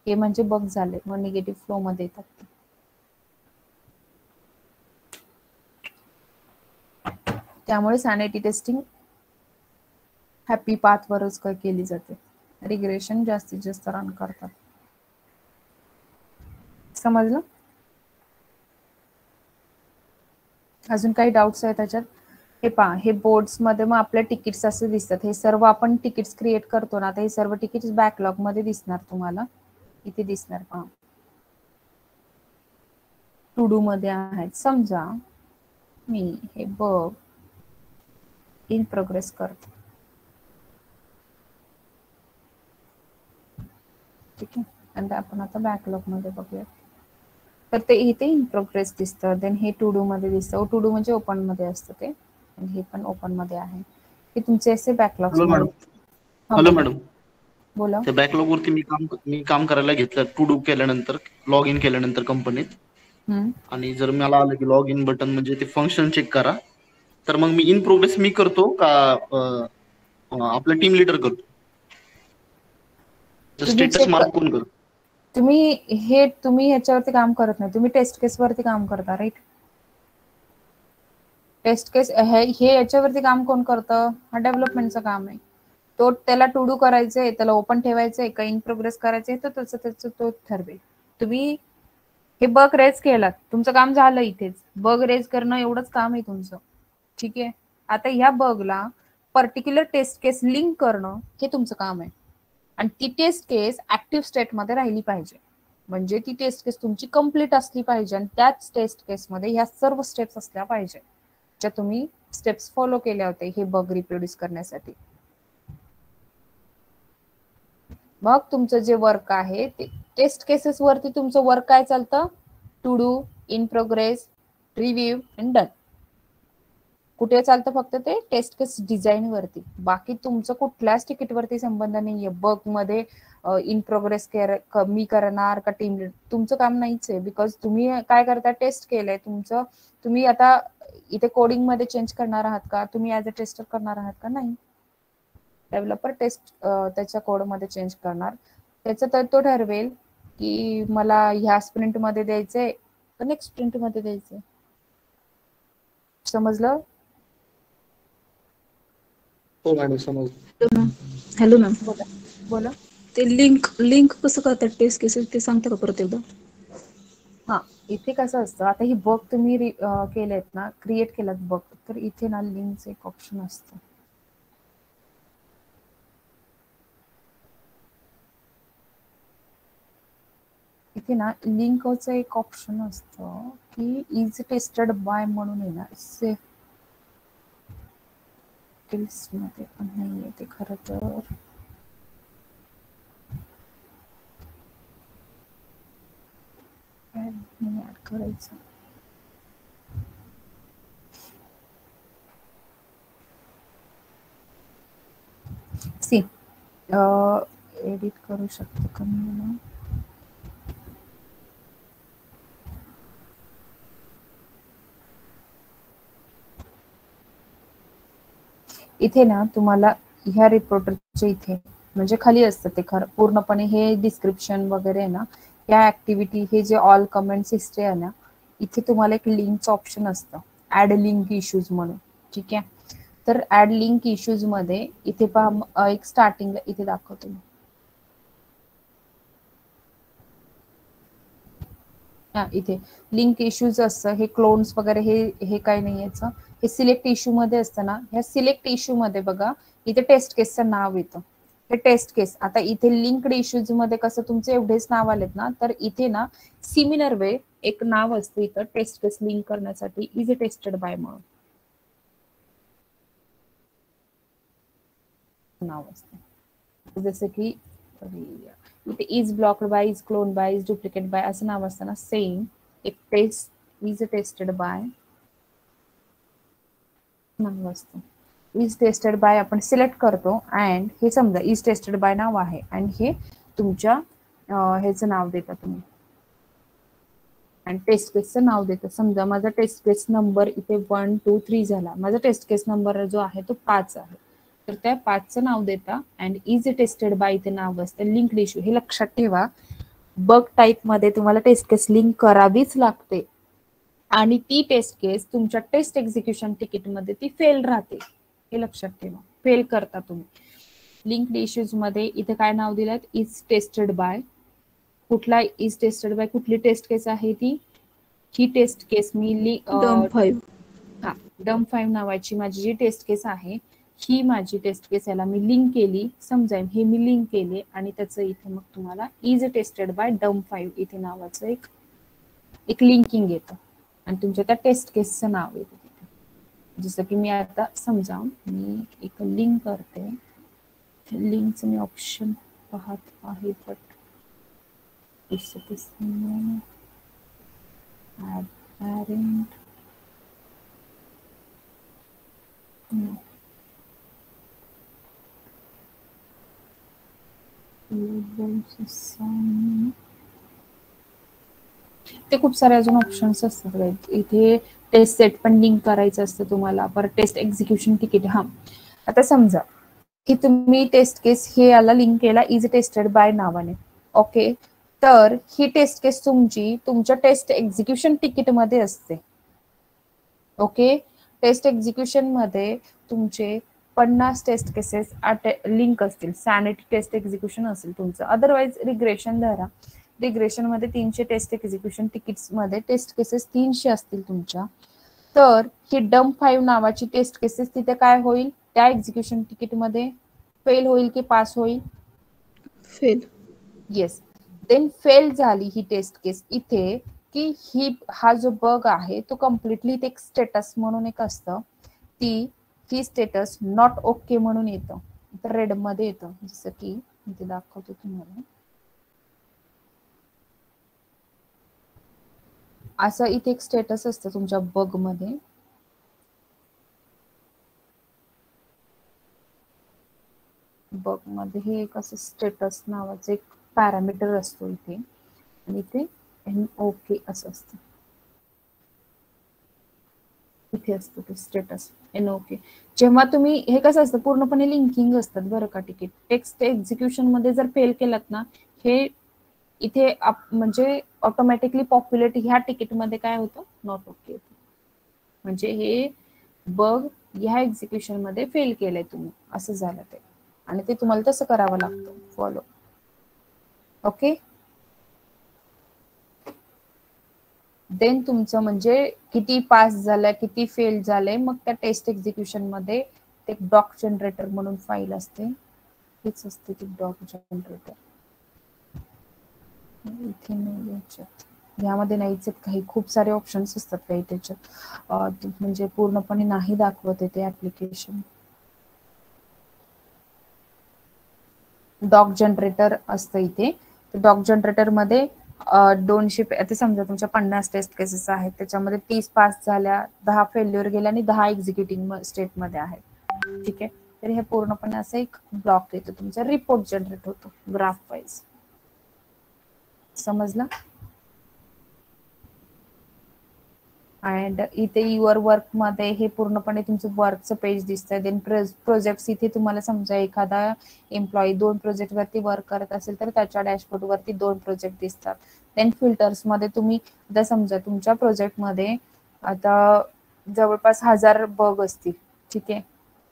हे म्हणजे बग झाले, मग निगेटिव्ह फ्लो मध्ये येतात. त्यामुळे सॅनिटी टेस्टिंग हॅपी पाथवरच केली जाते. रिग्रेशन जास्तीत जास्त रन करतात. समजलं? अजून काही डाऊट्स आहेत त्याच्यात? हे पहा, हे बोर्ड्स मध्ये मग आपल्या तिकीट्स असे दिसतात. हे सर्व आपण तिकीट्स क्रिएट करतो ना, आता हे सर्व तिकीट्स बॅकलॉग मध्ये दिसणार तुम्हाला. इथे दिसणार पहा, टू डू मध्ये आहेत. समजा मी हे बघ इन प्रोग्रेस करतो, ठीक आहे. आणि आपण आता बॅकलॉग मध्ये बघूया. तर ते इथे इन प्रोग्रेस दिसतं, देन हे टू डू मध्ये दिसतं. टू डू म्हणजे ओपन मध्ये असतं ते, आणि हे पण ओपन मध्ये आहे. हे तुमचे असे बॅकलॉग्स मध्ये. हॅलो मॅडम, बोला. त्या बॅकलॉग वरती मी काम करायला घेतलं टू डू केल्यानंतर, लॉग इन केल्यानंतर कंपनीत, आणि जर मला आलं की लॉग इन बटन म्हणजे ते फंक्शन चेक करा, तर मग मी इन प्रोग्रेस मी करतो का आपला टीम लीडर करतो? स्टेटस मार्क कोण करतो? तुम्ही ह्याच्यावरती काम करत नाही, तुम्ही टेस्ट केस वरती काम करता, राईट? टेस्ट केस हे याच्यावरती काम कोण करतं? हा डेव्हलपमेंटचं काम आहे. तो त्याला टू डू करायचंय, त्याला ओपन ठेवायचंय का इन प्रोग्रेस करायचंय, तर त्याचं तो ठरवेल. तुम्ही हे बग रेज केलात, तुमचं काम झालं. इथेच बग रेज करणं एवढंच काम आहे तुमचं, ठीक आहे. आता ह्या बगला पर्टिक्युलर टेस्ट केस लिंक करणं हे तुमचं काम आहे. आणि ती टेस्ट केस ऍक्टिव्ह स्टेट मध्ये राहिली पाहिजे, म्हणजे ती टेस्ट केस तुमची कंप्लीट असली पाहिजे. आणि त्याच टेस्ट केस मध्ये ह्या सर्व स्टेप्स असल्या पाहिजे ज्या तुम्ही स्टेप्स फॉलो केल्या होते हे बग रिप्रोड्यूस करण्यासाठी. मग तुमचं जे वर्क आहे ते टेस्ट केसेस वरती तुमचं वर्क काय चालतं? To do, in progress, review and done. कुठे चालतं? फक्त ते टेस्ट केस डिझाईन वरती. बाकी तुमचं कुठल्याच तिकीट वरती संबंध नाहीये. बग मध्ये इन प्रोग्रेस मी करणार का टीम लीड, तुमचं काम नाहीच आहे. बिकॉज तुम्ही काय करता? टेस्ट केलंय तुमचं. तुम्ही आता इथे कोडिंग मध्ये चेंज करणार आहात का? तुम्ही ऍज अ टेस्टर करणार आहात का? नाही. डेव्हलपर टेस्ट त्याच्या कोड मध्ये चेंज करणार. त्याचं तर तो ठरवेल की मला ह्या स्प्रिंट मध्ये द्यायचंय का नेक्स्ट स्प्रिंट मध्ये द्यायचंय. समजलं? हो मॅडम, समजलं. हॅलो मॅम, बोला. ते लिंक कसं करतात टेस्ट केसेस ते सांगता का परत एकदा? हा, इथे कसं असतं, आता ही बग तुम्ही केलेत ना, क्रिएट केलात बग, तर इथे ना लिंकचं एक ऑप्शन असतं. इथे ना लिंकचं एक ऑप्शन असतं की इज टेस्टेड बाय म्हणून येणार. सेफ मध्ये पण नाहीये ते खरं तर. ऍड करायचं. सी एडिट करू शकतो का मी? इथे ना तुम्हाला ह्या रिपोर्टरच्या इथे म्हणजे खाली असतं ते खरं पूर्णपणे हे डिस्क्रिप्शन वगैरे ना, या ऍक्टिव्हिटी हे जे ऑल कमेंट्स हिस्ट्री आहे ना, इथे तुम्हाला एक लिंकचं ऑप्शन असतं, ऍड लिंक इश्यूज म्हणून, ठीक आहे. तर ऍड लिंक इश्यूज मध्ये इथे पहा, एक स्टार्टिंगला इथे दाखवतो मी. हा, इथे लिंक इश्यूज असतं. हे क्लोन्स वगैरे हे काही नाही याचं. हे सिलेक्ट इश्यू मध्ये असतं ना, ह्या सिलेक्ट इश्यू मध्ये बघा इथे टेस्ट केसचं नाव येतं. हे टेस्ट केस. आता इथे लिंक्ड इश्यूज मध्ये कसं तुमचे एवढेच नाव आलेत ना, तर इथे ना सिमिलर वे एक नाव असतं इथं टेस्ट केस लिंक करण्यासाठी, इज टेस्टेड बाय म्हणून नाव असतं. जसं की इथे is blocked by, is clone by, is duplicate by असं नाव असतं ना, सेम एक टेस्ट इज टेस्टेड बाय नाव असतं. इज टेस्टेड बाय आपण सिलेक्ट करतो अँड हे समजा इज टेस्टेड बाय नाव आहे आणि हे तुमच्या ह्याचं नाव देता तुम्ही आणि टेस्ट केसचं नाव देतं. समजा माझा टेस्ट केस नंबर इथे 1 2 3 झाला, माझा टेस्ट केस नंबर जो आहे तो 5 आहे, तर त्या 5चं नाव देता अँड इज टेस्टेड बाय इथे नाव असतं. लिंक्ड इश्यू हे लक्षात ठेवा, बग टाईप मध्ये तुम्हाला टेस्ट केस लिंक करावीच लागते. आणि ती टेस्ट केस तुमच्या टेस्ट एक्झिक्युशन तिकीटमध्ये ती फेल राहते, हे लक्षात ठेवा. फेल करता तुम्ही. लिंक्ड इश्यूज मध्ये इथे काय नाव दिलं, इज टेस्टेड बाय. कुठला इज टेस्टेड बाय, कुठली टेस्ट केस आहे ती, ही टेस्ट केस मी DUM5. हा DUM5 नावाची माझी जी टेस्ट केस आहे, ही माझी टेस्ट केस याला मी लिंक केली, समजा हे मी लिंक केले आणि त्याचं इथे मग तुम्हाला इज टेस्टेड बाय DUM5 इथे नावाचं एक लिंकिंग येतं आणि तुमच्या त्या टेस्ट केसचं नाव येतं तिथे. जसं की मी आता समजा मी एक लिंक करते, लिंकचं मी ऑप्शन पाहत आहे बट add parent no. ते खूप सारे अजून ऑप्शन्स असतात इथे. टेस्ट सेट पण लिंक करायचं असतं तुम्हाला, पर टेस्ट एक्झिक्युशन तिकीट. हा आता समजा की तुम्ही टेस्ट केस हे याला लिंक केला इज टेस्टेड बाय नावाने, ओके. तर ही टेस्ट केस तुमची तुमच्या टेस्ट एक्झिक्युशन तिकीट मध्ये असते, ओके. टेस्ट एक्झिक्युशन मध्ये तुमचे 50 टेस्ट केसेस लिंक असतील, सॅनिटी टेस्ट एक्झिक्युशन असेल तुमचं. अदरवाइज रिग्रेशन धरा, रिग्रेशन मध्ये 300 टेस्ट एक्झिक्युशन तिकीट्स मध्ये टेस्ट केसेस 300 असतील तुमच्या. तर ही DUM5 नावाची टेस्ट केसेस तिथे काय होईल, त्या एक्झिक्युशन तिकीट मध्ये फेल होईल की पास होईल, फेल. येस. देन फेल झाली ही टेस्ट केस इथे की हा जो बग आहे तो कम्प्लिटली एक स्टेटस म्हणून एक असतं, ही स्टेटस नॉट ओके म्हणून येतं, तर रेड मध्ये येतं. जसं की इथे दाखवतो तुम्हाला, असं इथे एक स्टेटस असतं तुमच्या बग मध्ये. बग मध्ये हे एक असं स्टेटस नावाचं एक पॅरामीटर असतो इथे आणि इथे NOK असं असतं, इथे असतं ते स्टेटस NOK. जेव्हा तुम्ही हे कसं असतं पूर्णपणे लिंकिंग असतात बरं का तिकीट. टेक्स्ट एक्झिक्युशन मध्ये जर फेल केलात ना, हे इथे म्हणजे ऑटोमॅटिकली पॉप्युलेट ह्या तिकीट मध्ये काय होतं, नॉट ओके होतं. म्हणजे हे बग ह्या एक्झिक्युशन मध्ये फेल केलंय तुम्ही, असं झालं ते. आणि ते तुम्हाला तसं करावं लागतं फॉलो, ओके. देन तुमचं म्हणजे किती पास झालंय किती फेल झालंय, मग त्या टेस्ट एक्झिक्युशन मध्ये ते डॉक जनरेटर म्हणून फाईल असते, हेच असते ती डॉक जनरेटर. इथे नाही याच्यात, यामध्ये नाहीच काही, खूप सारे ऑप्शन्स असतात काही त्याच्यात, म्हणजे पूर्णपणे नाही दाखवत आहे ते ऍप्लिकेशन. डॉक जनरेटर असतं इथे. डॉक जनरेटर मध्ये 200 आता समजा तुमच्या 50 टेस्ट केसेस आहेत, त्याच्यामध्ये 30 पास झाल्या, 10 फेल्युअर गेल्या आणि 10 एक्झिक्युटिंग स्टेट मध्ये आहेत, ठीक आहे. तर हे पूर्णपणे असं एक ब्लॉक येतो तुमचा, रिपोर्ट जनरेट होतो ग्राफ वाईज. समजलं. अँड इथे युअर वर्क मध्ये हे पूर्णपणे तुमचं वर्कचं पेज दिसतंय. देन प्रोजेक्ट्स, इथे तुम्हाला समजा एखादा एम्प्लॉई 2 प्रोजेक्ट वरती वर्क करत असेल तर त्याच्या डॅशबोर्ड वरती 2 प्रोजेक्ट दिसतात. देन फिल्टर्स मध्ये तुम्ही आता समजा तुमच्या प्रोजेक्ट मध्ये आता जवळपास 1000 बग असतील, ठीक आहे,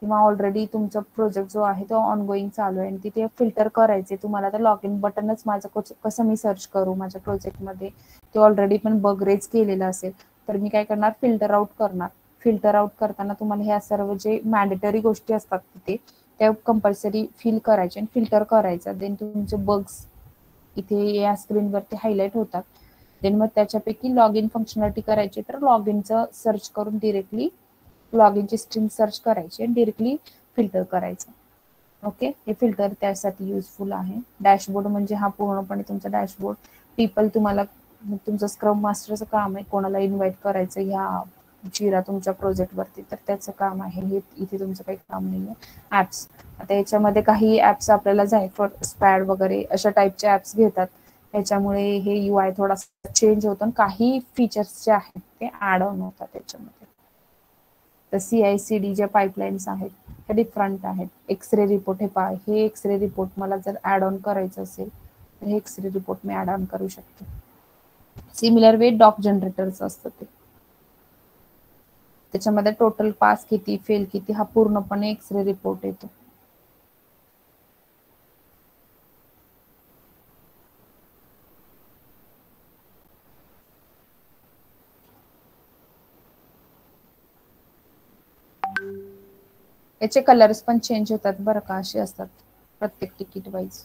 किंवा ऑलरेडी तुमचा प्रोजेक्ट जो आहे तो ऑनगोईंग चालू आहे आणि तिथे फिल्टर करायचे तुम्हाला. तर लॉग इन बटनच माझं कसं मी सर्च करू माझ्या प्रोजेक्टमध्ये, ते ऑलरेडी पण बग रेज केलेलं असेल तर मी काय करणार, फिल्टर आउट करणार. फिल्टर आउट करताना तुम्हाला ह्या सर्व जे मॅन्डेटरी गोष्टी असतात तिथे त्या कंपल्सरी फिल करायचे आणि फिल्टर करायचं. देन तुमचे बग्स इथे या स्क्रीनवरती हायलाइट होतात. देन मग त्याच्यापैकी लॉग इन फंक्शनॅलिटी करायची, तर लॉग इनचं सर्च करून डिरेक्टली लॉग इनची स्ट्रिंग सर्च करायची आणि डिरेक्टली फिल्टर करायचं, ओके. हे फिल्टर त्यासाठी युजफुल आहे. डॅशबोर्ड म्हणजे हा पूर्णपणे तुमचा डॅशबोर्ड. पीपल तुम्हाला तुमचं स्क्रम मास्टरचं काम आहे कोणाला इन्व्हाइट करायचं ह्या जिरा तुमच्या प्रोजेक्ट वरती, तर त्याचं काम आहे हे, इथे तुमचं काही काम नाहीये. ऍप्स, आता याच्यामध्ये काही ऍप्स आपल्याला झायफर स्पॅड वगैरे अशा टाईपचे ऍप्स घेतात, त्याच्यामुळे हे UI थोडासा चेंज होतं. काही फीचर्स जे आहेत ते ऍड ऑन होतात त्याच्यामध्ये. तर CI/CD जे पाईपलाईन्स आहेत ते डिफरंट आहेत. एक्सरे रिपोर्ट, हे पहा, हे एक्सरे रिपोर्ट मला जर ऍड ऑन करायचं असेल तर हे एक्सरे रिपोर्ट मी ऍड ऑन करू शकते. सिमिलर वे डॉक जनरेटरचं असतं ते, त्याच्यामध्ये टोटल पास किती, फेल किती हा पूर्णपणे एक्सरे रिपोर्ट येतो. याचे कलर्स पण चेंज होतात बरं का, असे असतात प्रत्येक तिकीट वाईज.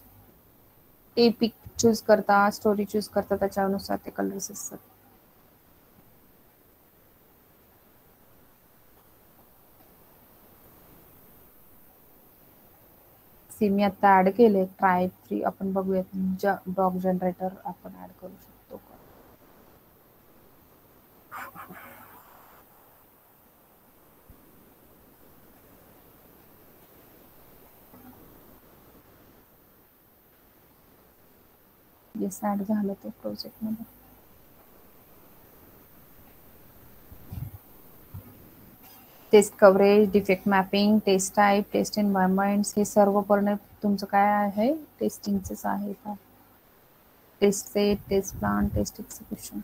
ते पिक चूज करता, स्टोरी चूज करता, त्याच्यानुसार ते कलर्स असतात. मी आता ऍड केले ट्राय फ्री. आपण बघूयात डॉग जनरेटर आपण ऍड करू शकतो का. येस ऍड झालं ते प्रोजेक्ट मध्ये. Test coverage, defect mapping, test type, test environments हे सर्व पूर्ण तुमचं काय आहे टेस्टिंगचंच आहे. Test set, test plan, test execution.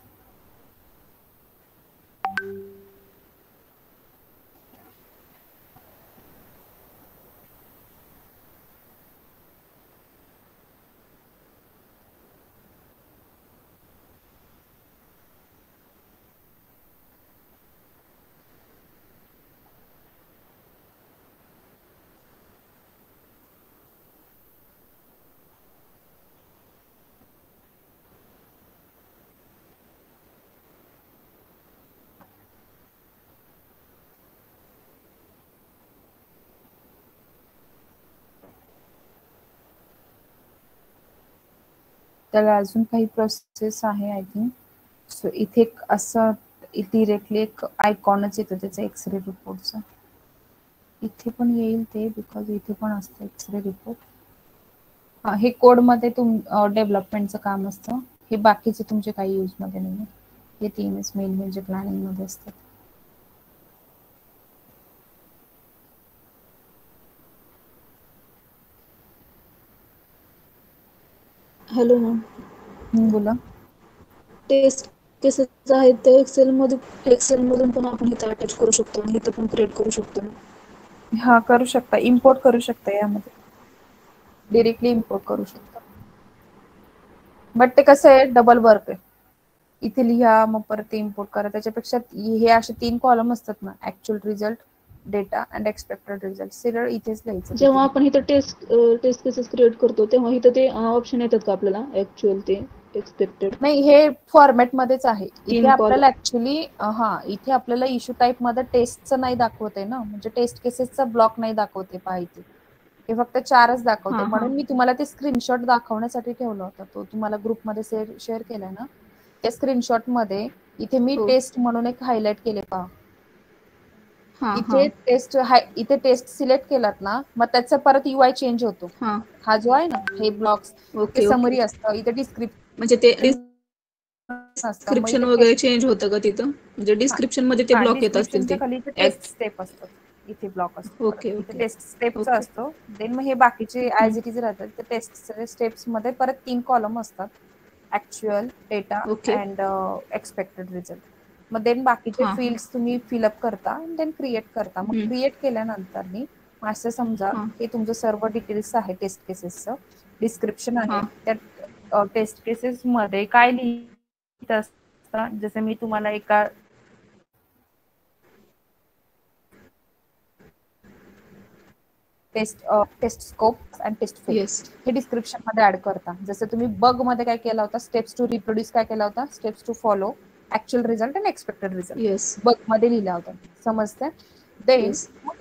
त्याला अजून काही प्रोसेस आहे आय थिंक. सो इथे एक असं डिरेक्टली एक आयकॉनच येतो त्याचा एक्सरे रिपोर्टचा. इथे पण येईल ते बिकॉज इथे पण असतं एक्सरे रिपोर्ट. हा हे कोडमध्ये डेव्हलपमेंटचं काम असतं. हे बाकीचे तुमचे काही यूजमध्ये नाही. हे तीनच मेन म्हणजे प्लॅनिंगमध्ये असतात. Hello ma'am. बोला. टेस्ट केसेस आहेत ते एक्सेल मधून पण आपण इथं अटॅच करू शकतो आणि इथं पण क्रिएट करू शकतो. हा करू शकता, इम्पोर्ट करू शकता, यामध्ये डिरेक्टली इम्पोर्ट करू शकता. बट ते कसं आहे डबल वर्क आहे. इथे लिहा मग परत ते इम्पोर्ट करा. त्याच्यापेक्षा हे असे 3 कॉलम असतात ना, actual result, data and expected result, सरळ इथेच लिहायचं. जेव्हा आपण इथं टेस्ट केसेस क्रिएट करतो तेव्हा इथं ते ऑप्शन येतात का आपल्याला ऍक्च्युअल ते एक्सपेक्टेड? नाही, हे फॉर्मॅट मध्येच आहे. इथे 3 आपल्याला ऍक्च्युअली इथे आपल्याला इश्यू टाईप मध्ये टेस्टचं नाही दाखवते ना, म्हणजे टेस्ट केसेसचा ब्लॉक नाही दाखवते पाहिजे. हे फक्त 4च दाखवते. म्हणून मी तुम्हाला ते स्क्रीनशॉट दाखवण्यासाठी ठेवला होता. तो तुम्हाला ग्रुपमध्ये शेअर केलाय ना, त्या स्क्रीनशॉट मध्ये इथे मी टेस्ट म्हणून एक हायलाइट केले पहा. इथे टेस्ट सिलेक्ट केलात ना, मग त्याचा परत UI चेंज होतो. हा जो आहे ना, हे ब्लॉक्स ते समरी असतं. इथे डिस्क्रिप्शन म्हणजे ते असतं. मग डिस्क्रिप्शन इथे वगैरे चेंज होतं का तिथं? म्हणजे डिस्क्रिप्शन मध्ये ते ब्लॉक येत असतील डिस्क्रिप्शनच्या ते. खाली इथे टेस्ट स्टेप असतात. इथे ब्लॉक असतो. परत इथे टेस्ट स्टेपचा असतो. देन मग हे बाकीचे ऍज इट इज राहतात. ते टेस्ट स्टेप्स मध्ये परत 3 कॉलम असतात. Actual, data and expected result. मग देन बाकीचे फील्ड्स तुम्ही फिलअप करता देन क्रिएट करता. मग क्रिएट केल्यानंतर असं समजा हे तुमचं सर्व डिटेल्स आहे टेस्ट केसेसचं. डिस्क्रिप्शन आहे. त्या टेस्ट केसेस मध्ये काय लिहित असतं, जसं मी तुम्हाला एका test scope and test fail हे डिस्क्रिप्शन मध्ये ऍड करता. जसं तुम्ही बग मध्ये काय केला होता, स्टेप्स टू रिप्रोड्यूस काय केला होता, steps to follow, actual result and expected result bug मध्ये लिहिला होता. समजते? देन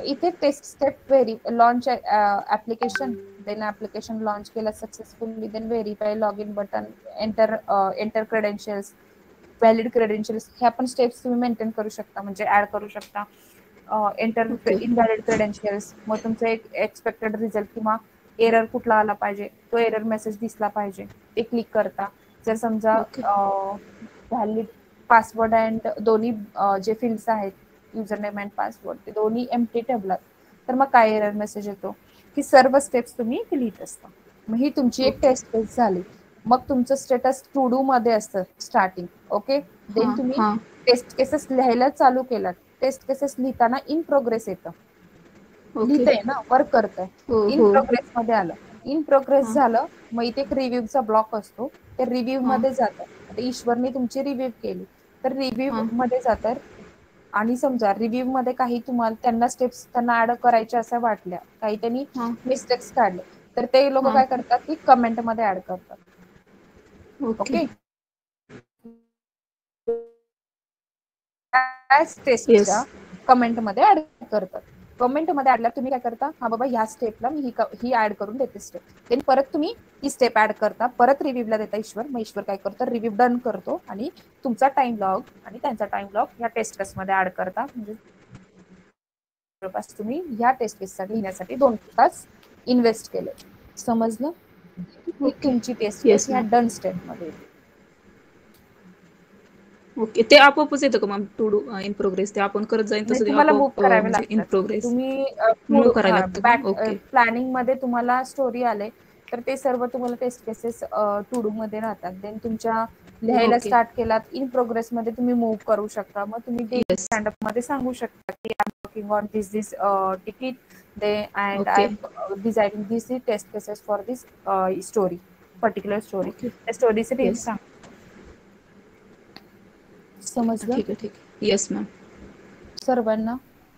इथे test step launch application, then application launch केला successfully, then verify, log in button, enter credentials, valid credentials, हे आपण स्टेप्स तुम्ही मेंटेन करू शकता, म्हणजे ऍड करू शकता. एंटर इनव्हॅलिड क्रेडेन्शियल्स, मग तुमचं एक एक्सपेक्टेड रिझल्ट किंवा एरर कुठला आला पाहिजे, तो एरर मेसेज दिसला पाहिजे, ते क्लिक करता. जर समजा व्हॅलिड पासवर्ड अँड दोन्ही जे फील्ड्स आहेत, युजर नेम अँड पासवर्ड, ते दोन्ही एम्प्टी ठेवलात तर मग काय एरर मेसेज येतो की सर्व स्टेप्स तुम्ही लिहित असता. मग ही तुमची एक टेस्ट केस झाली. मग तुमचं स्टेटस टू डू मध्ये असतं स्टार्टिंग. ओके, देन तुम्ही टेस्ट केसेस लिहायला चालू केलात. टेस्ट केसेस लिहिताना इन प्रोग्रेस येतं. ओके. लिहितंय ना, वर्क करतंय. हो इन हो प्रोग्रेस मध्ये आलं. इन प्रोग्रेस हा. झालं, मग इथे एक रिव्ह्यूचा ब्लॉक असतो. ते रिव्ह्यू हा. मध्ये जातं. आता ईश्वरने तुमची रिव्ह्यू केली, तर रिव्ह्यू हा. मध्ये जातं. आणि समजा रिव्ह्यू मध्ये काही तुम्हाला त्यांना स्टेप्स त्यांना ऍड करायच्या असं वाटल्या, काही त्यांनी हा. मिस्टेक्स काढले, तर ते लोक हा. काय करतात की कमेंट मध्ये ऍड करतात. ओके. Okay, yes. टेस्टच्या कमेंट मध्ये ऍड करतात. कमेंट मध्ये ऍडला तुम्ही काय करता, हा बाबा ह्या स्टेपला मी ही ऍड करून देते स्टेप, देन परत तुम्ही ही स्टेप ऍड करता, परत रिव्ह्यूला देता ईश्वर. मग ईश्वर काय करतो, रिव्ह्यू डन करतो आणि तुमचा टाइम लॉग आणि त्यांचा टाइम लॉग या टेस्ट केस मध्ये ऍड करता. म्हणजे जवळपास तुम्ही ह्या टेस्ट केस साठी लिहिण्यासाठी 2 तास इन्व्हेस्ट केले. समजलं? ही ओके. तुमची टेस्ट केस येस ह्या मॅम. डन स्टेप मध्ये येते. ओके. ते आपोआपच येतं का ma'am to do in progress? ते आपण करत जाईन नाही, तसं ते तुम्हाला मूव्ह आपोआप करावे म्हणजे इन लागतात. प्रोग्रेस तुम्ही मूव्ह करायला लागतं का? Back okay. प्लॅनिंग मध्ये तुम्हाला स्टोरी आले, तर ते सर्व तुम्हाला टेस्ट केसेस टू डू मध्ये राहतात. देन तुमच्या लिहायला ओके. स्टार्ट केलात, इन प्रोग्रेस मध्ये तुम्ही मूव्ह करू शकता. मग तुम्ही डेली येस. स्टँडअप मध्ये सांगू शकता की I am working on this ticket they and I okay. Am designing this test cases for this story, particular story. Okay. त्या स्टोरीचे नेम येस. सांग. समजलं ठीक आहे, ठीक आहे. Yes ma'am. सर्वांना?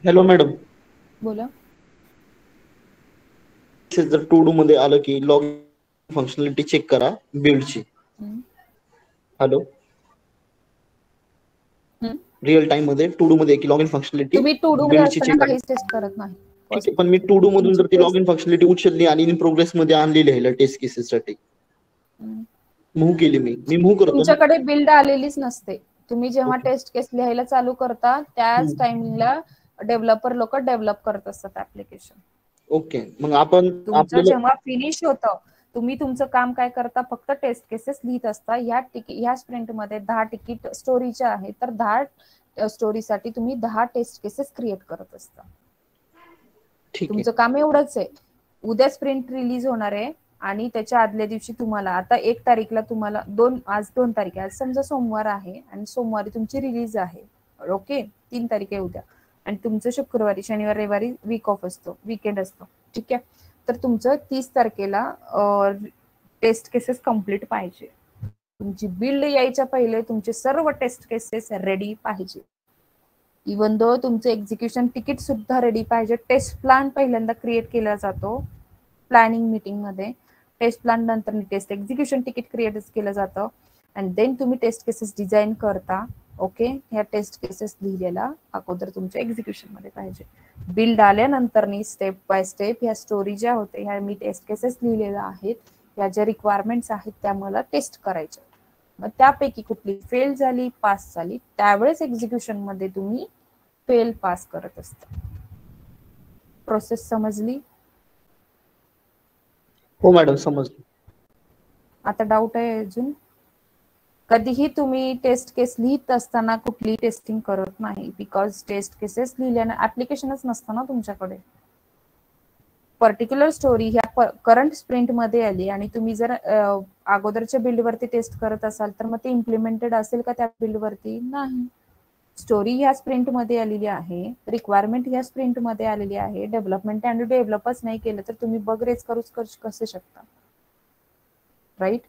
हॅलो मॅडम, बोला. जर टू डू मध्ये आलं की लॉग फंक्शनॅलिटी चेक करा बिल्डची. हम्म. हॅलो, हम्म. रिअल टाइम मध्ये टू डू मध्ये की लॉग इन फंक्शनॅलिटी तुम्ही टू डू मध्ये बिल्डची असताना चेक करा. काहीच टेस्ट करत नाही. ठीक आहे, पण मी टू डू मधून तुमची जर ती लॉग टेस्ट इन फंक्शनॅलिटी उचलली आणि इन प्रोग्रेस मध्ये आणलेली आहे टेस्ट केसेससाठी मूव्ह केली, मी मूव्ह करतो ना. तुमच्याकडे बिल्ड आलेलीच नसते. तुम्ही जेव्हा ओके. टेस्ट केस लिहायला चालू करता त्याच टाइमिंगला डेव्हलपर लोक डेव्हलप करत असतात ऍप्लिकेशन. ओके, मग आपण तुमचं आपल्याला जेव्हा फिनिश होतं, तुम्ही तुमचं काम काय करता, फक्त टेस्ट केसेस लिहित असता. ह्या स्प्रिंट मध्ये 10 तिकीट स्टोरीच्या आहेत, तर 10 स्टोरीसाठी तुम्ही 10 टेस्ट केसेस क्रिएट करत असता. ठीक आहे. तुमचं काम एवढंच आहे. उद्या स्प्रिंट रिलीज होणार आहे आणि त्याच्या आदल्या दिवशी तुम्हाला आता 1 तारीखला तुम्हाला आज 2 तारीख आहे, आज समजा सोमवार आहे आणि सोमवारी तुमची रिलीज आहे. ओके, 3 तारीख आहे उद्या आणि तुमचं शुक्रवारी शनिवार रविवारी वीक ऑफ असतो, वीकेंड असतो. ठीक आहे, तर तुमचं 30 तारखेला टेस्ट केसेस कम्प्लीट पाहिजे. तुमची बिल्ड यायच्या पहिले तुमचे सर्व टेस्ट केसेस रेडी पाहिजे. इवन दो तुमचं एक्झिक्युशन तिकीट सुद्धा रेडी पाहिजे. टेस्ट प्लॅन पहिल्यांदा क्रिएट केला जातो प्लॅनिंग मीटिंग मध्ये. टेस्ट प्लॅन नंतर टेस्ट एक्झिक्युशन तिकीट क्रिएट केलं जातं आणि देन तुम्ही टेस्ट केसेस डिझाईन करता. ओके, ह्या टेस्ट केसेस लिहिलेला अगोदर तुमच्या एक्झिक्युशन मध्ये पाहिजे. बिल्ड आल्यानंतर स्टेप बाय स्टेप ह्या स्टोरी ज्या होते ह्या मी टेस्ट केसेस लिहिलेल्या आहेत, ह्या ज्या रिक्वायरमेंट्स आहेत त्या मला टेस्ट करायच्या. मग त्यापैकी कुठली फेल झाली, पास झाली, त्यावेळेस एक्झिक्युशन मध्ये तुम्ही फेल पास करत असता. प्रोसेस समजली? हो मॅडम, समजलं. आता डाऊट आहे अजून? कधीही तुम्ही टेस्ट केस लिहित असताना कुठली टेस्टिंग करत नाही, बिकॉज टेस्ट केसेस लिहिल्याने ऍप्लिकेशनच नसतं ना तुमच्याकडे. पर्टिक्युलर स्टोरी ह्या करंट स्प्रिंट मध्ये आली आणि तुम्ही जर अगोदरच्या बिल्ड वरती टेस्ट करत असाल तर मग ते इम्प्लिमेंटेड असेल का त्या बिल्ड वरती? नाही. स्टोरी ह्या स्प्रिंट मध्ये आलेली आहे, रिक्वायरमेंट ह्या स्प्रिंट मध्ये आलेली आहे, डेव्हलपमेंट आणि डेव्हलपच नाही केलं तर तुम्ही बग रेज कसे शकता, राईट?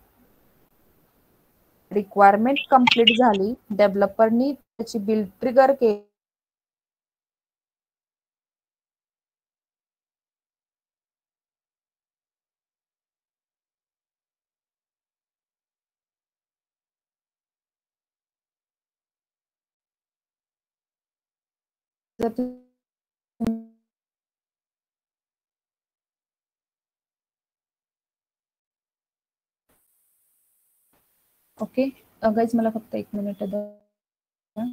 रिक्वायरमेंट कंप्लीट झाली, डेव्हलपरनी त्याची बिल्ड ट्रिगर केली, ओके गाईज मला फक्त 1 मिनिट द्या.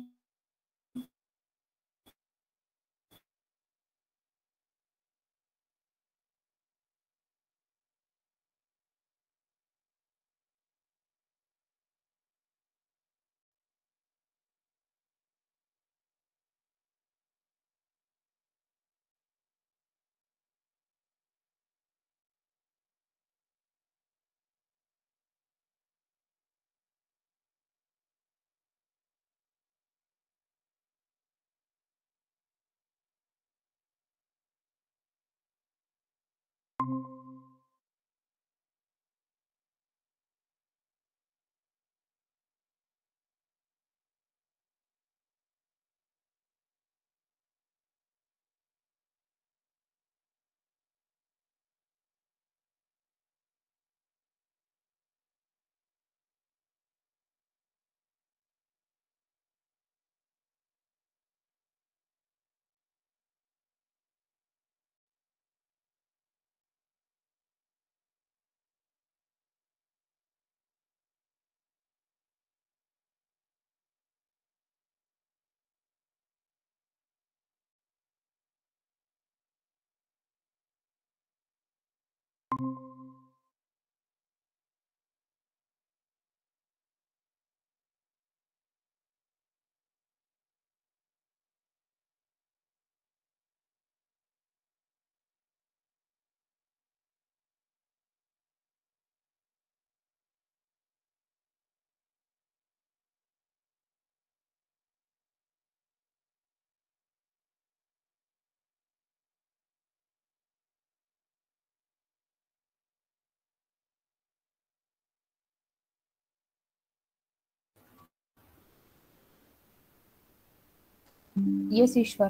येस ईश्वर,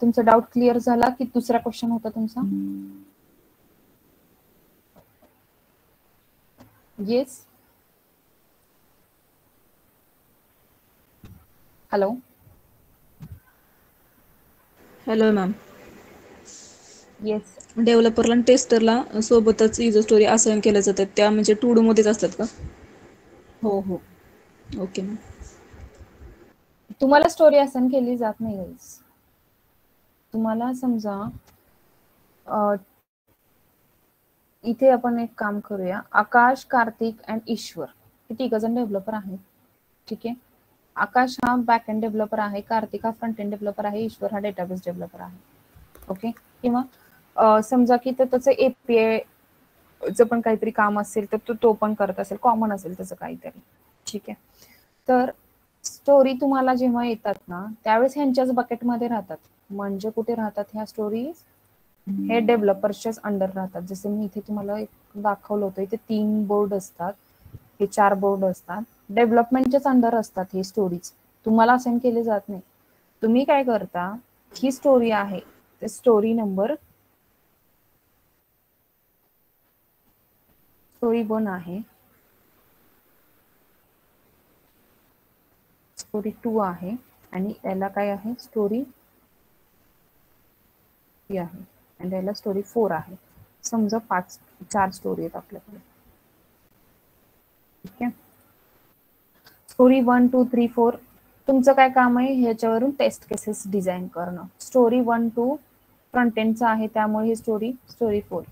तुमचा डाऊट क्लिअर झाला की दुसरा क्वेश्चन होता तुमचा? Yes. Hello. Hello ma'am. Yes. डेव्हलपरला आणि टेस्टरला सोबतच युजर स्टोरी असाइन केल्या जातात, त्या म्हणजे टू डू मध्येच असतात का? हो हो. Okay ma'am. तुम्हाला स्टोरी असाइन केली जात नाही guys. तुम्हाला समजा इथे आपण एक काम करूया. आकाश, कार्तिक अँड ईश्वर हे तिघजण डेव्हलपर आहेत. ठीक आहे. आकाश हा बॅक एंड डेव्हलपर आहे, कार्तिक हा फ्रंट एंड डेव्हलपर आहे, ईश्वर हा डेटाबेस डेव्हलपर आहे. ओके. किंवा समजा की त्याचं एपीआय चं पण काहीतरी काम असेल तर तो पण करत असेल, कॉमन असेल त्याचं काहीतरी. ठीक आहे. तर स्टोरी तुम्हाला जेव्हा येतात ना त्यावेळेस ह्यांच्याच बकेटमध्ये राहतात. म्हणजे कुठे राहतात ह्या स्टोरीज? हे डेव्हलपर्सच्याच अंडर राहतात. जसे मी इथे तुम्हाला एक दाखवलं होतं, इथे 3 बोर्ड असतात, हे 4 बोर्ड असतात, डेव्हलपमेंटच्याच अंडर असतात हे स्टोरीज. तुम्हाला असाइन केले जात नाही. तुम्ही काय करता, ही स्टोरी आहे ते स्टोरी 1 आहे, स्टोरी 2 आहे आणि याला काय आहे, स्टोरी 3 आहे आणि याला स्टोरी 4 आहे. समजा 4 स्टोरी आहेत आपल्याकडे. ठीक आहे. स्टोरी 1, 2, 3, 4 तुमचं काय काम आहे, ह्याच्यावरून टेस्ट केसेस डिझाईन करणं. स्टोरी 1, 2 फ्रंट एंडचं आहे त्यामुळे ही स्टोरी 4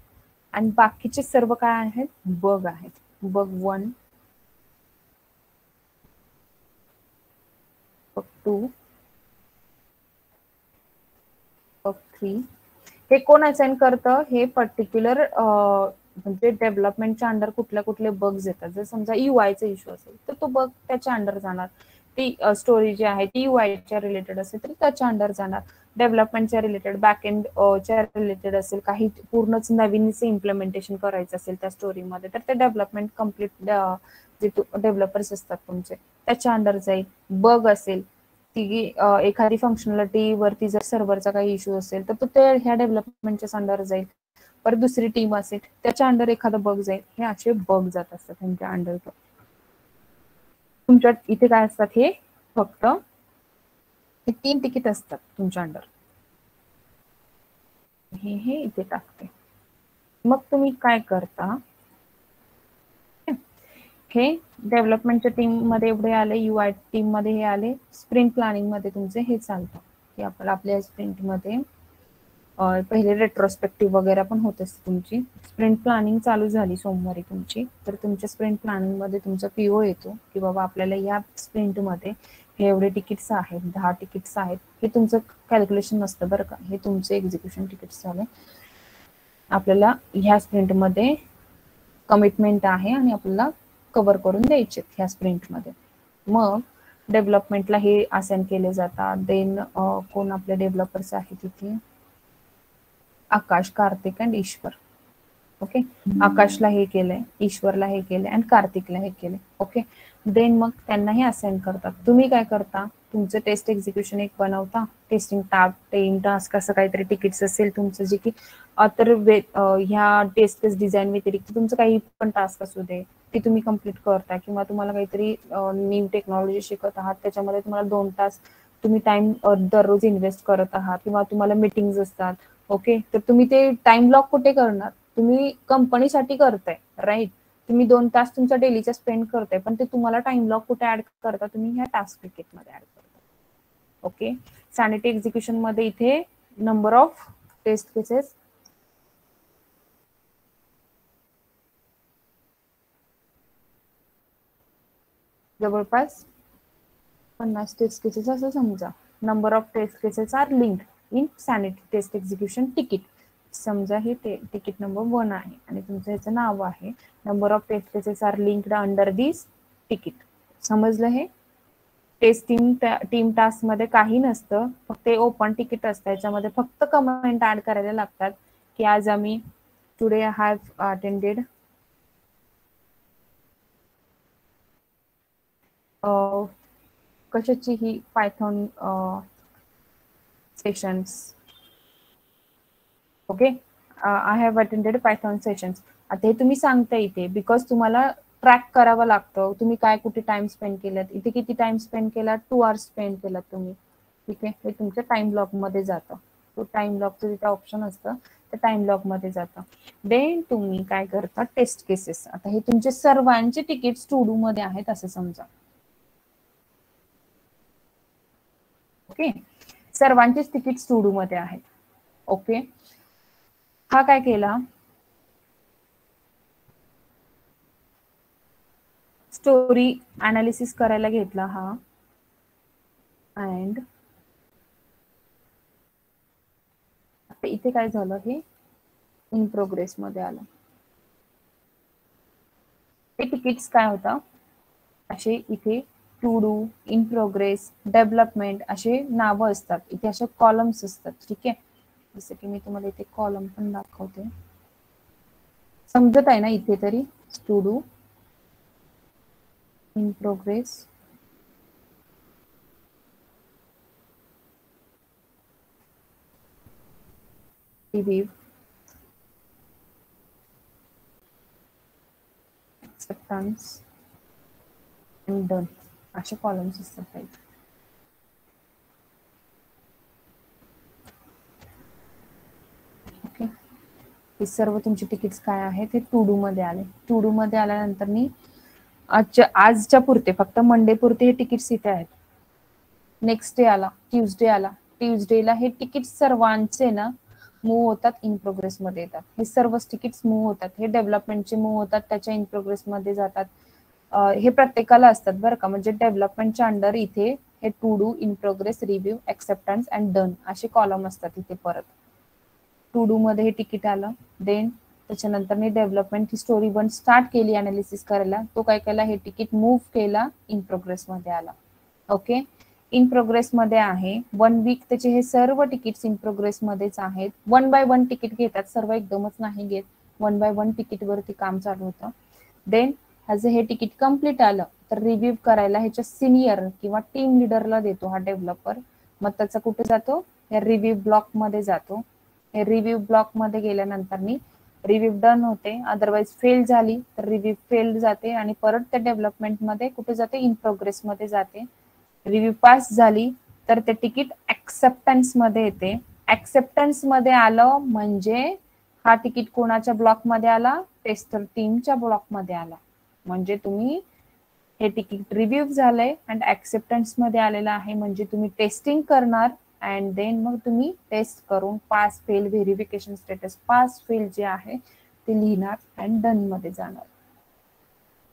आणि बाकीचे सर्व काय आहेत, बग आहेत. बग 1, बग 2, बग 3. हे कोण असाइन करतं, हे पर्टिक्युलर म्हणजे डेव्हलपमेंटच्या अंडर कुठले बग्स येतात. जर समजा यूआयचा इश्यू असेल तर तो बग त्याच्या अंडर जाणार. ती स्टोरी जी आहे ती यूआयच्या रिलेटेड असेल तर त्याच्या अंडर जाणार. डेव्हलपमेंटच्या रिलेटेड, बॅकएंड च्या रिलेटेड असेल, काही पूर्णच नवीनच इम्प्लिमेंटेशन करायचं असेल त्या स्टोरीमध्ये तर ते डेव्हलपमेंट कम्प्लीट जे डेव्हलपर्स असतात तुमचे त्याच्या अंडर जाईल. बग असेल ती एखादी फंक्शनॅलिटी वरती जर सर्व्हरचा काही इश्यू असेल तर तो ते ह्या डेव्हलपमेंटच्या अंडर जाईल. परत दुसरी टीम असेल त्याच्या अंडर एखादा बग जाईल. हे असे बग जात असतात त्यांच्या अंडर. तुमच्या इथे काय असतात, हे फक्त हे 3 तिकीट असतात तुमच्या अंडर. हे इथे टाकते. मग तुम्ही काय करता, हे डेव्हलपमेंटच्या टीम मध्ये एवढे आले, यूआय टीम मध्ये हे आले, स्प्रिंट प्लॅनिंग मध्ये तुमचे हे चालतं की आपल्या स्प्रिंट मध्ये पहिले रेट्रोस्पेक्टिव्ह वगैरे पण होत असते तुमची. स्प्रिंट प्लॅनिंग चालू झाली सोमवारी तुमची, तर तुमच्या स्प्रिंट प्लॅनिंग मध्ये तुमचा पीओ येतो की बाबा आपल्याला या स्प्रिंट मध्ये हे एवढे तिकीट्स आहेत, 10 तिकीट्स आहेत. हे तुमचं कॅल्क्युलेशन नसतं बरं का, हे तुमचे एक्झिक्युशन तिकीट्स झाले. आपल्याला ह्या स्प्रिंट मध्ये कमिटमेंट आहे आणि आपल्याला कव्हर करून द्यायचे ह्या स्प्रिंटमध्ये. मग डेव्हलपमेंटला हे असाइन केले जातात. देन कोण आपले डेव्हलपर्स आहेत तिथे, आकाश, कार्तिक अँड ईश्वर. ओके, आकाशला हे केलंय, ईश्वरला हे केलंय आणि कार्तिकला हे केलंय. ओके, देन मग त्यांना हे असाइन करतात. तुम्ही काय करता, तुमचं टेस्ट एक्झिक्युशन एक बनवता, टेस्टिंग टास्क असं काहीतरी तिकीट्स असेल तुमचं, जे की तर ह्या टेस्ट केस डिझाईन व्यतिरिक्त तुमचं काही पण टास्क असू दे ते तुम्ही कम्प्लीट करता, किंवा तुम्हाला काहीतरी न्यू टेक्नॉलॉजी शिकत आहात, त्याच्यामध्ये तुम्हाला 2 तास तुम्ही टाइम दररोज इन्व्हेस्ट करत आहात, किंवा तुम्हाला मीटिंग्स असतात. ओके, तर तुम्ही ते टाइम ब्लॉक कुठे करणार, तुम्ही कंपनीसाठी करताय, राईट. तुम्ही 2 तास तुमच्या डेलीच्या स्पेंड करताय, पण ते तुम्हाला टाइम ब्लॉक कुठे ऍड करता, तुम्ही ह्या टास्क तिकीट मध्ये ऍड करता. ओके, सॅनिटी एक्झिक्युशन मध्ये इथे नंबर ऑफ टेस्ट केसेस जवळपास 50 टेस्ट केसेस असं समजा. Number of test cases are linked in sanity test execution ticket. समजा हे तिकीट नंबर 1 आहे आणि तुमचं ह्याचं नाव आहे. Number of test cases are linked under this ticket. समजलं हे? टेस्ट टीम टास्क मध्ये काही नसतं, फक्त ओपन तिकीट असतं. याच्यामध्ये फक्त कमेंट ऍड करायला लागतात की आज आम्ही टुडे आय हॅव अटेंडेड कशाची ही Python sessions. Okay, I have attended Python sessions. आता हे तुम्ही सांगता इथे, बिकॉज तुम्हाला ट्रॅक करावं लागतं तुम्ही काय कुठे टाइम स्पेंड केलात. इथे किती टाइम स्पेंड केला, 2 hours स्पेंड केलात तुम्ही. ठीक आहे, हे तुमच्या टाइम ब्लॉक मध्ये जातं. तो टाइम ब्लॉकचं तिथे ऑप्शन असतं, ते टाइम ब्लॉक मध्ये जातं. देन तुम्ही काय करता, टेस्ट केसेस. आता हे तुमचे सर्वांचे तिकीट टू डू मध्ये आहेत असं समजा. ओके, सर्वांचेच तिकीट टू डू मध्ये आहेत. ओके, हा काय केला, स्टोरी अनालिसिस करायला घेतला हा, अँड इथे काय झालं, हे इन प्रोग्रेस मध्ये आलं. हे तिकीट्स काय होता, असे इथे to do, in progress, development असे नावं असतात. इथे असे कॉलम्स असतात. ठीक आहे, जसं की मी तुम्हाला इथे कॉलम पण दाखवते. समजत आहे ना इथे तरी, to do, in progress, review, acceptance and done असे कॉलम्स असतात. ओके, हे सर्व तुमचे तिकीट्स काय आहेत, हे टू डू मध्ये आले. टू डू मध्ये आल्यानंतर मी आजच्या पुरते, फक्त मंडे पुरते हे तिकीट्स इथे आहेत. नेक्स्ट डे आला, ट्यूजडे आला, ट्यूजडेला हे तिकीट सर्वांचे ना मूव्ह होतात, इन प्रोग्रेस मध्ये येतात. हे सर्व तिकीट्स मूव्ह होतात. हे डेव्हलपमेंटचे मूव्ह होतात, त्याच्या इन प्रोग्रेस मध्ये जातात. हे प्रत्येकाला असतात बरं का, म्हणजे डेव्हलपमेंटच्या अंडर इथे हे to do, in progress, review, acceptance and done असे कॉलम असतात इथे. परत टू डू मध्ये हे तिकीट आलं. देन त्याच्यानंतर मी डेव्हलपमेंट ही स्टोरी 1 स्टार्ट केली अनालिसिस करायला. तो काय केला, हे तिकीट मूव्ह केला, इन प्रोग्रेस मध्ये आला. ओके, इन प्रोग्रेस मध्ये आहे 1 week, त्याचे हे सर्व तिकीट्स इन प्रोग्रेस मध्येच आहेत. 1 by 1 तिकीट घेतात, सर्व एकदमच नाही घेत. 1 by 1 तिकीट वरती काम चालू होतं. देन ह्याचं हे तिकीट कम्प्लीट आलं तर रिव्ह्यू करायला ह्याच्या सिनियर किंवा टीम लीडरला देतो हा डेव्हलपर. मग त्याचा कुठे जातो, या रिव्ह्यू ब्लॉक मध्ये जातो. हे रिव्ह्यू ब्लॉक मध्ये गेल्यानंतर मी रिव्ह्यू डन होते, अदरवाइज फेल झाली तर रिव्ह्यू फेल्ड जाते आणि परत त्या डेव्हलपमेंट मध्ये कुठे जाते, इन प्रोग्रेस मध्ये जाते. रिव्ह्यू पास झाली तर ते तिकीट ऍक्सेप्टन्स मध्ये येते. ऍक्सेप्टन्स मध्ये आलं म्हणजे हा तिकीट कोणाच्या ब्लॉक मध्ये आला, टेस्टर टीमच्या ब्लॉक मध्ये आला. म्हणजे तुम्ही हे तिकीट रिव्ह्यू झालंय अँड ऍक्सेप्टन्स मध्ये आलेलं आहे, म्हणजे तुम्ही टेस्टिंग करणार अँड देन मग तुम्ही टेस्ट करून pass fail, verification status pass fail जे आहे ते लिहिणार अँड डन मध्ये जाणार.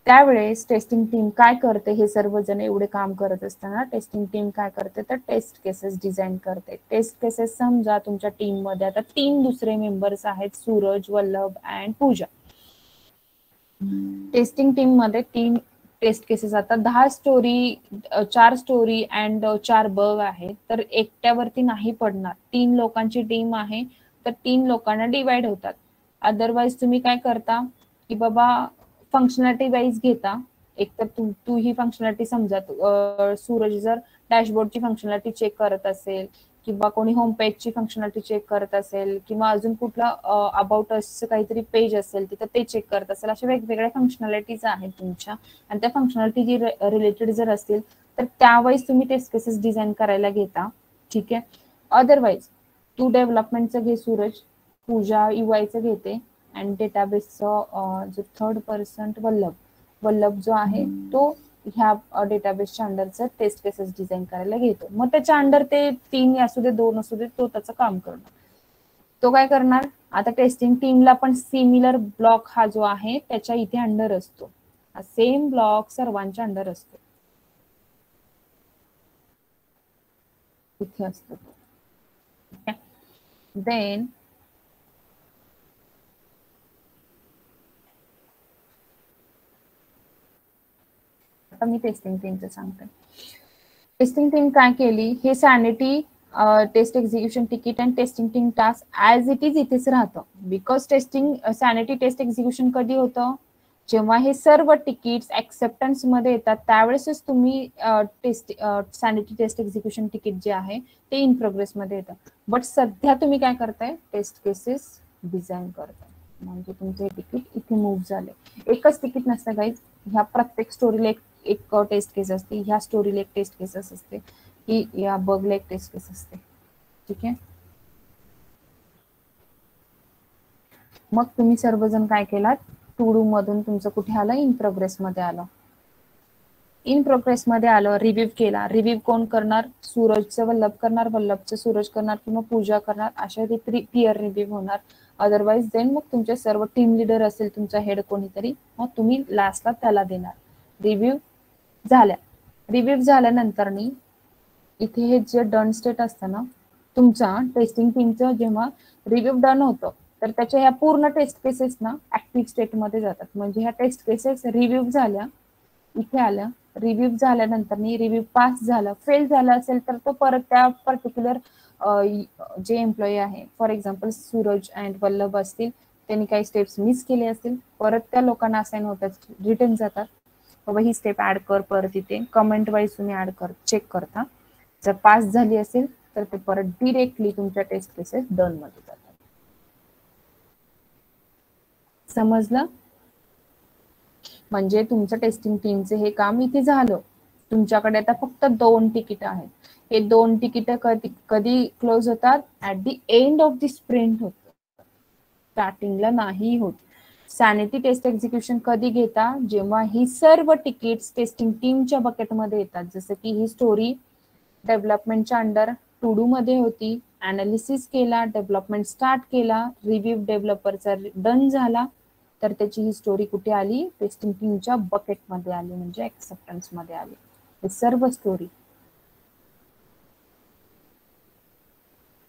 त्यावेळेस टेस्टिंग टीम काय करते, हे सर्वजण एवढे काम करत असताना टेस्टिंग टीम काय करते, तर टेस्ट केसेस डिझाईन करते. टेस्ट केसेस समजा तुमच्या टीम मध्ये आता 3 दुसरे मेंबर्स आहेत, Suraj, Vallabh and Pooja. Testing team मध्ये 3 टेस्ट केसेस, आता 10 स्टोरी, 4 स्टोरी अँड 4 बग आहे, तर एकट्यावरती नाही पडणार. 3 लोकांची टीम आहे, तर 3 लोकांना डिवाइड होतात. अदरवाईज तुम्ही काय करता की बाबा फंक्शनॅलिटी वाईज घेता. एक तर तू ही फंक्शनॅलिटी समजा सूरज जर डॅशबोर्डची फंक्शनॅलिटी चेक करत असेल किंवा कोणी होम पेजची फंक्शनॅलिटी चेक करत असेल किंवा अजून कुठला अबाउट असचं काहीतरी पेज असेल तिथं ते चेक करत असेल, अशा वेगवेगळ्या फंक्शनॅलिटीज आहेत तुमच्या आणि त्या फंक्शनॅलिटी जी रिलेटेड जर असतील तर त्यावेळेस तुम्ही टेस्ट केसेस डिझाईन करायला घेता. ठीक आहे. अदरवाईज तू डेव्हलपमेंटचं घे सूरज, पूजा यूआयचं घेते आणि डेटाबेसचं जो थर्ड पर्सन वल्लभ जो आहे तो ह्या डेटाबेसच्या अंडरचं टेस्ट केसेस डिझाईन करायला घेतो. मग त्याच्या अंडर ते 3 असू दे 2 असू दे तो त्याचं काम करणार. तो काय करणार, आता टेस्टिंग टीमला पण सिमिलर ब्लॉक हा जो आहे त्याच्या इथे अंडर असतो. हा सेम ब्लॉक सर्वांच्या अंडर असतो, इथे असतो. देन आता मी टेस्टिंग टीमचं सांगते. टेस्टिंग टीम काय केली, हे sanity test execution ticket and testing team task as it is इथेच राहतं. Because testing sanity test execution कधी होतं, जेव्हा हे सर्व तिकीट्स ऍक्सेप्टन्स मध्ये येतात त्यावेळेसच तुम्ही सॅनिटी टेस्ट एक्झिक्युशन तिकीट जे आहे ते इन प्रोग्रेस मध्ये येतं. बट सध्या तुम्ही काय करताय, टेस्ट केसेस डिझाईन करताय. म्हणजे तुमचे तिकीट इथे मूव्ह झाले. एकच तिकीट नसतं गाईज, ह्या प्रत्येक स्टोरीला एक टेस्ट केस असते, ह्या स्टोरीला एक टेस्ट केसेस असते, ही या बगला एक टेस्ट केस असते. ठीक आहे. मग तुम्ही सर्वजण काय केलात, टू डू मधून तुमचं कुठे आलं, इन प्रोग्रेस मध्ये आलं. इन प्रोग्रेस मध्ये आलं, रिव्ह्यू केला. रिव्ह्यू कोण करणार, सूरजचं वल्लभ करणार, वल्लभचं सूरज करणार किंवा पूजा करणार, अशा पीयर रिव्ह्यू होणार. अदरवाईज देन मग तुमचे सर्व टीम लीडर असेल, तुमचा हेड कोणीतरी, मग तुम्ही लास्टला त्याला देणार. रिव्ह्यू झाल्या. रिव्ह्यू झाल्यानंतर इथे हे जे डन स्टेट असतं ना, तुमचा टेस्टिंग टीमचं जेव्हा रिव्ह्यू डन होतं तर त्याच्या ह्या पूर्ण टेस्ट केसेस ना ऍक्टिव्ह स्टेट मध्ये जातात. म्हणजे ह्या टेस्ट केसेस रिव्ह्यू झाल्या, इथे आल्या. रिव्ह्यू झाल्यानंतर रिव्ह्यू पास झालं, फेल झालं असेल तर तो परत त्या पर्टिक्युलर जे एम्प्लॉई आहे, for example Suraj and Vallabh असतील, त्यांनी काही स्टेप्स मिस केले असतील, परत त्या लोकांना असाइन होतात, रिटर्न जातात. बाबा ही स्टेप ऍड कर, परत इथे कमेंट वाईज तुम्ही ऍड कर, चेक करता. जर पास झाली असेल तर ते परत डिरेक्टली तुमच्या टेस्ट केसेस डन मध्ये जातात. समजलं? म्हणजे तुमचं टेस्टिंग टीमचे हे काम इथे झालं. तुमच्याकडे आता फक्त 2 तिकीट आहेत. हे 2 तिकीट कधी क्लोज होतात, at the end of the sprint होतं, स्टार्टिंगला नाही होत. सॅनिटी टेस्ट एक्झिक्युशन कधी घेता, जेव्हा ही सर्व तिकीट्स टेस्टिंग टीमच्या बकेटमध्ये येतात. जसं की ही स्टोरी डेव्हलपमेंटच्या अंडर टू डू मध्ये होती, अनालिसिस केला, डेव्हलपमेंट स्टार्ट केला, रिव्ह्यू डेव्हलपरचा डन झाला, तर त्याची ही स्टोरी कुठे आली, टेस्टिंग टीमच्या बकेटमध्ये आली, म्हणजे ऍक्सेप्टन्स मध्ये आली. हे सर्व स्टोरी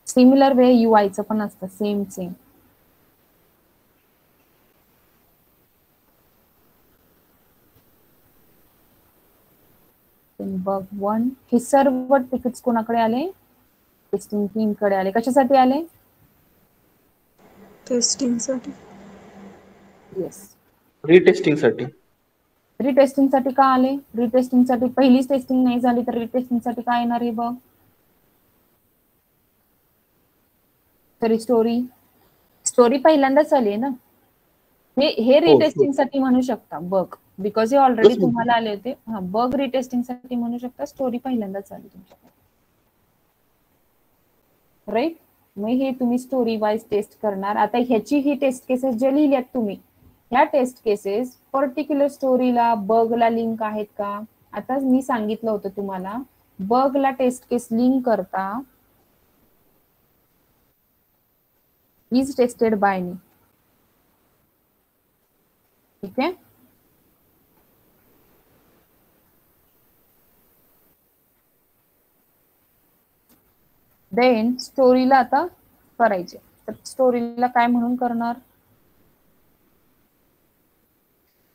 सिमिलर वे यूआयचं पण असतं, सेम. बग 1 हे सर्व तिकीट्स कोणाकडे आले, टेस्टिंग टीम कडे आले. कशासाठी आले, टेस्टिंग साठी. येस, रिटेस्टिंग साठी. रिटेस्टिंग साठी का आले, रिटेस्टिंग साठी पहिलीच टेस्टिंग नाही झाली तर रिटेस्टिंग साठी काय येणार आहे बघ, तरी स्टोरी पहिल्यांदाच आली ना, हे रिटेस्टिंग साठी म्हणू शकता बघ, बिकॉज हे ऑलरेडी तुम्हाला आले होते. हा, बग रिटेस्टिंग साठी म्हणू शकता, स्टोरी पहिल्यांदाच आली तुमच्याकडे, राईट. मग हे तुम्ही स्टोरी वाईज टेस्ट करणार. आता ह्याची ही टेस्ट केसेस जे लिहिल्यात तुम्ही, ह्या टेस्ट केसेस पर्टिक्युलर स्टोरीला बगला लिंक आहेत का. आता मी सांगितलं होतं तुम्हाला, बगला टेस्ट केस लिंक करता इज टेस्टेड बाय मी. ठीक आहे. देन स्टोरीला आता करायचे, तर स्टोरीला काय म्हणून करणार,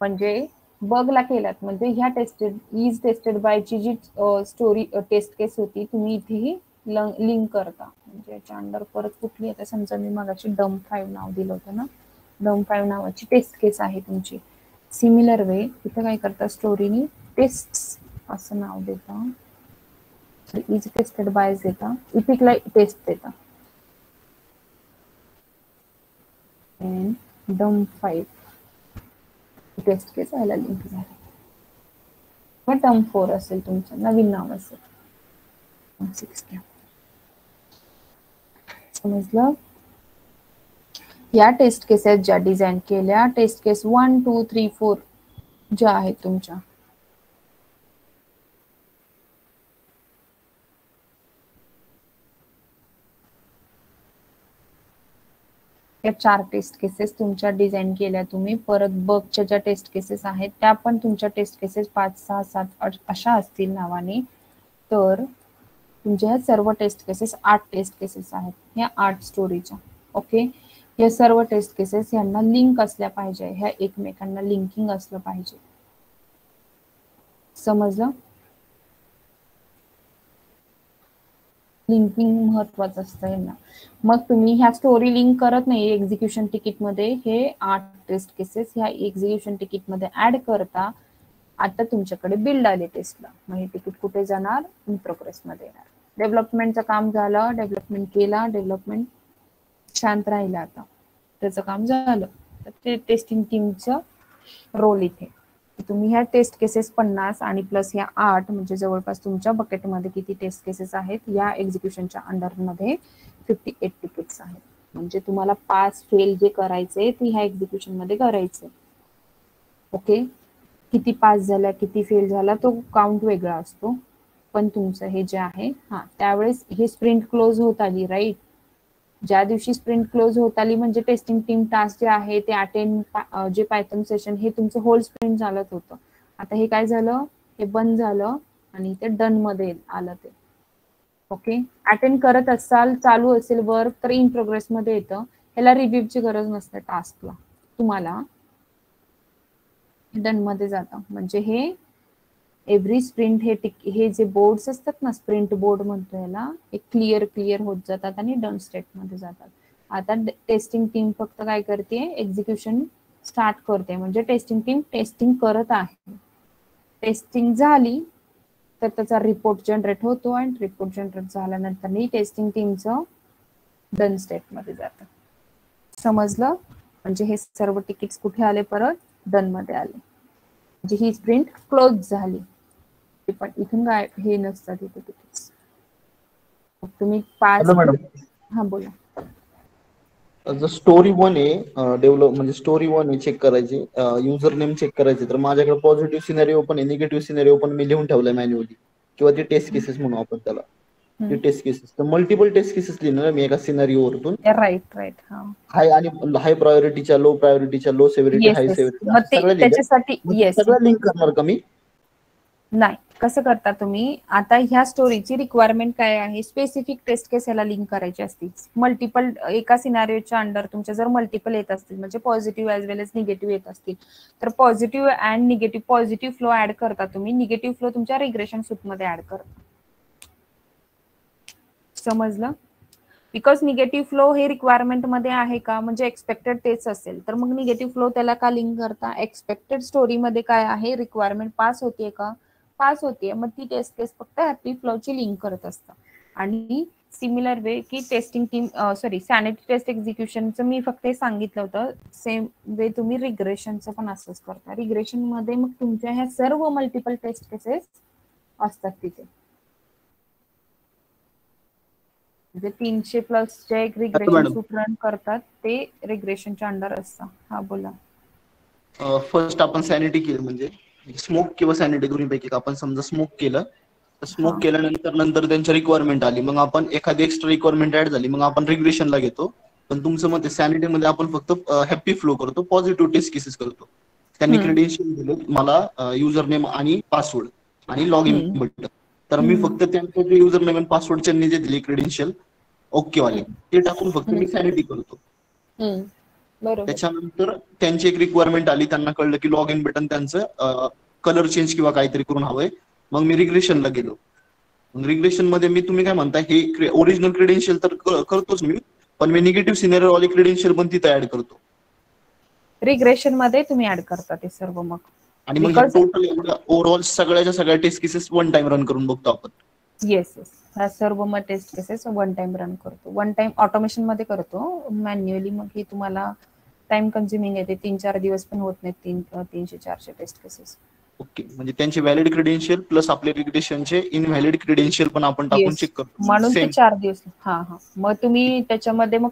म्हणजे बगला केलात म्हणजे ह्या टेस्टेड इज टेस्टेड बायची जी स्टोरी टेस्ट केस होती, तुम्ही इथेही लिंक करता. म्हणजे याच्या अंडर परत कुठली आता समजा मी मगाशी डम 5 नाव दिलं होतं ना, डम 5 नावाची टेस्ट केस आहे तुमची. सिमिलर वे इथं काय करता, स्टोरीनी टेस्ट असं नाव देता, इज टेस्टेड बाय देता, इपिकला टेस्ट देता, डम 5 टेस्ट केस याला लिंक झाली. मग टर्म 4 असेल तुमचं नवीन नाव असेल 16. समजलं. या टेस्ट केसेस ज्या डिझाईन केल्या, टेस्ट केस 1, 2, 3, 4 ज्या आहेत तुमच्या, या 4 टेस्ट केसेस तुमच्या डिझाईन केल्या तुम्ही. परत बगच्या ज्या टेस्ट केसेस आहेत त्या पण तुमच्या टेस्ट केसेस 5, 6, 7 अशा असतील नावाने. तर तुमच्या ह्या सर्व टेस्ट केसेस 8 टेस्ट केसेस आहेत ह्या 8 स्टोरीच्या. ओके, या सर्व टेस्ट केसेस यांना लिंक असल्या पाहिजे, ह्या एकमेकांना लिंकिंग असलं पाहिजे. समजलं. लिंकिंग महत्वाचं असतं यांना. मग तुम्ही ह्या स्टोरी लिंक करत नाही एक्झिक्युशन तिकीट मध्ये, हे 8 टेस्ट केसेस ह्या एक्झिक्युशन तिकीट मध्ये ऍड करता. आता तुमच्याकडे बिल्ड आले टेस्टला, मग हे तिकीट कुठे जाणार, इन प्रोग्रेस मध्ये येणार. डेव्हलपमेंटचं काम झालं, डेव्हलपमेंट केला, डेव्हलपमेंट शांत राहिला, आता त्याचं काम झालं. तर ते टेस्टिंग टीमचं रोल इथे. तुम्ही ह्या टेस्ट केसेस 50 आणि प्लस ह्या 8 म्हणजे जवळपास तुमच्या बकेटमध्ये किती टेस्ट केसेस आहेत, या एक्झिक्युशनच्या अंडरमध्ये 58 तिकीट्स आहेत. म्हणजे तुम्हाला पास फेल जे करायचे ते ह्या एक्झिक्युशन मध्ये करायचे. ओके, किती पास झाला किती फेल झाला तो काउंट वेगळा असतो, पण तुमचं हे जे आहे त्यावेळेस हे स्प्रिंट क्लोज होत आली, राईट. ज्या दिवशी स्प्रिंट क्लोज होत आली म्हणजे टेस्टिंग टीम टास्क जे आहे ते अटेंड, जे पायथन सेशन हे तुमचं होल स्प्रिंट चालत होतं. आता हे काय झालं, हे बंद झालं आणि ते डन मध्ये आलं ते. ओके, अटेंड करत असाल, चालू असेल वर्क तर इन प्रोग्रेस मध्ये येतं. ह्याला रिव्ह्यूची गरज नसते टास्कला, तुम्हाला डन मध्ये जातं. म्हणजे हे एव्हरी स्प्रिंट हे जे बोर्ड्स असतात ना, स्प्रिंट बोर्ड म्हणतो याला, एक क्लिअर होत जातात आणि डन स्टेट मध्ये जातात. आता टेस्टिंग टीम फक्त काय करते, एक्झिक्युशन स्टार्ट करते. म्हणजे टेस्टिंग टीम टेस्टिंग करत आहे. टेस्टिंग झाली तर त्याचा रिपोर्ट जनरेट होतो आणि रिपोर्ट जनरेट झाल्यानंतर टेस्टिंग टीमचं डन स्टेट मध्ये जातं. समजलं. म्हणजे हे सर्व तिकीट्स कुठे आले, परत डन मध्ये आले. म्हणजे ही स्प्रिंट क्लोज झाली. पण इथून काय हे नसतात इथे तिकीट्स. तुम्ही 5 बोला. जर स्टोरी 1 आहे डेव्हलप, म्हणजे स्टोरी 1 आहे चेक करायची, युजर नेम चेक करायचे, तर माझ्याकडे पॉझिटिव्ह सिनेरिओ पण आहे, निगेटिव्ह सिनेरिओ पण मी लिहून ठेवलाय मॅन्युअली, किंवा ते टेस्ट केसेस म्हणू आपण त्याला. ते टेस्ट केसेस तर मल्टिपल टेस्ट केसेस लिहिणार मी एका सिनेरिओवरतून. राईट. हाय आणि हाय प्रायोरिटीच्या, लो प्रायोरिटीच्या, लो सेव्हिरिटी, हाय सेव्हिरिटी, त्याच्यासाठी सगळं लिंक करणार का मी? नाही. कसं करता तुम्ही, आता ह्या स्टोरीची रिक्वायरमेंट काय आहे, स्पेसिफिक टेस्ट केस याला लिंक करायची असतील. मल्टिपल एका सिनारिओच्या अंडर तुमच्या जर मल्टिपल येत असतील, म्हणजे positive as well as negative येत असतील, तर positive and negative, positive flow add करता तुम्ही, निगेटिव्ह फ्लो तुमच्या रिग्रेशन सूट मध्ये ऍड करता. समजलं. बिकॉज निगेटिव्ह फ्लो हे रिक्वायरमेंट मध्ये आहे का, म्हणजे एक्सपेक्टेड तेच असेल तर मग निगेटिव्ह फ्लो त्याला का लिंक करता. एक्सपेक्टेड स्टोरी मध्ये काय आहे, रिक्वायरमेंट पास होतीये का, पास होतीये, मग ती टेस्ट केस फक्त हॅपी फ्लोची लिंक करत असतं. आणि सिमिलर वे की टेस्टिंग टीम सॅनिटी टेस्ट एक्झिक्युशनचं मी फक्त हे सांगितलं होतं, सेम वे तुम्ही रिग्रेशनचं पण असंच करता. रिग्रेशन मध्ये मग तुमच्या ह्या सर्व मल्टिपल टेस्ट केसेस असतात तिथे. म्हणजे 300+ जे एक रिग्रेशन सूट रन करतात ते रिग्रेशनच्या अंडर असतं. बोला. फर्स्ट आपण सॅनिटी केलं, म्हणजे स्मोक किंवा सॅनिटी दोन्हीपैकी आपण समजा स्मोक केलं, तर स्मोक केल्यानंतर त्यांची रिक्वायरमेंट आली, मग आपण एखादी एक्स्ट्रा रिक्वायरमेंट ऍड झाली, मग आपण रिग्रेशनला घेतो. पण तुमचं मत सॅनिटी मध्ये आपण फक्त हॅपी फ्लो करतो, पॉझिटिव्ह टेस्ट केसेस करतो. त्यांनी क्रेडेन्शियल दिले मला, युजर नेम आणि पासवर्ड आणि लॉग इन बटन, तर मी फक्त त्यांचं जे युजर नेम आणि पासवर्ड त्यांनी जे दिले क्रेडेन्शियल ओके वाले ते टाकून फक्त मी सॅनिटी करतो. त्याच्यानंतर त्यांची एक रिक्वायरमेंट आली, त्यांना कळलं की लॉग इन बटन त्यांचं कलर चेंज किंवा काहीतरी करून हवंय, मग मी रिग्रेशनला गेलो. रिग्रेशन मध्ये मी तुम्ही काय म्हणता हे ओरिजिनल क्रेडेन्शियल तर करतोच मी, पण मी निगेटिव्ह सिनेरिओ वाले क्रेडेन्शियल पण तिथे ऍड करतो. रिग्रेशन मध्ये तुम्ही ऍड करता ते सर्व मग. आणि मग टोटल एवढं ओव्हरऑल सगळ्याच्या सगळ्या test cases one time run करून बघतो आपण. येस येस, ह्या सर्व मग test cases one time run करतो. वन टाइम ऑटोमेशन मध्ये करतो, मॅन्युअली मग हे तुम्हाला टाइम कन्झ्युमिंग येते. 3-4 दिवस पण होत नाहीत 300-400 टेस्ट केसेस. ओके, म्हणजे त्यांचे व्हॅलिड क्रेडेन्शियल प्लस आपले रिग्रेशनचे इनव्हॅलिड क्रेडेन्शियल पण आपण टाकून चेक करतो. म्हणून ते 4 दिवस. हा हा, मग तुम्ही त्याच्यामध्ये मग